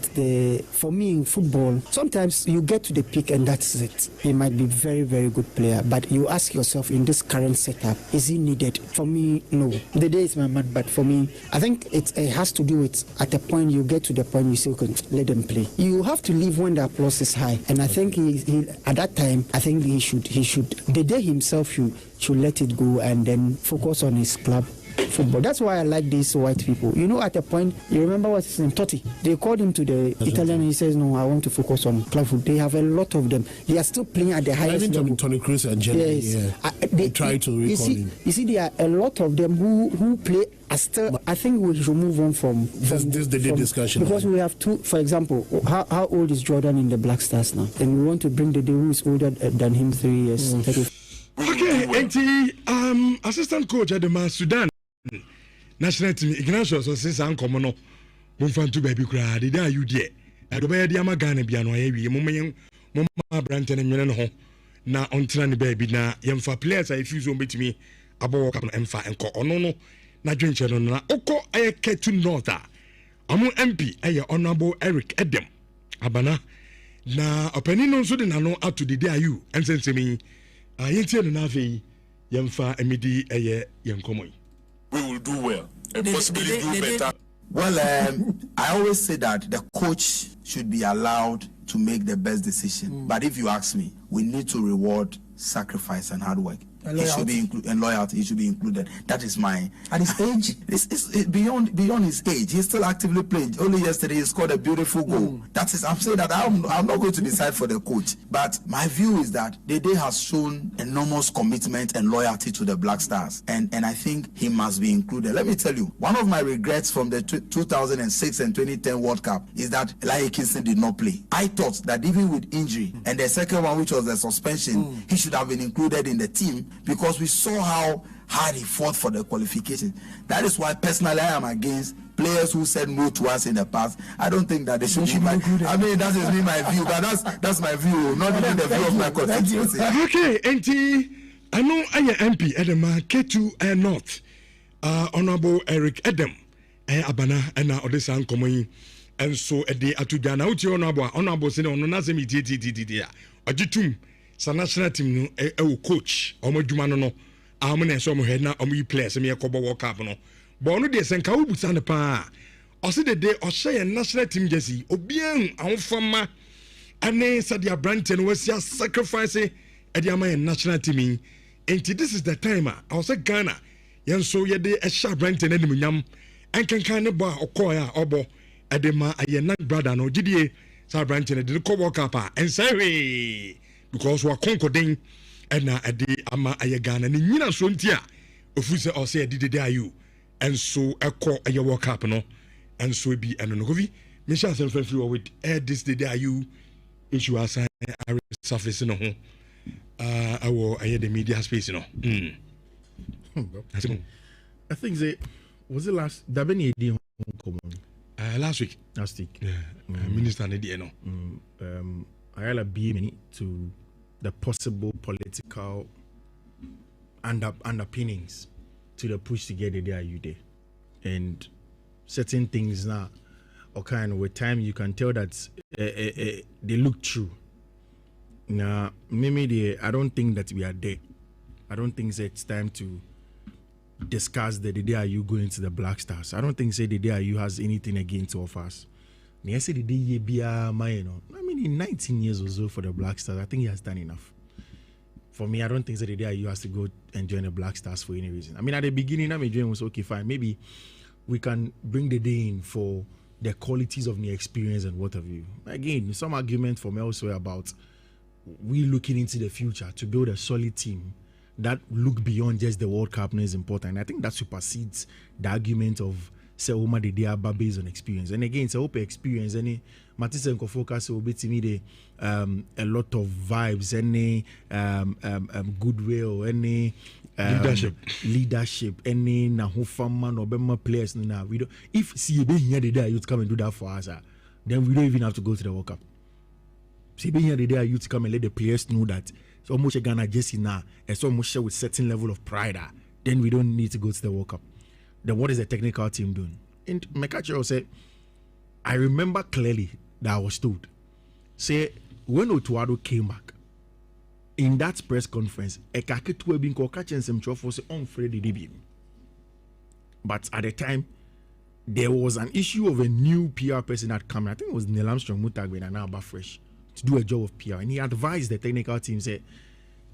for me in football, sometimes you get to the peak and that's it. He might be very, very good player. But you ask yourself, in this current setup, is he needed? For me, no. Dede is my man. But for me, I think it has to do with at a point you get to the point you say, okay, let them play. You have to leave when the applause is high. And I think he at that time, I think he should. Dede himself should let it go and then focus on his club football. That's why I like these white people. You know, at a point, you remember what's his name? Totti. They called him to the Italian and he says, no, I want to focus on club football. They have a lot of them. They are still playing at the highest level. Tony Cruz and Jenny, they try to recall him. You see, there are a lot of them who play still. I think we should move on from this discussion. Because we have two, for example, how old is Jordan in the Black Stars now? And we want to bring the who is older than him 3 years. Okay, assistant coach at the Sudan national team Ignatius says ankomo no mumfa to baby kra de da you there do be dey amagana bia no ayi mumma brante ne nwene no ho na ontena ne baby na yemfa players I fuse on betimi abo work up no emfa enko ono no na dwenche no na okọ ayeketu north amu MP honorable Eric Edem abana na opani no so de na no ato de dey you ensensemi yentie no na afei yemfa emidi yenkomo. We will do well and possibly do better. Well, I always say that the coach should be allowed to make the best decision. But if you ask me, we need to reward sacrifice and hard work. He should be and loyalty. He should be included. That is my. At his age, it's beyond his age. He's still actively playing. Only yesterday he scored a beautiful goal. That is. I'm saying that I'm not going to decide for the coach. But my view is that Dede has shown enormous commitment and loyalty to the Black Stars, and I think he must be included. Let me tell you, one of my regrets from the 2006 and 2010 World Cup is that Eli Kingston did not play. I thought that even with injury and the second one, which was the suspension, he should have been included in the team, because we saw how hard he fought for the qualification. That is why personally I am against players who said no to us in the past. I don't think that they should be included. I mean, that is my view, but that's my view, not even the view of my constituency. Okay, and I know I am MP Edema K2 North, Honorable Eric Edem, Abana, and now Odessa Komoi, and so a day at Tujana, Honorable Senator Nazemi Titi, Ajitum. Sa national team no coach omadwuma no amune so mo head na omo players me yakobo World Cup no but no de senka wubusa ne pa o se de o share national team jersey obian awofama ane sadia brante no wasia sacrifice e de ama national team and this is the time I was Ghana yen so ye de sha brante na nimunyam enkenkan ne bo okoya obo e de ma ayena brother no gidie sa brante ne de ko World Cup and say because we are conquering and na ade ama ayegana ni nyina so ntia ofuse o say did ayu and so ekọ aye World Cup no and so be eno no kovi me sha self free with this did ayu issue assign surface no ho awo aye the media space no I think they was it last Dabeni edi last week minister na di no I be to the possible political underpinnings to the push to get the DIU there. And certain things now, or kind of with time, you can tell that they look true. Now, maybe I don't think that we are there. I don't think it's time to discuss the DIU going to the Black Stars. I don't think the DIU has anything against of us. I mean, in 19 years or so for the Black Stars, I think he has done enough. For me, I don't think that the DIU has to go and join the Black Stars for any reason. I mean, at the beginning, I'm enjoying was okay, fine. Maybe we can bring the day in for the qualities of the experience and what have you. Again, some argument from elsewhere about we looking into the future to build a solid team that look beyond just the World Cup is important. I think that supersedes the argument of say Oma de dia based on experience. And again, it's a open experience. Any Matisse can focus will be to me a lot of vibes, any goodwill, any leadership, any Nahufama or Bema players. Now we don't. If CB here the day you to come and do that for us, then we don't even have to go to the World Cup. CB here the day you to come and let the players know that it's almost a Ghana Jesse now. It's almost with certain level of pride. Then we don't need to go to the World Cup. Then what is the technical team doing? And Mekacho said, I remember clearly that I was told, say, when Otuado came back, in that press conference, but at the time, there was an issue of a new PR person that came. I think it was Neil Armstrong Mutagwe and now Fresh to do a job of PR. And he advised the technical team, said,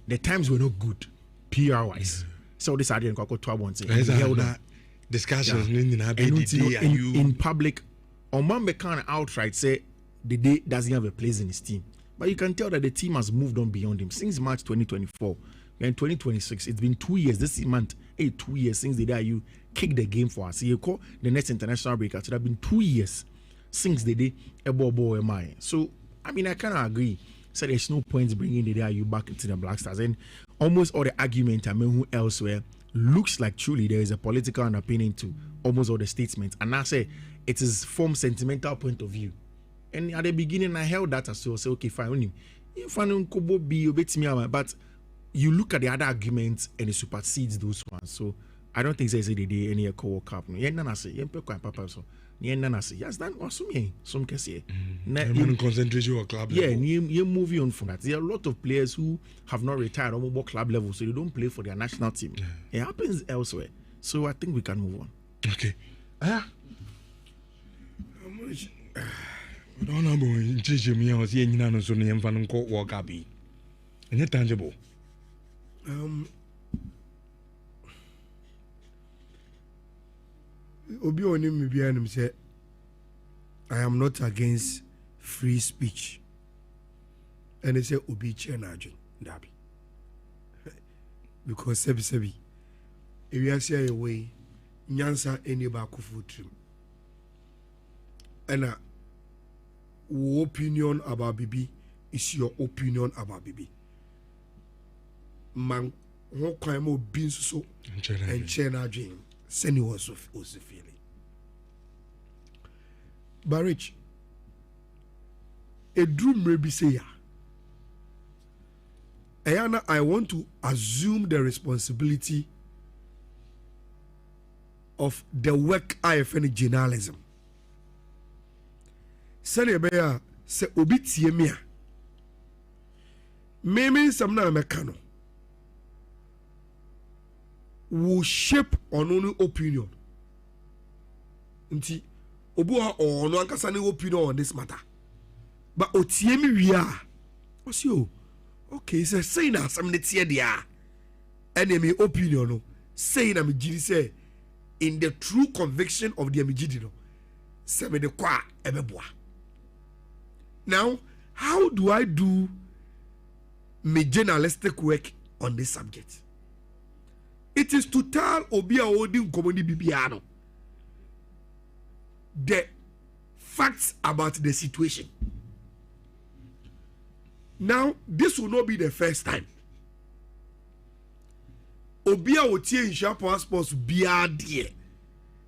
the times were not good, PR wise. So this idea got to one thing. Discussions in public, Omambe can outright say the day doesn't have a place in his team. But you can tell that the team has moved on beyond him since March 2024. We're in 2026. It's been 2 years. This month, 2 years since the day you kicked the game for us. You call the next international break. It have been 2 years since the day Ebo MI. So, I mean, I kind of agree. So there's no point bringing the day you back into the Black Stars. And almost all the argument, I mean, who elsewhere looks like truly there is a political underpinning to almost all the statements. And I say it is from sentimental point of view. And at the beginning, I held that as well. Say, okay, fine. But you look at the other arguments and it supersedes those ones. So I don't think there's any co-work. Yes, that was me. Some can say. Concentration or club level. Yeah, you're moving on from that. There are a lot of players who have not retired on more club level, so they don't play for their national team. Yeah. It happens elsewhere. So I think we can move on. Okay. I don't know. Me, I was saying, you know, so you can walk up. And it's tangible. Obi oni mi bia nim say I am not against free speech. And they say Obi che na adwen dabi. Because sebi if you see a way nyansa eni ba kufu trim. And opinion about Bibi is your opinion about Bibi. Man ho kwan mo bin so and che na adwen. Send was feeling. But Rich, a dream maybe say ya. Ayana, I want to assume the responsibility of the work I find journalism. Send a bear say obitie mea. Maybe some na mekano. Will shape on only opinion. Nti obuha or no ankasa ne opinion on this matter. But otiemi wia. What's you? Okay, so say na some netie dia. Enemy opinion no. Say na me gidi say in the true conviction of the amigidi no. Say me de kwa ebeboa. Now, how do I do my journalistic work on this subject? It is to tell Obia Odin Komoni Bibiano the facts about the situation. Now, this will not be the first time. Obia Otie in Sharp Passports Bia dear.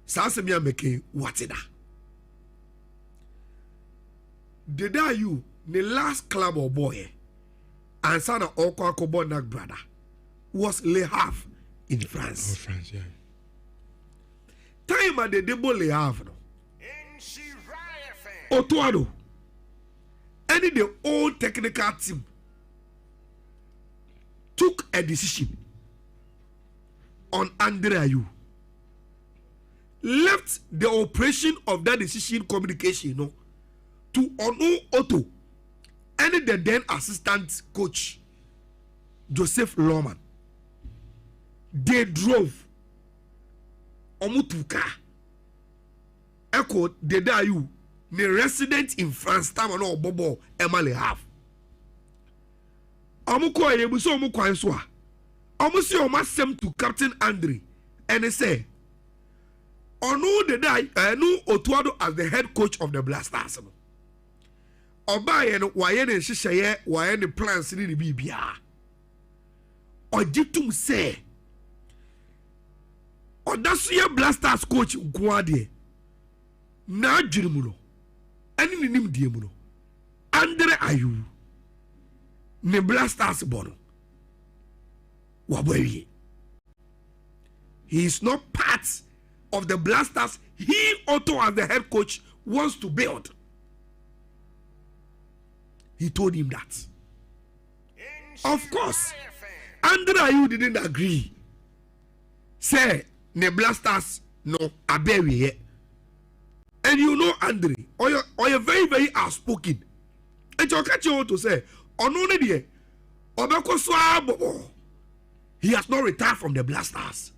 Sasemia Meke, what's it? Did you the last club or boy and son of Okwa Kobonak brother was Le Havre in France. Oh, France, yeah. Time at the Debo Le Havre. Otuado. Any the old technical team took a decision on Andre Ayew. Left the operation of that decision communication to Onu Otto and the then assistant coach Joseph Lohman. They drove Omutuka Echo de Dayu, the resident in France, Tamano Bobo Emily half. Omuko Ebuso Omukwan Swa. Omusi Omasem to Captain Andre and they say Onu de Day Enu Otuado as the head coach of the Blasters. Obaye no waye ne hyehyeye waye ne plans ni bibia. Ogitum say Odasuye Blasters coach Nkwade na adwirimu no ani ne nimdie mu no Andre Ayew ne Blasters bono wabowie. He is not part of the Blasters he Otto as the head coach wants to build. He told him that. Of course, Andre Ayew didn't agree. Say, the Blasters no abewi here. And you know Andre, or you're very, very outspoken. And you catch you to say, only the he has not retired from the Blasters.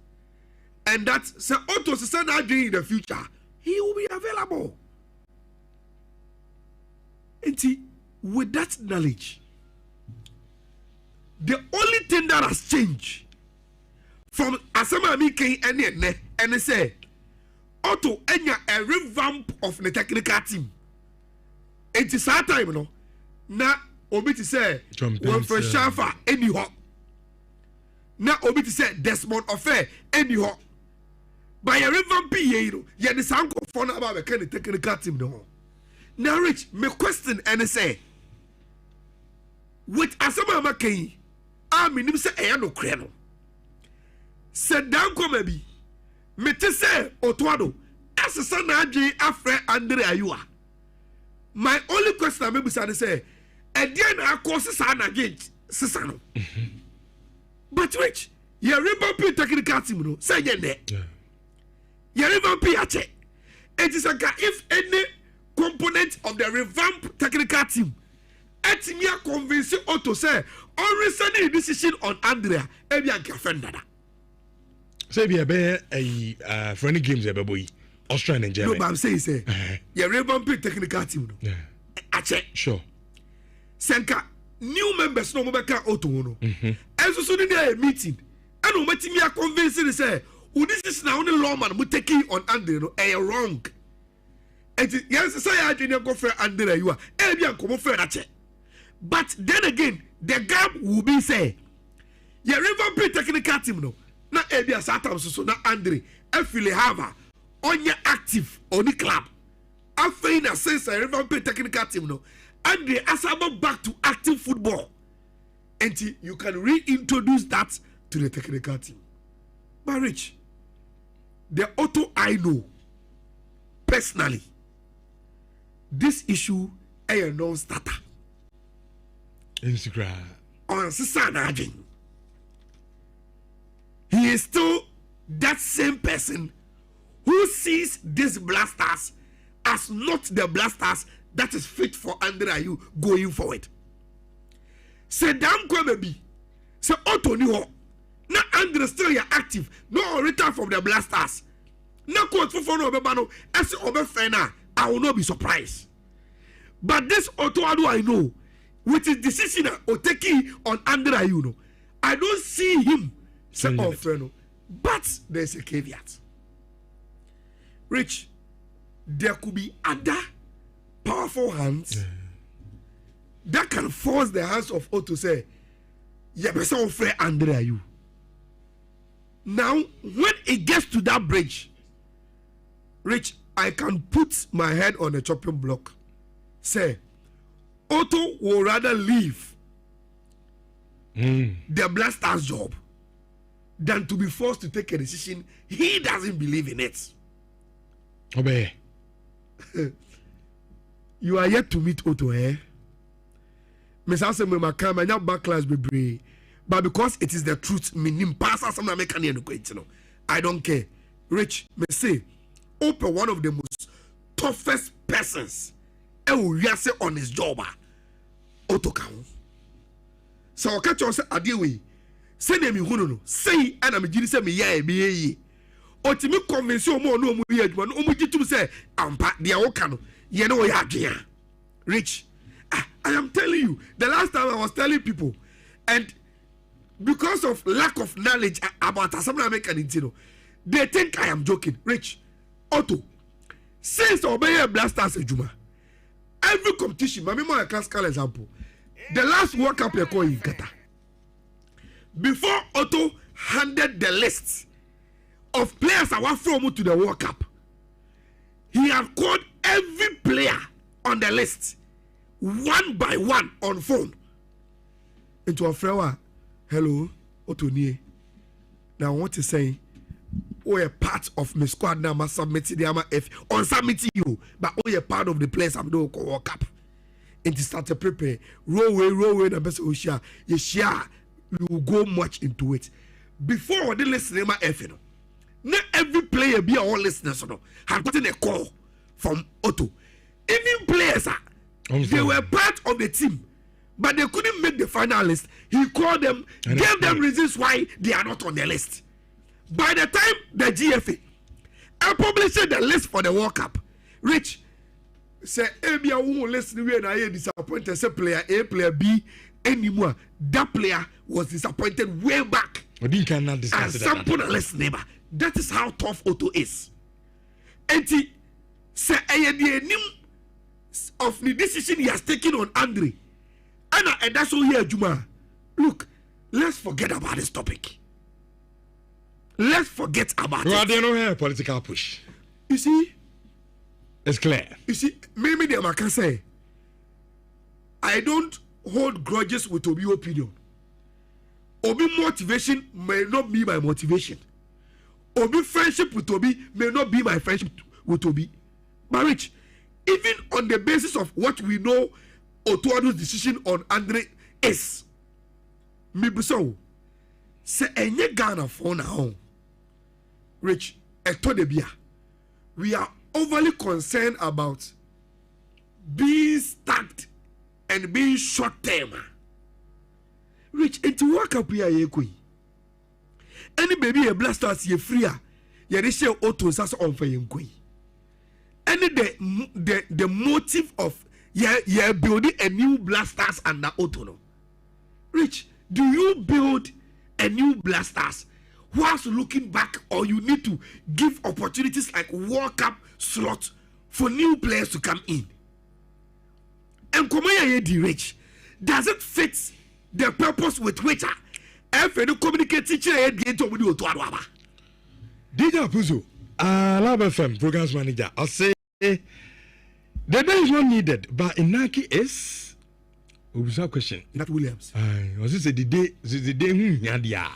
And that say Otto said that in the future, he will be available. And see, with that knowledge, the only thing that has changed from Asama Mike and say Otto enya a revamp of the technical team. It is our time, no. Na obi to say when for Shafa anyhow. Na obi to say Desmond Affair anyhow. By a revamp you the sanko for about the kind of technical team no. Now Rich, me question and say with Asama Mike, I mean say no creno. Said Donkor maybe. Me te say Otwado as a son afre Andre Ayew. My only question I maybe say again I cause son again sisano. But Rich, you revamp technical team no say there. You revamp ache. It is like if any component of the revamp technical team etimia convince Otto say already decision on Andrea ebi anka friend. Say be a friendly games a boy Australian and German. No, but I'm saying say you revamp technical team no. Yeah. Ache. Sure. Senka new members no mobeka Otto no. Enso so dey meeting. And o matimi convince say this is now only lawman we taking on Andre no wrong. And yes say I didn't go for Andre you are e bia come for ache. But then again the gap will be say you revamp technical team no. Na ebia satam so na Andre afile hava onye active on the club after na since I revamp technical team no Andre asaba back to active football and you can reintroduce that to the technical team. But Rich, the Otto I know personally this issue a non-starter Instagram on Sisana Ajin. He is still that same person who sees these Blasters as not the Blasters that is fit for Andre Ayew going forward. Say Donkor maybe. Say Otto ni ho. Na Andre still ya active. No return from the Blasters. Na coach for no obebano. As obefena, I will not be surprised. But this Otto I know, with his decision or taking on Andre Ayew, no, I don't see him. But there's a caveat. Rich, there could be other powerful hands that can force the hands of Otto to say, yeah, but some friend Andre Ayew. Now, when it gets to that bridge, Rich, I can put my head on a chopping block. Say, Otto will rather leave the Blasters job than to be forced to take a decision he doesn't believe in it. Obey. You are yet to meet Otto, eh? Miss Asem my come and backlash be brave. But because it is the truth, meaning pass as some American I don't care. Rich, me say, Open one of the most toughest persons on his job. Otto Kaun. So catch us at the way. Say name you no say and I'm say me yeah be otimi convince mo no mu ye adwuma no mu gitum say ampa dia wo ka no ye no ya adwea. Rich, I am telling you, the last time I was telling people, and because of lack of knowledge about Assemble American Intino, they think I am joking. Rich, Otto, since Obey Blasters Ejuma, every competition, my memory classical example, the last World Cup they call in Qatar. Before Otto handed the list of players that were from to the World Cup, he had called every player on the list one by one on phone. Into a friend, hello, Otto Nie. Now what you saying? a part of my squad now, I submit the if on submit you, but a part of the players I'm doing World Cup. And to start to prepare, roll away, the best Oshia, you go much into it. Before the listener, my F, not every player be all listeners, have gotten a call from Otto. Even players, they were part of the team, but they couldn't make the final list. He called them, gave them reasons why they are not on the list. By the time the GFA published the list for the World Cup, Rich say, "Ebia won't listen when I disappointed." Say player A, player B, anymore. That player was disappointed way back. And some put a list neighbor. That is how tough Otto is. And he say, the name of the decision he has taken on Andre. And that's all here, Juma. Look, let's forget about this topic. Let's forget about it. They don't have political push. You see? It's clear. You see, maybe they can say, I don't hold grudges with Obi opinion. Obi motivation may not be my motivation. Obi friendship with Obi may not be my friendship with Obi. But Rich, even on the basis of what we know Otuado's decision on Andre is, maybe so, say enye Ghana for now. Rich, we are overly concerned about being stacked and being short term. Rich, into work up here, any baby a blasters ye freer, ye they share autos as on for you. Any the motive of ye building a new blasters and the auto. Rich, do you build a new blasters whilst looking back, or you need to give opportunities like World Cup slot for new players to come in? And Rich, does it fit the purpose with which the communicate teacher DJ Puzo, Lab FM programs manager, I'll say the day is not needed, but in Naki is a question. Not Williams. I was say the day Yadia.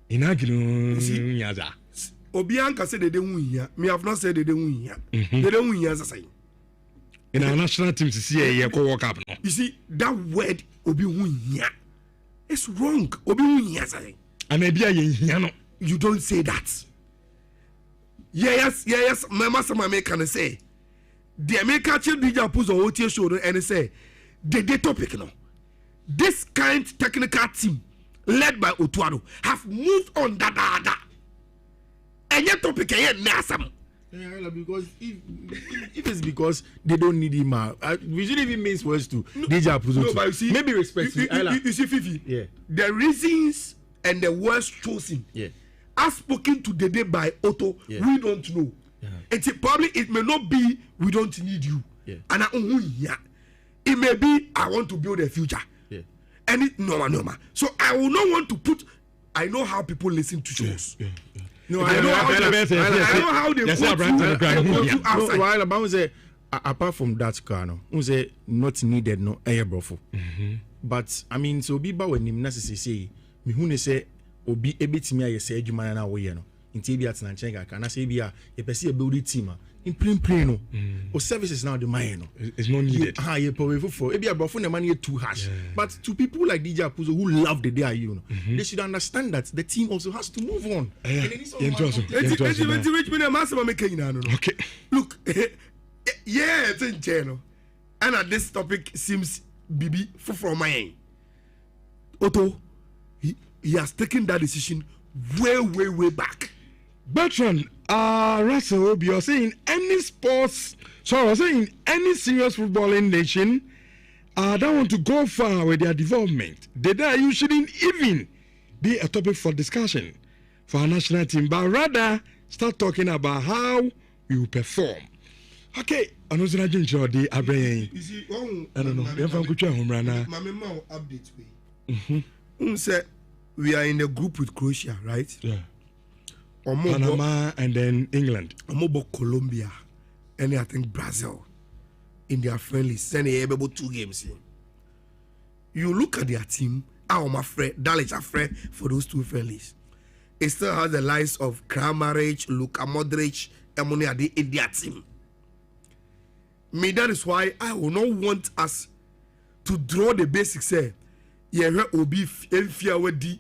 In Naki Yaza. Obianka said they don't win. Me have not said they don't win. They don't win as I say. In our national team to see a World Cup. You see, that word Obi win. It's wrong. Obi win as I say. And maybe you don't say that. Yes. My master can say the American chief DJ puts on OTA show and say the topic no. This kind technical team led by Otuado have moved on that. And your topic here nasam. Yeah, because if it's because they don't need him, we shouldn't even mean words to DJ Apuzo. No, but you see, maybe respect. You see, Fifi. Yeah. The reasons and the words chosen. Yeah. As spoken to the day by Otto, we don't know. Yeah. It may not be we don't need you. Yeah. And it may be I want to build a future. Yeah. And it normal. So I will not want to put. I know how people listen to shows. Yeah. No, I know how they go to outside. While about say apart from that car, no, say not needed no air brofo. But I mean, so be when him necessary say me who say obi ebetimi aye say adwuma na wo ye no. Nti bi atena chenga kana say bi a ye pese e build team in plain no. O services now the mine no. It's not needed. You probably for ebi abrofo na man too harsh. But to people like DJ Apuzo who love the day are you know, they should understand that the team also has to move on. Okay. Look, it's in channel. And this topic seems BB from my end. Otto, he has taken that decision way back. Bertrand, Russell Obi, you're saying any sports, so I was saying any serious footballing nation don't want to go far with their development. You shouldn't even be a topic for discussion for our national team, but rather start talking about how we will perform. Okay, I know that you see, I don't know. Update we are in a group with Croatia, right? Yeah. Panama and then England. Omobo Colombia and I think Brazil in their friendlies. Then they have about 2 games here. You look at their team, I'm afraid, Dallas afraid for those 2 friendlies. it still has the likes of Kramaric, Luka Modric, Emoni in their team. Me, that is why I will not want us to draw the basics. Say, yeah, obi enfia wedi,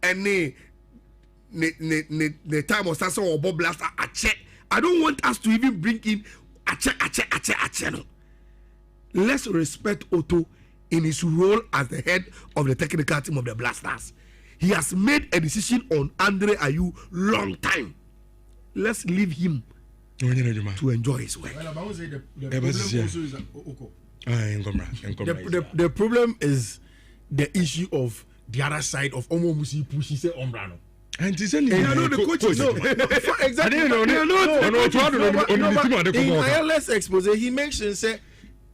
and the time of Sasa or Bob Blaster ache. I don't want us to even bring in ache. No. Let's respect Otto in his role as the head of the technical team of the Blasters. He has made a decision on Andre Ayew long time. Let's leave him to enjoy his work. The problem is the issue of the other side of Omo Musi Pushi say Ombrano. And he's saying, the coaches. Exactly. In ILS expose, he mentioned say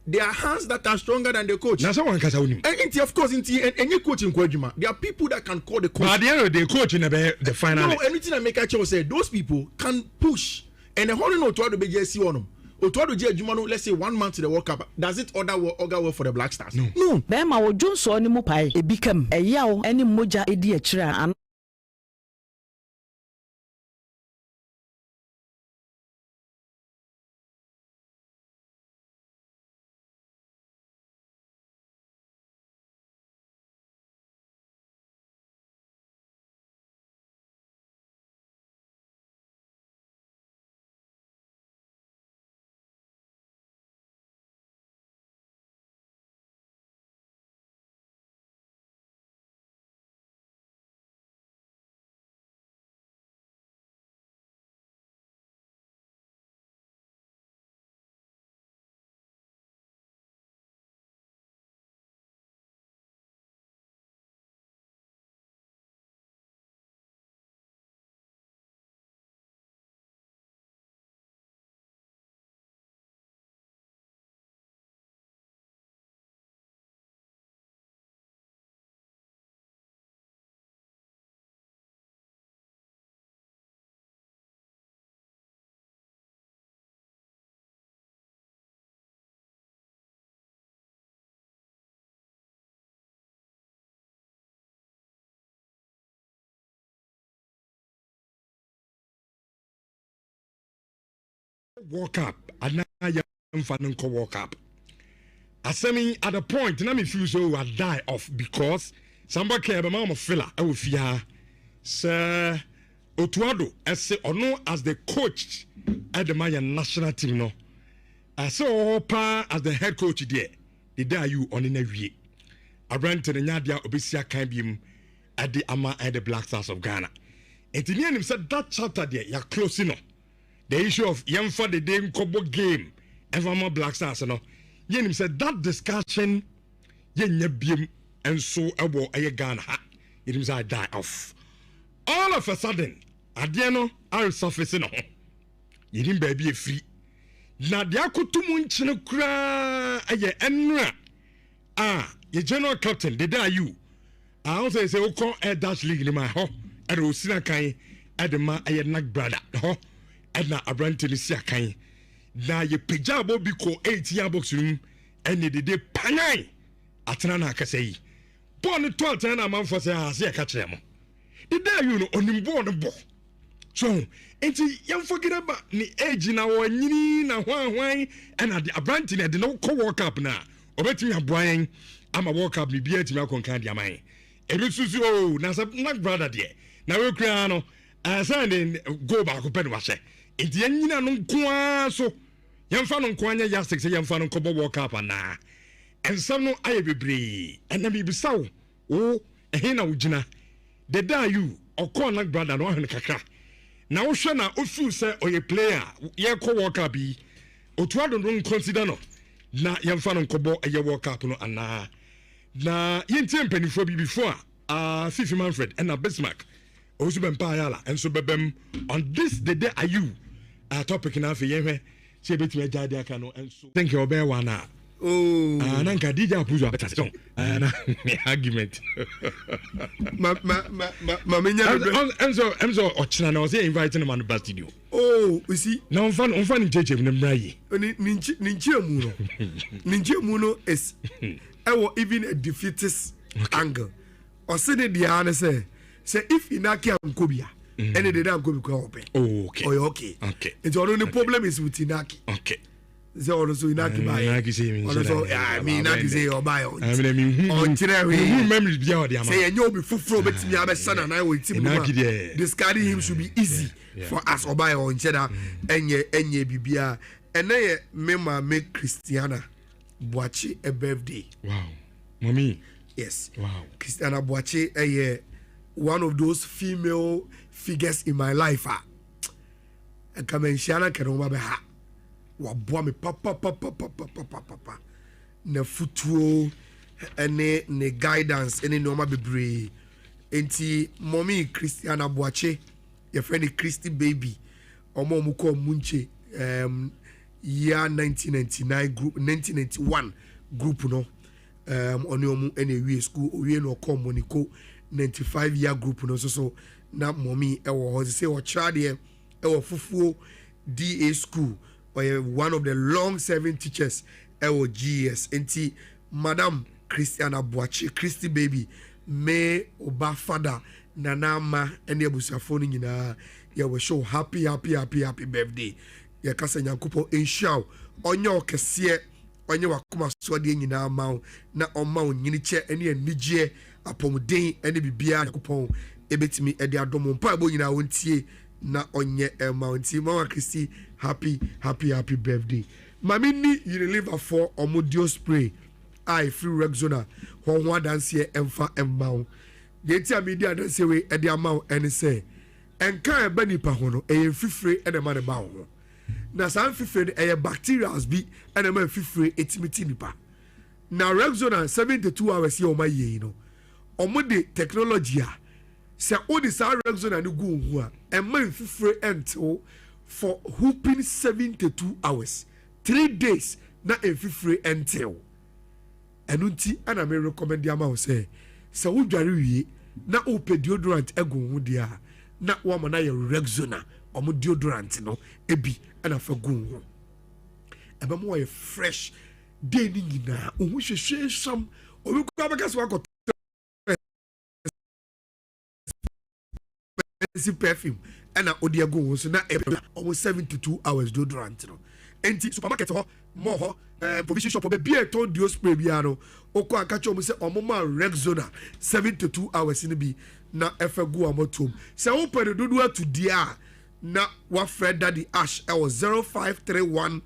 there are hands that are stronger than the coach. Now someone can say, and of course, any coach in Kwajima, there are people that can call the coach. But at the end of the day, coach in the final. No, anything I make a choice say those people can push, and the whole no to the BJC on them. Let's say 1 month to the World Cup. Does it order well for the Black Stars? No. Bema wo Johnson ni mo pai e become e yawo any moja edi akira. Walk up, and now I'm fanning co walk up. Assuming at a point, now me feel so I die off because somebody care about mama filler. I will fear Sir Otuado as the coach at the Maya national team. No, I saw Opa as the head coach there. The day you on in a week. I ran to the Nadia Obisia Cambium at the Ama and the Black Stars of Ghana. And the name said that chapter there, you're close enough. The issue of Yamfa the Dame Kobo game and Mama Black Stars, no. Yenim said that discussion, Yenyabim and so abo a Ghana. It I die off. All of a sudden, Adiano are surfacing. You didn't baby a free. Nadia Kutumun Chinokra a enra. Your general captain, the day you. I also say, Oko Air Dash League in my home, and Rosina Kai, Adama, a Nak brother. Edna Abrantin is Yakai. Now ye pijabo biko 8 box room and ye did panai. Atrana Kasei. Born 12 and a month for say, I catch them. The day you know on him born a bo. So, ain't you forget about the age in our nini na why and at the Abrantin had no co walk up now. Or bet me a Brian, I'm a walk up, me beer to my concandia mine. Elusu, oh, Nasa Nak brother dear. Now we're criano. I said, go back to Penwashe. It's Yanina no kwa so. Yamfano Kwanya Yasix, Yamfano Kobo walk up and na. And some no I be and then be so. Oh, a hena ujina. The da you or call like brother no kaka. Now Shana Ufu say or a player, ye co walk up be. Or to don't consider no. Na Yamfano Kobo a ye walk up no and na. Na yin penny for before. Fifi Manfred and a Bismarck. Also been payala and so bebem on this the day are you topic enough for you say bit me jade cano and so thank you obe wana nanka DJ puzo better and argument ma menya enzo ochina na say inviting him on the studio oh you see now on fan cheche na mrai ninja mu no is even a defeatist angle or say the answer say if Inaki Nkobia Any day I'm going to go open. Oh, okay. Oh, okay. Okay. It's only problem is with Inaki. Okay. So also Inaki buy. Inaki say also I mean Inaki say or buy. I mean memories be out there. Say you be full bet me abe son and I will team. Discarding him should be easy for us or buy on cheddar enye bibia. And then me make Christiana Boachi a birthday. Wow. Mommy. Yes. Wow. Christiana Boachi one of those female figures in my life. And come and Shana can over her. What boy me papa. Ne futuo ne guidance any normal bebre. Enti mommy Christiana Boache, your friend Christy baby, or Momuko Munche, year 1999 group 1991 group no. On your any school we no come moniko 95-year group no so na mommy ewo say o child here ewo fufuo DA school or one of the long serving teachers ewo GS enti Madam Christiana Boachi Christy baby me oba father nana ma ene abusafo no nyina ye we show happy birthday ye kasa nyankopo enshaw onye okese onye wakoma so de nyina ma na oma onyini che ene anigye apomden ene bibia yakopon ebetimi ede adom mpa ebo nyina wontie na onye mountain mama Christy happy birthday mami ni Unilever for omodio spray I free Rexona ho dance here emfa embao de tia media dance we ede amao ene say enka eba nipa ho no fifre ene ma ne ba ho na san fifre e bacterias bi ene ma fifre etimiti nipa na Rexona 72 hours here o ma ye no omode technology a se odi sa Rexona ni gu hu a emma fifre until for hooping 72 hours 3 days na fifre until enunti ana me recommend ya ma wo say se wo dware wie na o pe deodorant egu hu dia na wo ma na ye Rexona omo deodorant no ebi ana fa gu hu eba mo ye fresh day ni nyina o hu hwehwe sam o bi ko abaka so akọ perfume ana odi egu hu so na almost 72 hours deodorant no enti supermarket ho mo ho provision shop be beer ton dio spray bia no okọ akacho mo se omoma Rexona 72 hours ni bi na efegu amotom se wo pere dodo atu dia na wa Fred Daddy Ash e was 0531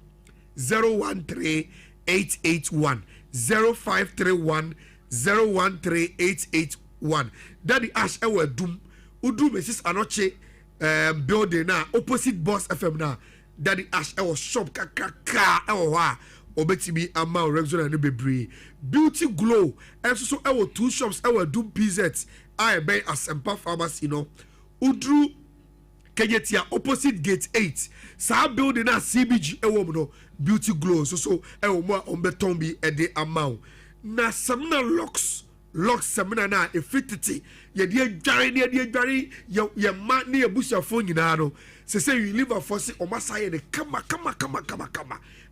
013 881 0531 013 881 Daddy Ash e wa dum udu mesis anoche building na opposite Boss FM na Daddy Ash e was shop kakaka e wa obetimi ama Rexona no bebre beauty glow and so e was 2 shops e was dum PZ I buy Asempa pharmacy no udru kegetia opposite gate 8 sa building na CBG e wo no beauty glow so e wo mo ombeton bi e de ama na samna locks semina na efititi ye de dware ye ma ne ye bushafo nyina no se you live a force o masaye de kama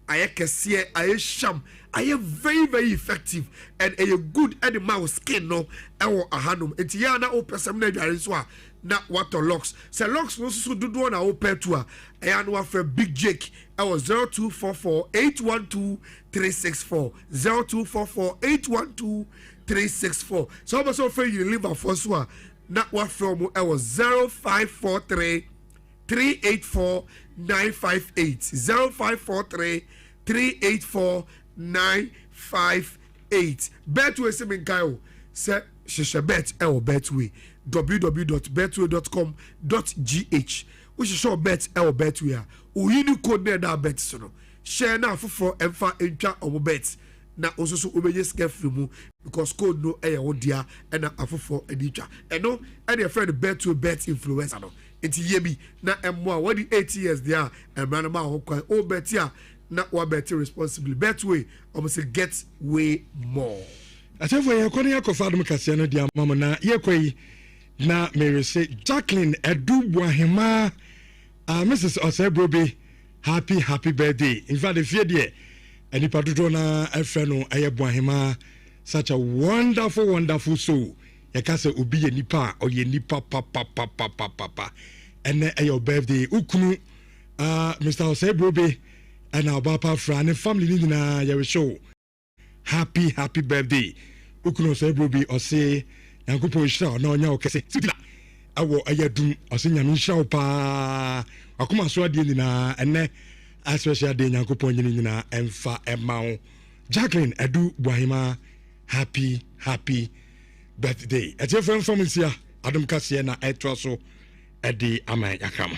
aye kese aye sham aye very very effective and a good at the mouth skin no ewo ahanum enti ya na o person na dware so a na water locks se locks no so dodo na o petu a ya no afa Big Jake ewo 0244 812 364 0244 812 364 so also for you live a force wa na wa from e was 0543 384 958 0543 384 958 Betway seminkayo se sheshe bet e o Betway www.betway.com.gh which is show bet e o Betway a uyini code na bet so no share na foforo emfa entwa o bet na ososo obeje scafri mu because code no e wo dia e na afofo editwa e no e dey friend Betway bet influencer no enti yebi na emmo a what the 8 years there emra ma ho kwan o bet ya na wa bet responsibly Betway almost get way more atefo ye kwani yakofa dum kase no dia mama na ye kwai na Mary say Jacqueline Edubu Ahema Mrs. Osebrobe happy birthday in fact the fear there and the na efre no aye Buahema such a wonderful soul yɛka sɛ obi yɛ nipa a ɔyɛ nipa papa ɛnɛ ɛyɛ your birthday ukunu Mr. Osei Brobe ɛna ɔbaapa fra ne family ni nyinaa yɛwɛ show happy birthday ukunu Osei Brobe ɔse nyankopɔn hyira na ɔnya ɔkɛse sitila awɔ ɛyɛ dum ɔse nyame hyira wo paa akoma so adeɛ nyinaa ɛnɛ especially adeɛ nyankopɔn nyinaa ɛmfa ɛma wo Jacqueline Edu Buahima happy birthday ɛtiɛ fɛn fam nsia adom kaseɛ na ɛtoa so ɛde ama yakam